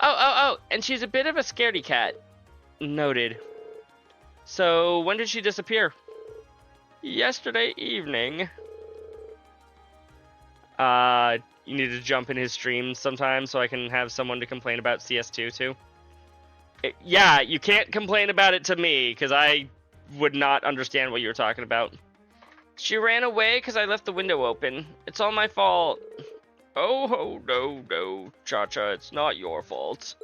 Oh, and she's a bit of a scaredy cat. Noted. So, when did she disappear? Yesterday evening. You need to jump in his stream sometime so I can have someone to complain about CS2 too. Yeah, you can't complain about it to me, because I would not understand what you were talking about. She ran away because I left the window open. It's all my fault. Oh, no, Cha-Cha, it's not your fault.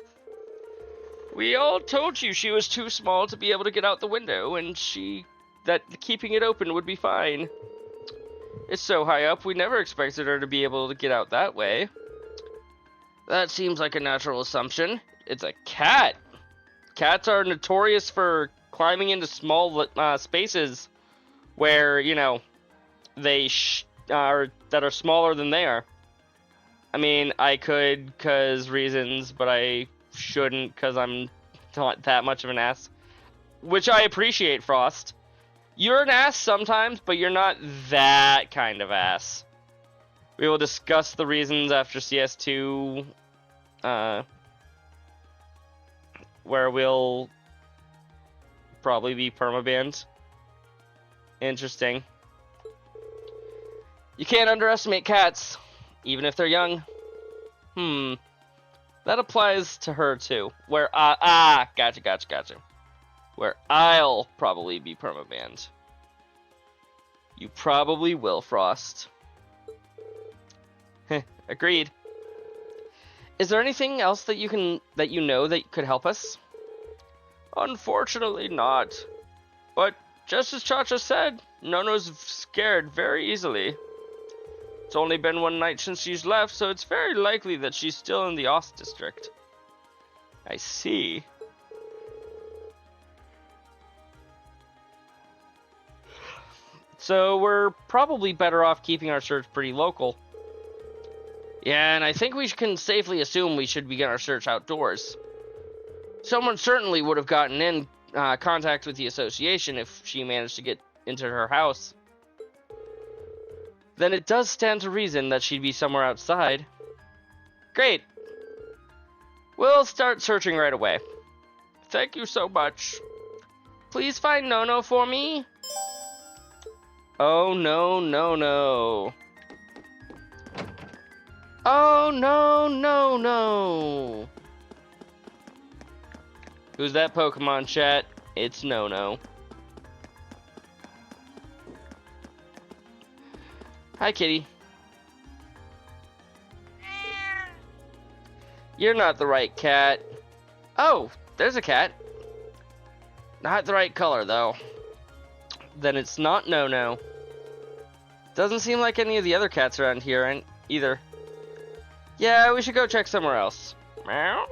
We all told you she was too small to be able to get out the window, and that keeping it open would be fine. It's so high up, we never expected her to be able to get out that way. That seems like a natural assumption. It's a cat. Cats are notorious for climbing into small spaces where, you know, they that are smaller than they are. I mean, I could cause reasons, but I shouldn't because I'm not that much of an ass. Which I appreciate, Frost. You're an ass sometimes, but you're not that kind of ass. We will discuss the reasons after CS2, where we'll probably be permabanned. Interesting. You can't underestimate cats, even if they're young. That applies to her too. Where, gotcha. Where I'll probably be permabanned. You probably will, Frost. Agreed. Is there anything else that you know that could help us? Unfortunately not. But just as Cha-Cha said, Nono's scared very easily. It's only been one night since she's left, so it's very likely that she's still in the Ost district. I see. So we're probably better off keeping our search pretty local. Yeah, and I think we can safely assume we should begin our search outdoors. Someone certainly would have gotten in contact with the association if she managed to get into her house. Then it does stand to reason that she'd be somewhere outside. Great. We'll start searching right away. Thank you so much. Please find Nono for me. Oh no, no, no. Oh no, no, no. Who's that Pokemon, chat? It's Nono. Hi, kitty. You're not the right cat. Oh, there's a cat. Not the right color, though. Then it's not Nono. Doesn't seem like any of the other cats around here either. Yeah, we should go check somewhere else. Meow.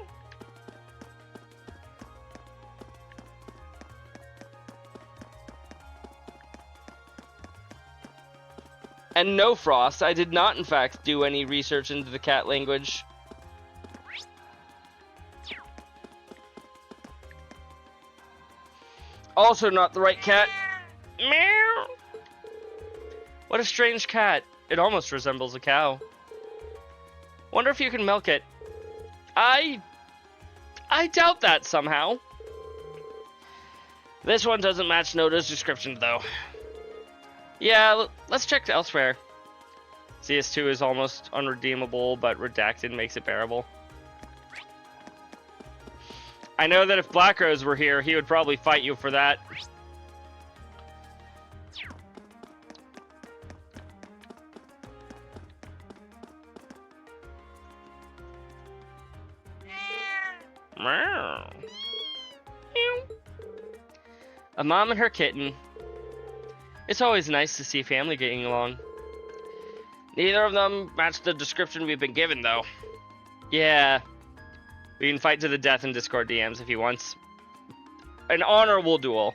And no, Frost, I did not in fact do any research into the cat language. Also not the right cat. Meow. What a strange cat. It almost resembles a cow. Wonder if you can milk it. I doubt that somehow. This one doesn't match Noda's description though. Yeah, let's check elsewhere. CS2 is almost unredeemable, but redacted makes it bearable. I know that if Black Rose were here, he would probably fight you for that. A mom and her kitten. It's always nice to see family getting along. Neither of them match the description we've been given, though. Yeah. We can fight to the death in Discord DMs if he wants. An honorable duel.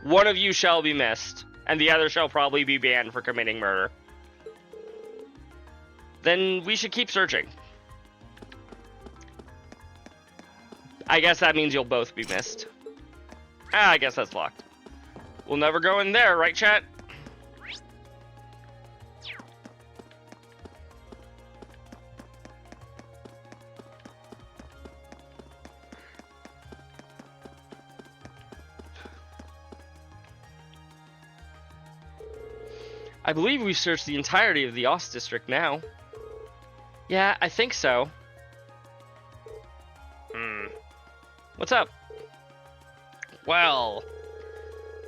One of you shall be missed, and the other shall probably be banned for committing murder. Then we should keep searching. I guess that means you'll both be missed. I guess that's locked. We'll never go in there, right, chat? I believe we've searched the entirety of the Ost district now. Yeah, I think so. What's up? Well,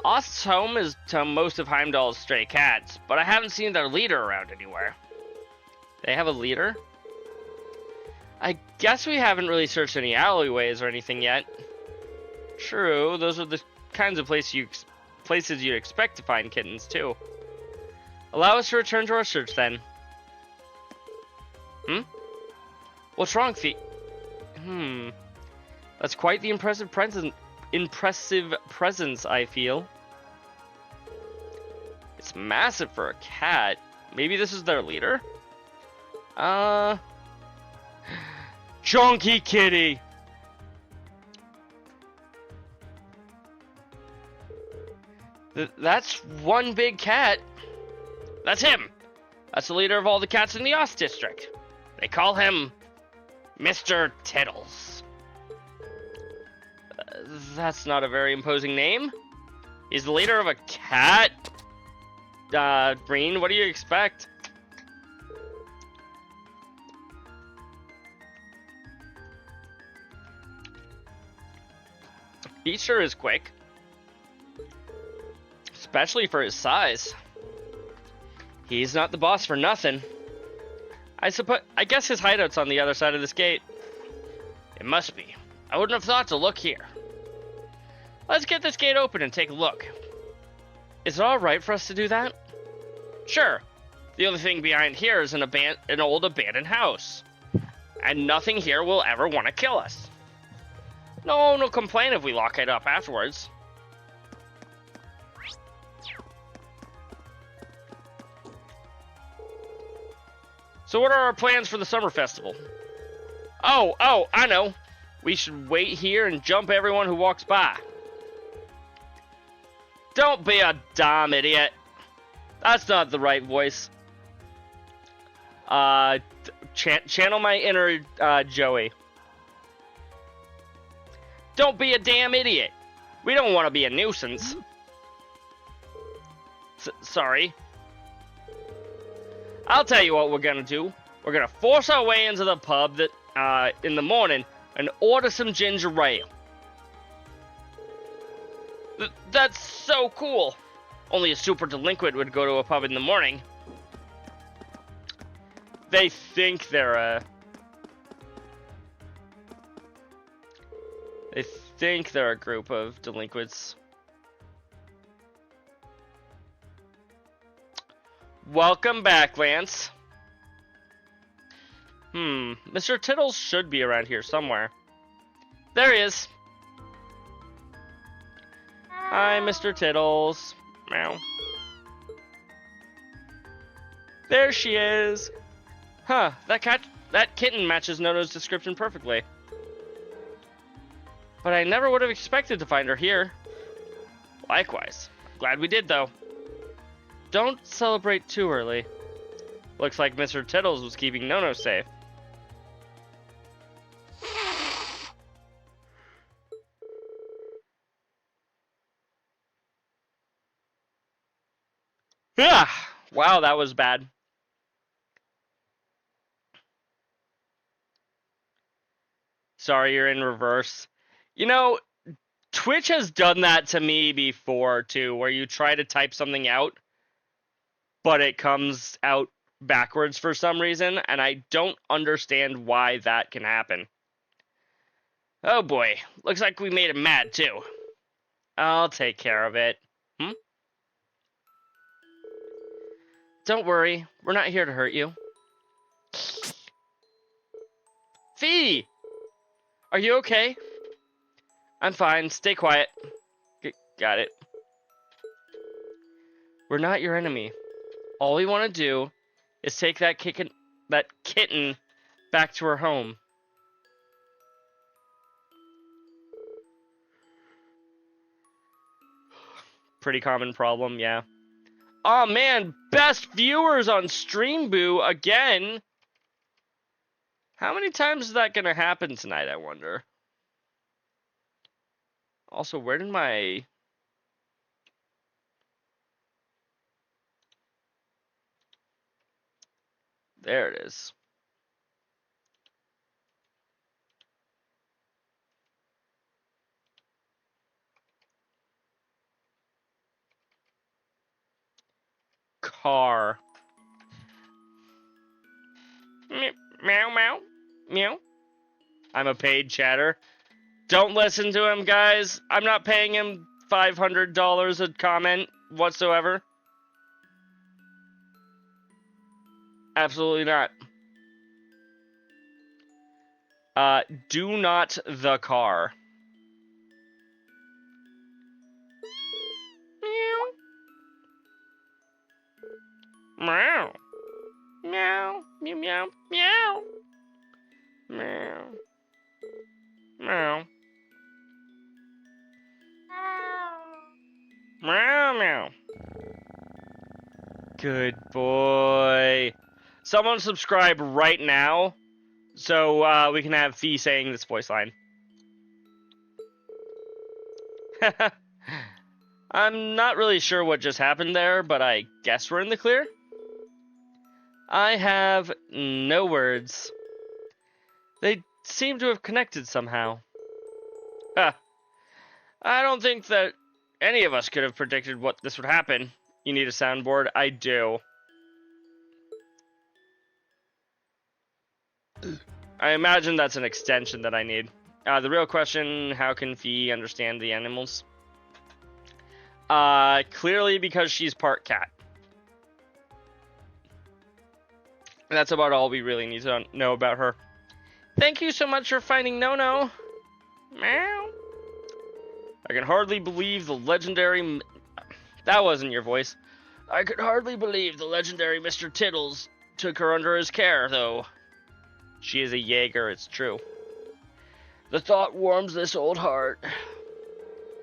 Ost's home is to most of Heimdall's stray cats, but I haven't seen their leader around anywhere. They have a leader? I guess we haven't really searched any alleyways or anything yet. True, those are the kinds of places you'd expect to find kittens, too. Allow us to return to our search, then. What's wrong, That's quite the impressive presence, I feel. It's massive for a cat. Maybe this is their leader? Chunky Kitty! That's one big cat. That's him. That's the leader of all the cats in the Ost district. They call him Mr. Tittles. That's not a very imposing name. He's the leader of a cat. Breen, what do you expect? He sure is quick. Especially for his size. He's not the boss for nothing. I guess his hideout's on the other side of this gate. It must be. I wouldn't have thought to look here. Let's get this gate open and take a look. Is it alright for us to do that? Sure. The only thing behind here is an old abandoned house. And nothing here will ever want to kill us. No one will complain if we lock it up afterwards. So what are our plans for the summer festival? Oh, I know. We should wait here and jump everyone who walks by. Don't be a dumb idiot. That's not the right voice. Channel my inner Joey. Don't be a damn idiot. We don't want to be a nuisance. Sorry. I'll tell you what we're gonna do. We're gonna force our way into the pub that in the morning and order some ginger ale. That's so cool. Only a super delinquent would go to a pub in the morning. They think they're a group of delinquents. Welcome back, Lance. Mr. Tittles should be around here somewhere. There he is. Hi, Mr. Tittles. Meow. There she is. Huh, that kitten matches Nono's description perfectly. But I never would have expected to find her here. Likewise. Glad we did, though. Don't celebrate too early. Looks like Mr. Tittles was keeping Nono safe. Yeah. Wow, that was bad. Sorry, you're in reverse. You know, Twitch has done that to me before, too, where you try to type something out, but it comes out backwards for some reason, and I don't understand why that can happen. Oh boy, looks like we made him mad, too. I'll take care of it. Don't worry, we're not here to hurt you. Fee! Are you okay? I'm fine, stay quiet. Got it. We're not your enemy. All we want to do is take that kitten back to her home. Pretty common problem, yeah. Oh man, best viewers on Stream Boo again. How many times is that gonna happen tonight, I wonder? Also, where did my... There it is. Car. Meow, meow, meow. I'm a paid chatter. Don't listen to him, guys. I'm not paying him $500 a comment whatsoever. Absolutely not. Do not the car. Meow. Meow. Meow. Meow. Meow. Meow. Meow. Meow. Meow. Good boy. Someone subscribe right now so we can have Fee saying this voice line. I'm not really sure what just happened there, but I guess we're in the clear. I have no words. They seem to have connected somehow. I don't think that any of us could have predicted what this would happen. You need a soundboard? I do. I imagine that's an extension that I need. The real question, how can Fee understand the animals? Clearly because she's part cat. And that's about all we really need to know about her. Thank you so much for finding Nono. Meow. I can hardly believe the legendary... That wasn't your voice. I could hardly believe the legendary Mr. Tittles took her under his care, though. She is a Jaeger, it's true. The thought warms this old heart.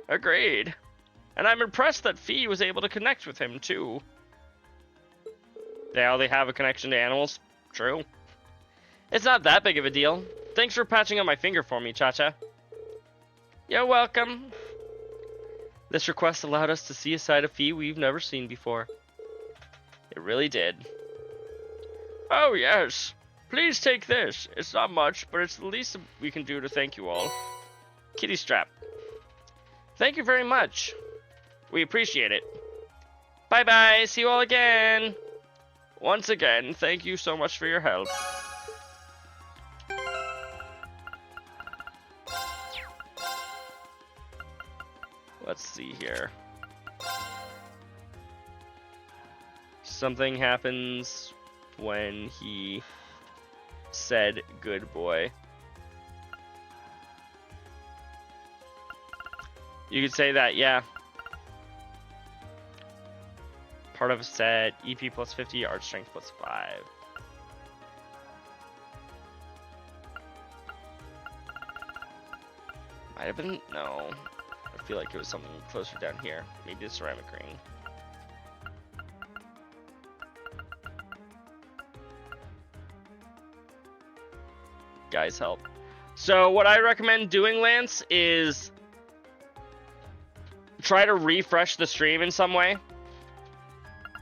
Agreed. And I'm impressed that Fee was able to connect with him, too. They have a connection to animals? True. It's not that big of a deal. Thanks for patching up my finger for me, Cha-Cha. You're welcome. This request allowed us to see a side of Fee we've never seen before. It really did. Oh, yes. Please take this. It's not much, but it's the least we can do to thank you all. Kitty strap. Thank you very much. We appreciate it. Bye-bye. See you all again. Once again, thank you so much for your help. Let's see here. Something happens when he said good boy. You could say that, yeah. Part of a set, EP plus 50, art strength plus 5. Might have been, no. I feel like it was something closer down here. Maybe the ceramic ring. Guys, help. So what I recommend doing, Lance, is try to refresh the stream in some way.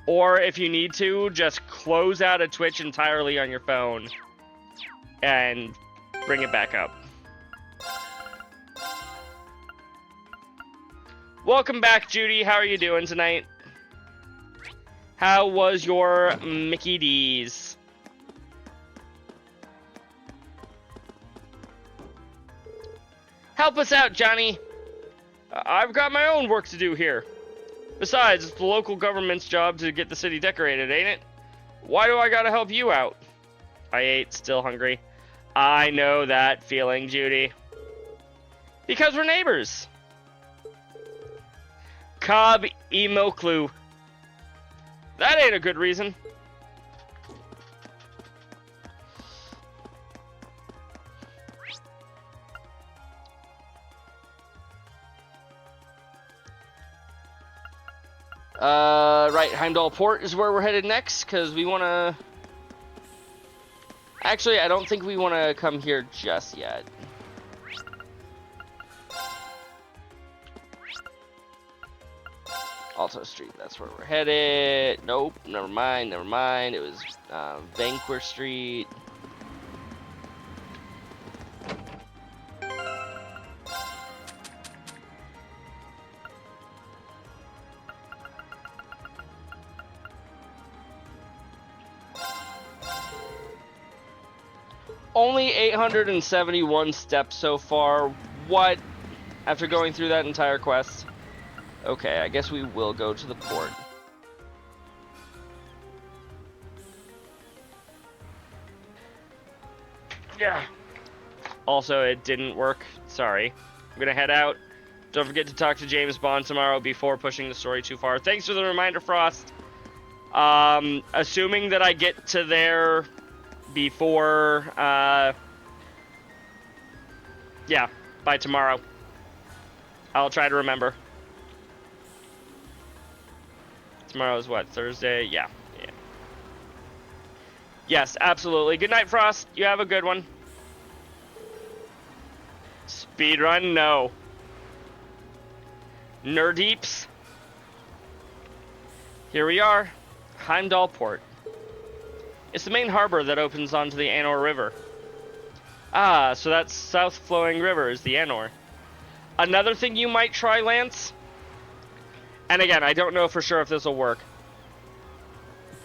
Or if you need to, just close out of Twitch entirely on your phone and bring it back up. Welcome back, Judy. How are you doing tonight? How was your Mickey D's? Help us out, Johnny. I've got my own work to do here. Besides, it's the local government's job to get the city decorated, ain't it? Why do I gotta help you out? I ate, still hungry. I know that feeling, Judy. Because we're neighbors. Cobb Emoklu. That ain't a good reason. Right, Heimdall Port is where we're headed next, because we want to... Actually, I don't think we want to come here just yet. Alto Street, that's where we're headed. Nope, never mind. It was Vanquer Street. Only 871 steps so far. What? After going through that entire quest? Okay, I guess we will go to the port. Yeah. Also, it didn't work. Sorry. I'm gonna head out. Don't forget to talk to James Bond tomorrow before pushing the story too far. Thanks for the reminder, Frost. Assuming that I get to there before, yeah, by tomorrow. I'll try to remember. Tomorrow is what, Thursday? Yeah. Yes, absolutely. Good night, Frost. You have a good one. Speedrun? No. Nerdeeps? Here we are. Heimdall Port. It's the main harbor that opens onto the Anor River. Ah, so that south-flowing river is the Anor. Another thing you might try, Lance, and again, I don't know for sure if this will work.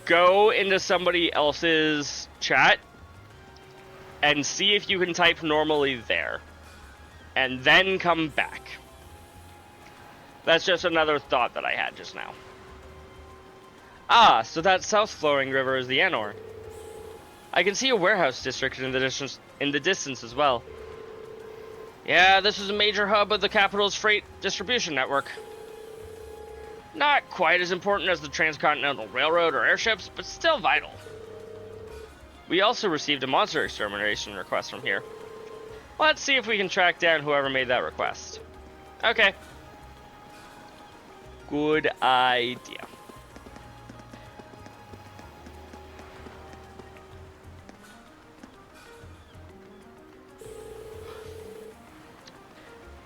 Go into somebody else's chat and see if you can type normally there. And then come back. That's just another thought that I had just now. Ah, so that south-flowing river is the Anor. I can see a warehouse district in the distance as well. Yeah, this is a major hub of the capital's freight distribution network. Not quite as important as the Transcontinental Railroad or airships, but still vital. We also received a monster extermination request from here. Let's see if we can track down whoever made that request. Okay. Good idea.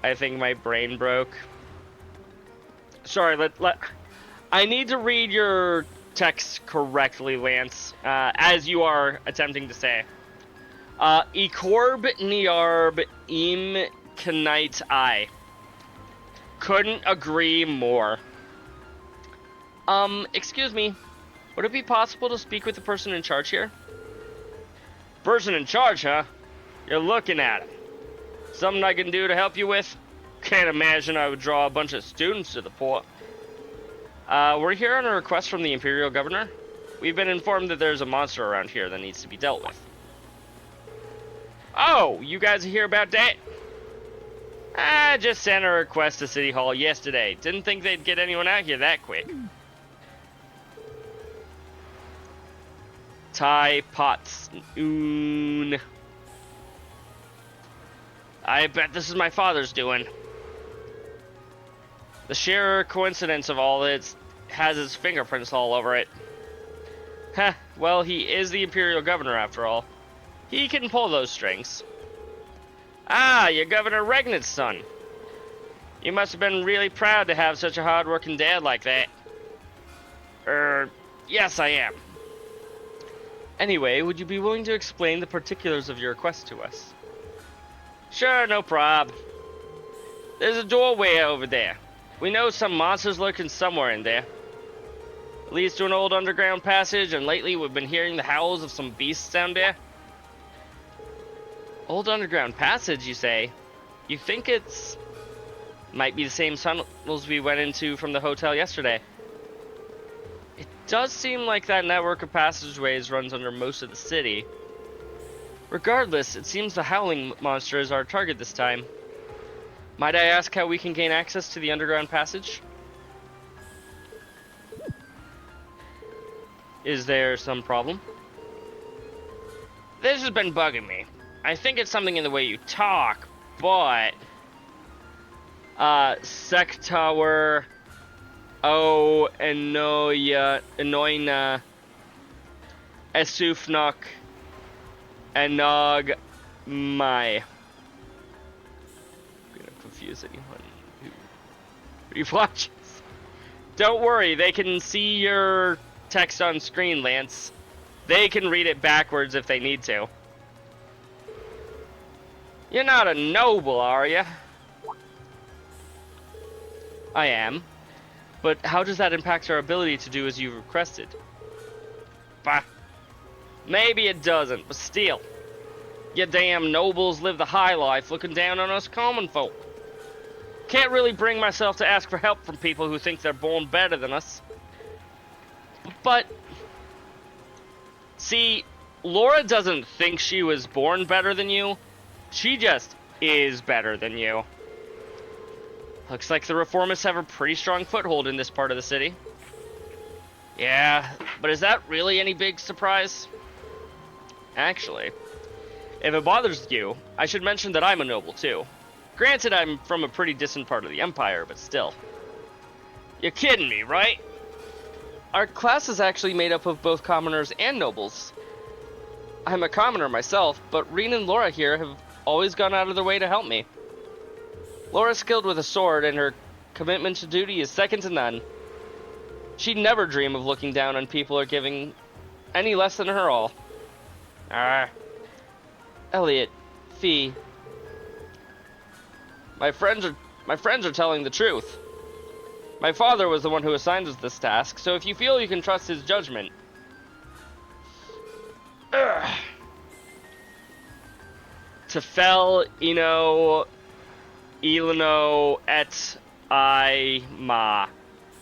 I think my brain broke. Sorry, I need to read your text correctly, Lance, as you are attempting to say. Ecorb Niarb Im Kanite I. Couldn't agree more. Excuse me. Would it be possible to speak with the person in charge here? Person in charge, huh? You're looking at him. Something I can do to help you with? Can't imagine I would draw a bunch of students to the port. We're here on a request from the Imperial Governor. We've been informed that there's a monster around here that needs to be dealt with. Oh, you guys are here about that? I just sent a request to City Hall yesterday. Didn't think they'd get anyone out here that quick. Thai Pots. I bet this is my father's doing. The sheer coincidence of all it has his fingerprints all over it. Heh, well, he is the Imperial Governor after all. He can pull those strings. Ah, you're Governor Regnant's son. You must have been really proud to have such a hard-working dad like that. Yes, I am. Anyway, would you be willing to explain the particulars of your request to us? Sure, no prob. There's a doorway over there. We know some monsters lurking somewhere in there. It leads to an old underground passage, and lately we've been hearing the howls of some beasts down there. Old underground passage, you say? You think it's... might be the same tunnels we went into from the hotel yesterday. It does seem like that network of passageways runs under most of the city. Regardless, it seems the howling monster is our target this time. Might I ask how we can gain access to the underground passage? Is there some problem? This has been bugging me. I think it's something in the way you talk, but... Sektower... O... Enoina... Esufnok... Enog... My... I'm gonna confuse anyone who watches. Don't worry, they can see your text on screen, Lance. They can read it backwards if they need to. You're not a noble, are you? I am. But how does that impact our ability to do as you've requested? Bah. Maybe it doesn't, but still. You damn nobles live the high life looking down on us common folk. Can't really bring myself to ask for help from people who think they're born better than us. But... see, Laura doesn't think she was born better than you. She just is better than you. Looks like the Reformists have a pretty strong foothold in this part of the city. Yeah, but is that really any big surprise? Actually, if it bothers you, I should mention that I'm a noble too. Granted, I'm from a pretty distant part of the Empire, but still. You're kidding me, right? Our class is actually made up of both commoners and nobles. I'm a commoner myself, but Reen and Laura here have always gone out of their way to help me. Laura's skilled with a sword, and her commitment to duty is second to none. She'd never dream of looking down on people or giving any less than her all. Elliot, Fee. My friends are telling the truth. My father was the one who assigned us this task, so if you feel you can trust his judgment. Tefel, Eleno, et I ma.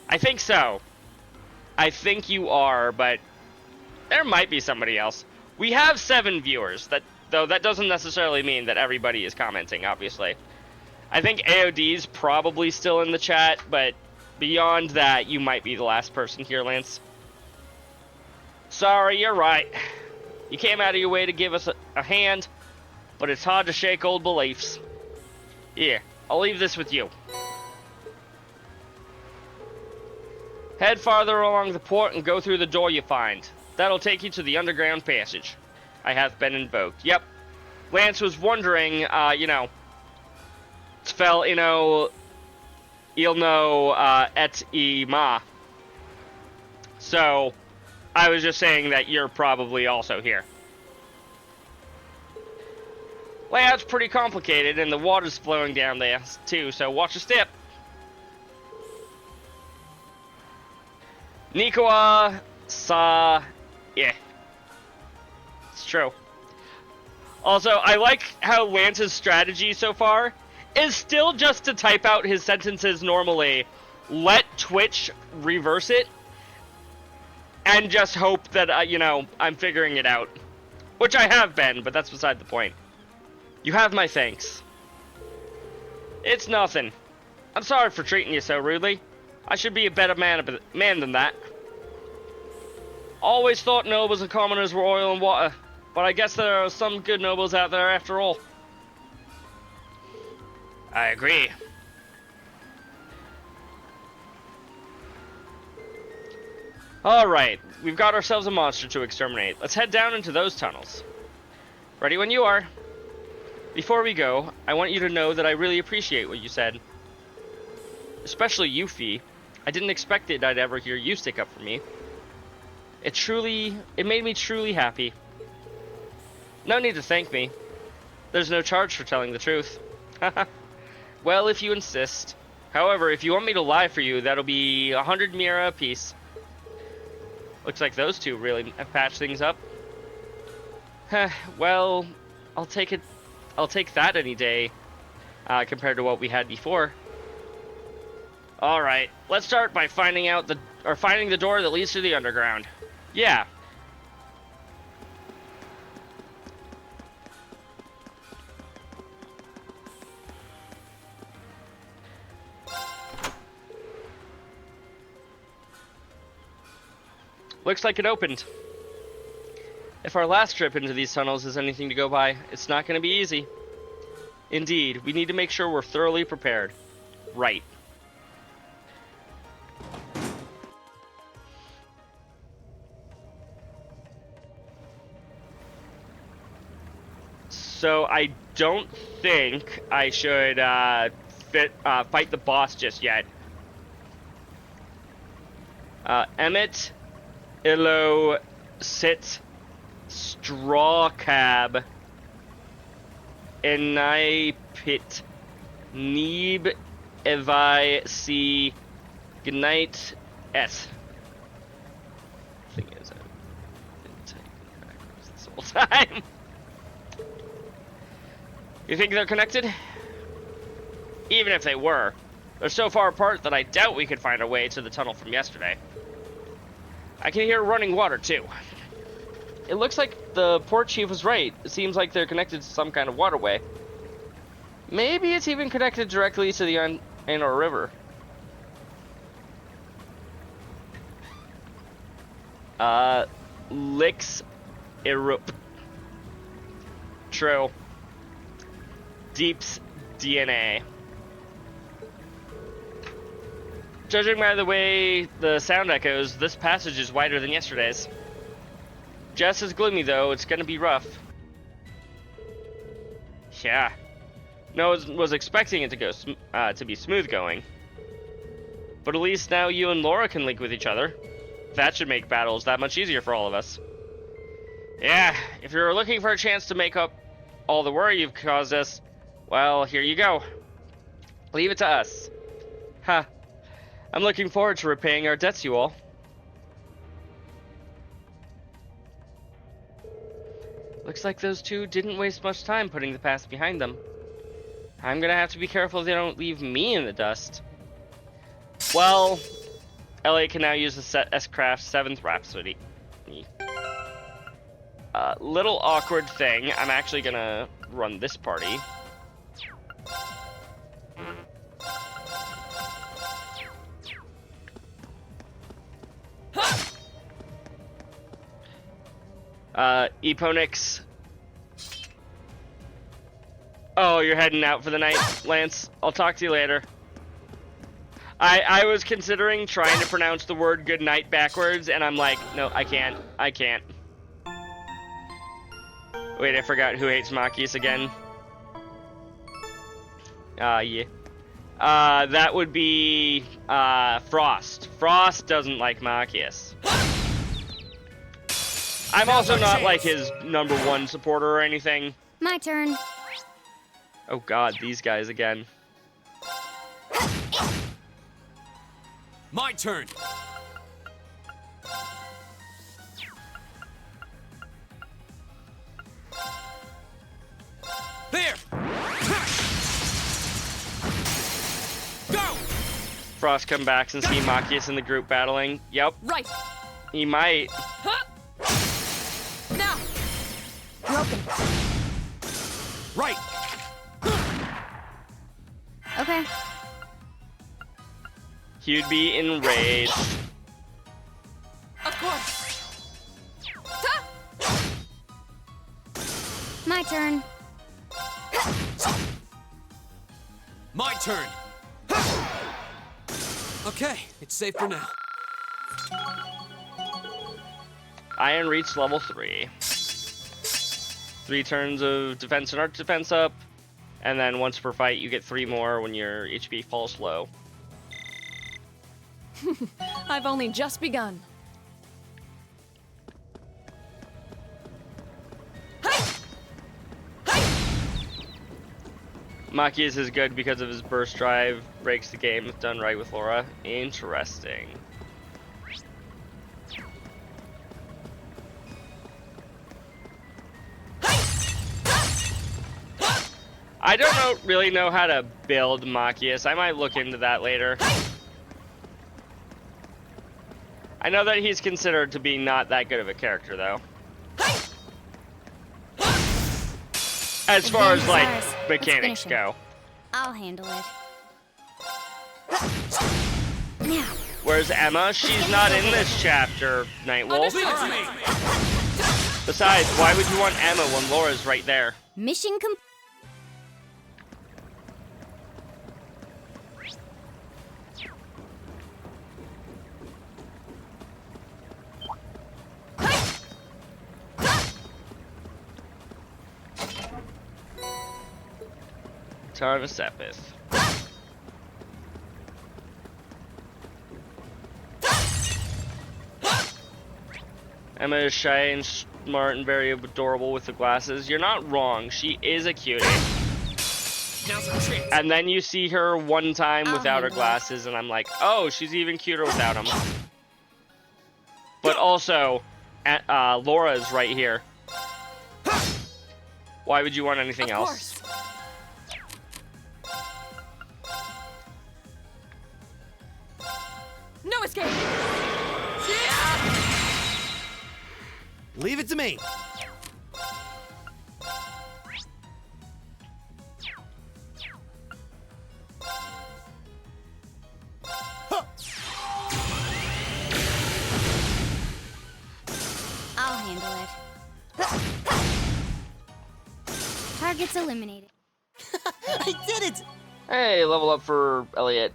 I think so. I think you are, but there might be somebody else. We have 7 viewers, though that doesn't necessarily mean that everybody is commenting, obviously. I think AOD's probably still in the chat, but beyond that, you might be the last person here, Lance. Sorry, you're right. You came out of your way to give us a hand, but it's hard to shake old beliefs. Here, I'll leave this with you. Head farther along the port and go through the door you find. That'll take you to the underground passage. I have been invoked. Yep. Lance was wondering, Svel il no et I ma. So, I was just saying that you're probably also here. Layout's pretty complicated, and the water's flowing down there, too, so watch your step. Nikoa sa... Yeah. It's true. Also, I like how Lance's strategy so far is still just to type out his sentences normally, let Twitch reverse it, and just hope that, I'm figuring it out. Which I have been, but that's beside the point. You have my thanks. It's nothing. I'm sorry for treating you so rudely. I should be a better man than that. Always thought nobles and commoners were oil and water, but I guess there are some good nobles out there after all. I agree. Alright, we've got ourselves a monster to exterminate. Let's head down into those tunnels. Ready when you are. Before we go, I want you to know that I really appreciate what you said. Especially you, Fee. I didn't expect I'd ever hear you stick up for me. It made me truly happy. No need to thank me. There's no charge for telling the truth. Well, if you insist. However, if you want me to lie for you, that'll be 100 mira apiece. Looks like those two really have patched things up. Well, I'll take it. I'll take that any day, compared to what we had before. All right, let's start by finding the door that leads to the underground. Yeah. Looks like it opened. If our last trip into these tunnels is anything to go by, it's not going to be easy. Indeed, we need to make sure we're thoroughly prepared. Right. So I don't think I should fight the boss just yet. Emmet Illo Sit Straw Cab Enai Pit Neeb Evi C Gnite S. Thing is, I've been typing backwards this whole time. You think they're connected? Even if they were, they're so far apart that I doubt we could find a way to the tunnel from yesterday. I can hear running water, too. It looks like the port chief was right. It seems like they're connected to some kind of waterway. Maybe it's even connected directly to the Ainur River. Lix Irup. True. Deep's DNA. Judging by the way the sound echoes, this passage is wider than yesterday's. Just as gloomy, though, it's gonna be rough. Yeah. No one was expecting it to go to be smooth going. But at least now you and Laura can link with each other. That should make battles that much easier for all of us. Yeah, if you're looking for a chance to make up all the worry you've caused us, well, here you go. Leave it to us. Ha. I'm looking forward to repaying our debts, you all. Looks like those two didn't waste much time putting the past behind them. I'm gonna have to be careful they don't leave me in the dust. Well, Elliot can now use the S-Craft 7th Rhapsody. Little awkward thing. I'm actually gonna run this party. Eponix. Oh, you're heading out for the night, Lance. I'll talk to you later. I was considering trying to pronounce the word good night backwards, and I'm like, no, I can't. I can't. Wait, I forgot who hates Machias again. Yeah. That would be, Frost. Frost doesn't like Machias. I'm also not, like, his #1 supporter or anything. My turn. Oh god, these guys again. My turn. There. Go. Frost come back and see Machias in the group battling. Yep, Right. he might. Now. Broken. Right. Okay. He'd be enraged. Of course. My turn. My turn. Okay, it's safe for now. Iron reached level 3. 3 turns of defense and arch defense up, and then once per fight you get 3 more when your HP falls low. I've only just begun. Machias is good because of his burst drive, breaks the game if done right with Laura. Interesting. I don't really know how to build Machias. I might look into that later. I know that he's considered to be not that good of a character, though. As far as, like, mechanics go. I'll handle it. Now. Whereas Emma, she's not in this chapter, Nightwolf. Besides, why would you want Emma when Laura's right there? Mission complete. Tarva Sepith. Emma is shy and smart and very adorable with the glasses. You're not wrong. She is a cutie. And then you see her one time without her glasses, and I'm like, oh, she's even cuter without them. But also, Laura's right here. Why would you want anything else? No escape. Leave it to me. I'll handle it. Targets eliminated. I did it! Hey, level up for Elliot.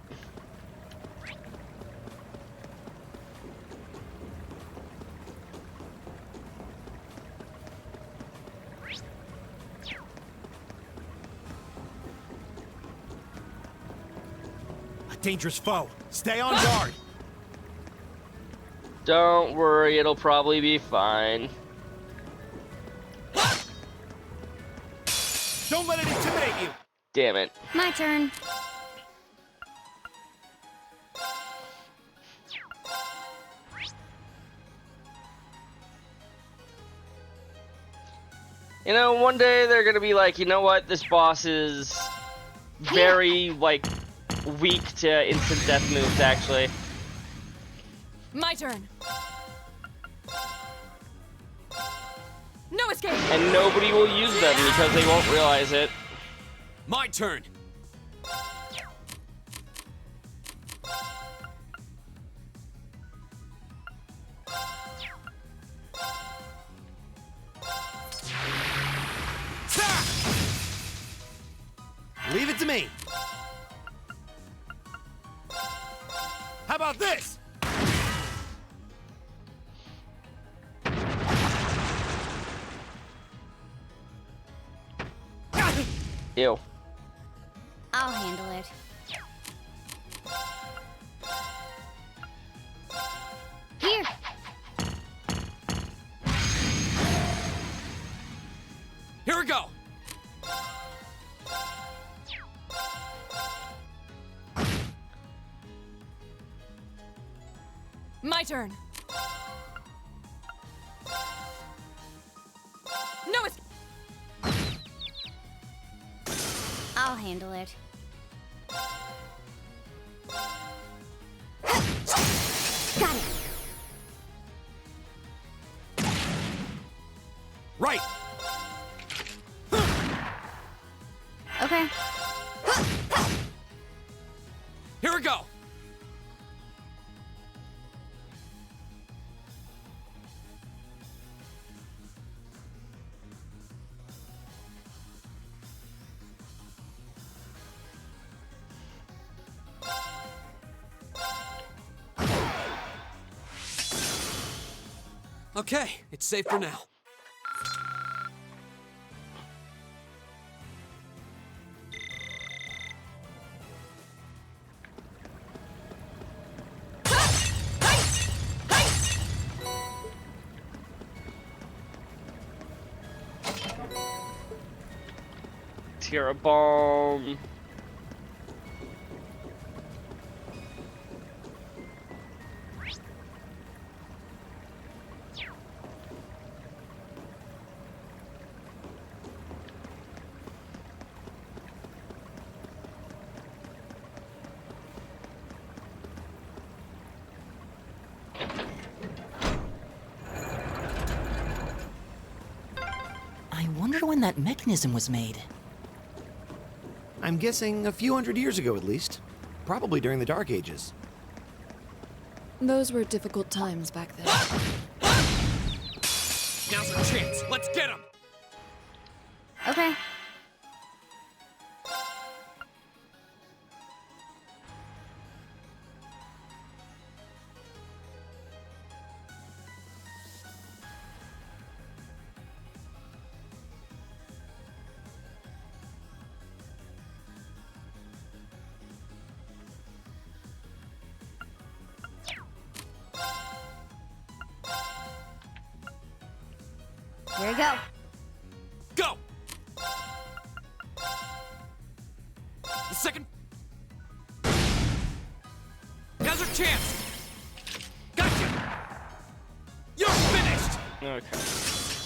A dangerous foe. Stay on guard. Don't worry, it'll probably be fine. Don't let it intimidate you. Damn it. My turn. You know, one day they're gonna be like, you know what, this boss is very, like, weak to instant death moves, actually. My turn. No escape. And nobody will use them because they won't realize it. My turn. me! How about this? Ew. I'll handle it. Here. Here we go! My turn. No, it's. I'll handle it. Got it. Right! Okay. Here we go! Okay, it's safe for now. Tira bomb. I wonder when that mechanism was made. I'm guessing a few hundred years ago at least. Probably during the Dark Ages. Those were difficult times back then. Now's our chance. Let's get him! Okay. Here we go. Go! The second. Now's our chance! Gotcha! You're finished! Okay.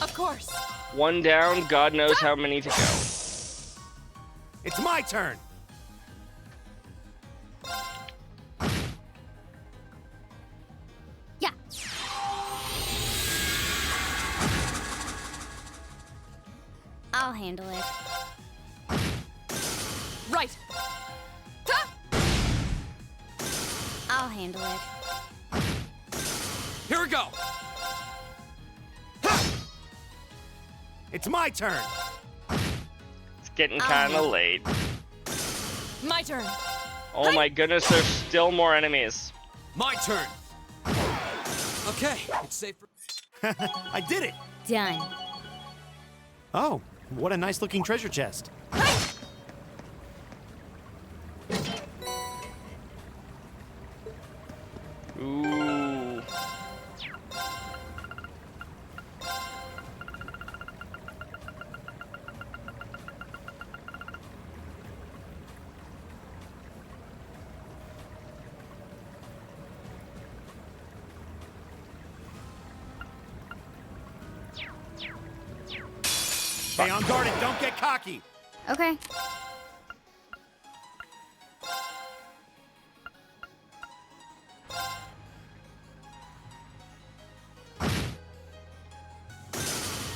Of course. One down, God knows how many to go. It's my turn! Yeah. I'll handle it. Right. I'll handle it. Here we go! It's my turn! It's getting kind of late. My turn. Oh my goodness, there's still more enemies. My turn! Okay, it's safe for. I did it! Done. Oh, what a nice looking treasure chest. Ooh. Stay on guard and don't get cocky! Okay.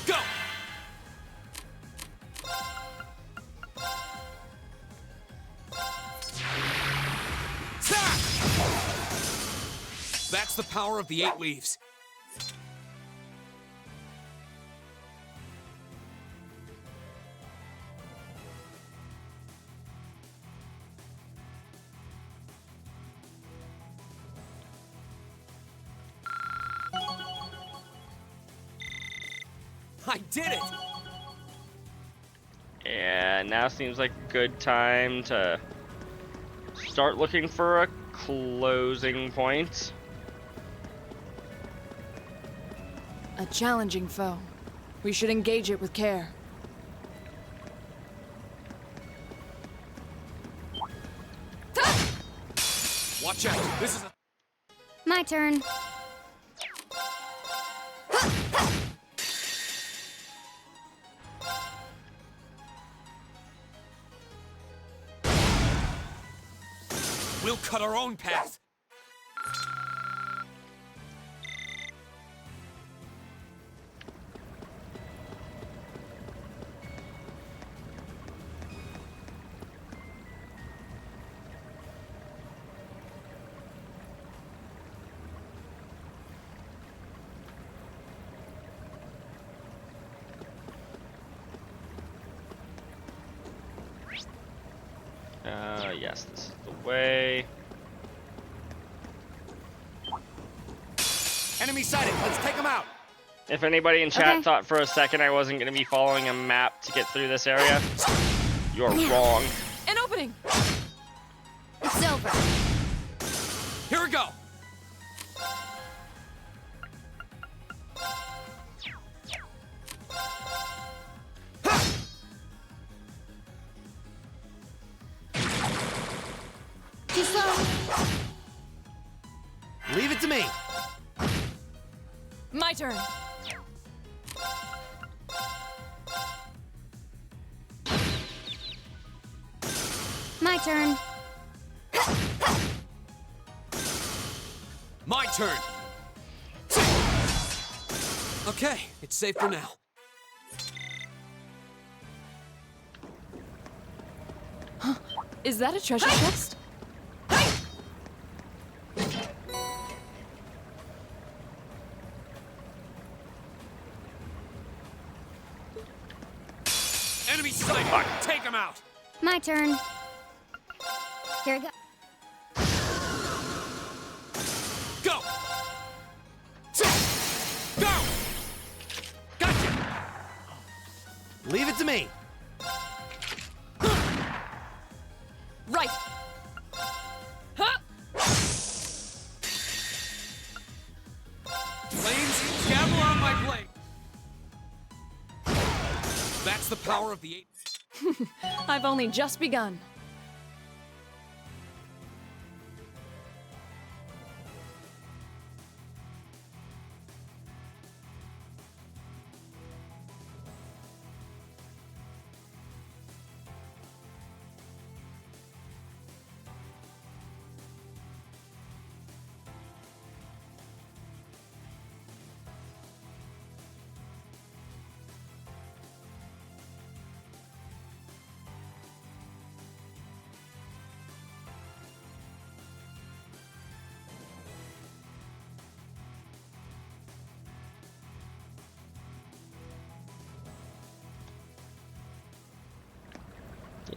Go! Attack! That's the power of the 8 leaves. I did it! Yeah, now seems like a good time to start looking for a closing point. A challenging foe. We should engage it with care. Watch out! This is a... My turn. We'll cut our own path! Yes, this is the way. Enemy sighted. Let's take them out. If anybody in chat Okay. thought for a second I wasn't going to be following a map to get through this area, you're wrong. An opening! It's over. Here we go! Too slow. Leave it to me. My turn. My turn. My turn! Okay, it's safe for now. Is that a treasure chest? Enemy sighted! Take him out! My turn. Here we go. Go! Go! Gotcha! Leave it to me. Right! Huh! Flames, gavel on my blade! That's the power of the 8. I've only just begun.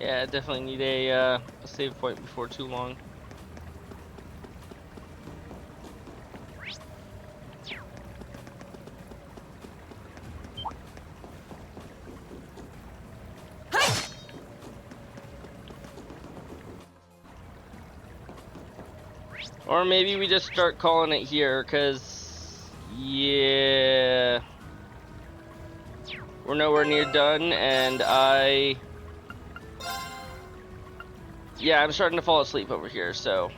Yeah, definitely need a save point before too long. Or maybe we just start calling it here, because, yeah, we're nowhere near done, and yeah, I'm starting to fall asleep over here, so.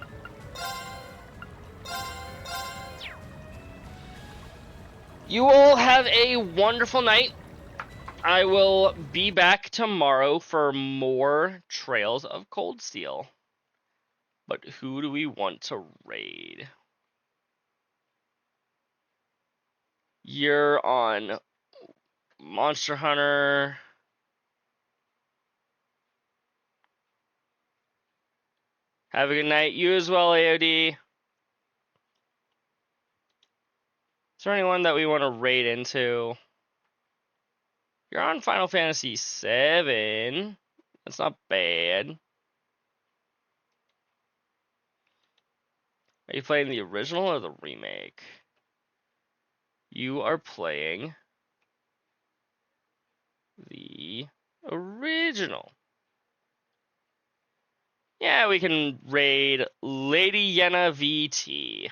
You all have a wonderful night. I will be back tomorrow for more Trails of Cold Steel. But who do we want to raid? You're on Monster Hunter. Have a good night. You as well, AOD. Is there anyone that we want to raid into? You're on Final Fantasy VII. That's not bad. Are you playing the original or the remake? You are playing original. Yeah, we can raid Lady Yenna VT.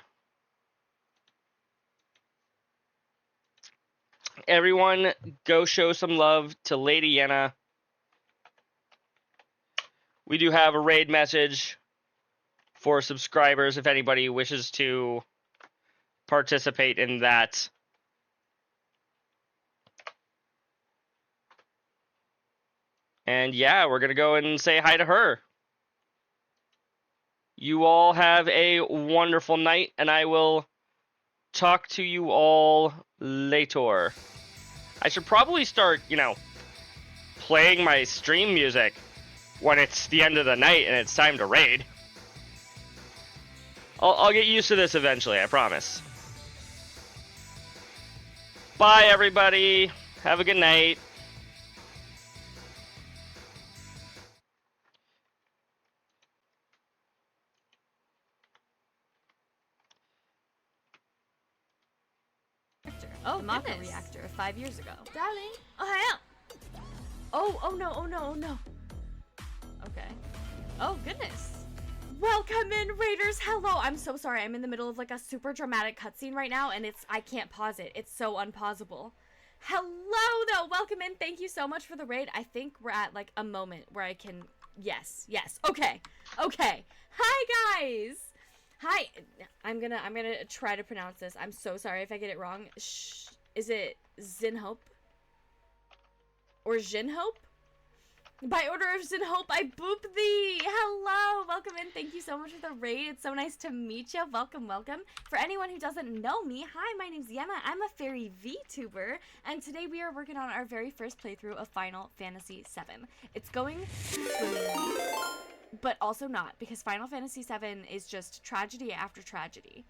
Everyone, go show some love to Lady Yenna. We do have a raid message for subscribers if anybody wishes to participate in that. And yeah, we're going to go and say hi to her. You all have a wonderful night, and I will talk to you all later. I should probably start, playing my stream music when it's the end of the night and it's time to raid. I'll get used to this eventually, I promise. Bye, everybody. Have a good night. Oh, the Mako goodness. reactor 5 years ago. Darling. Oh, hi. Oh no. Okay. Oh, goodness. Welcome in, Raiders. Hello. I'm so sorry. I'm in the middle of like a super dramatic cutscene right now, and I can't pause it. It's so unpausable. Hello, though. Welcome in. Thank you so much for the raid. I think we're at like a moment where I can. Yes. Okay. Hi, guys. Hi. I'm gonna try to pronounce this. I'm so sorry if I get it wrong. Is it Zinhope? Or Jinhope? By order of Zinhope, I boop thee! Hello! Welcome in. Thank you so much for the raid. It's so nice to meet you. Welcome. For anyone who doesn't know me, hi, my name's Yenna. I'm a fairy VTuber, and today we are working on our very first playthrough of Final Fantasy VII. It's going swimmingly, but also not, because Final Fantasy VII is just tragedy after tragedy.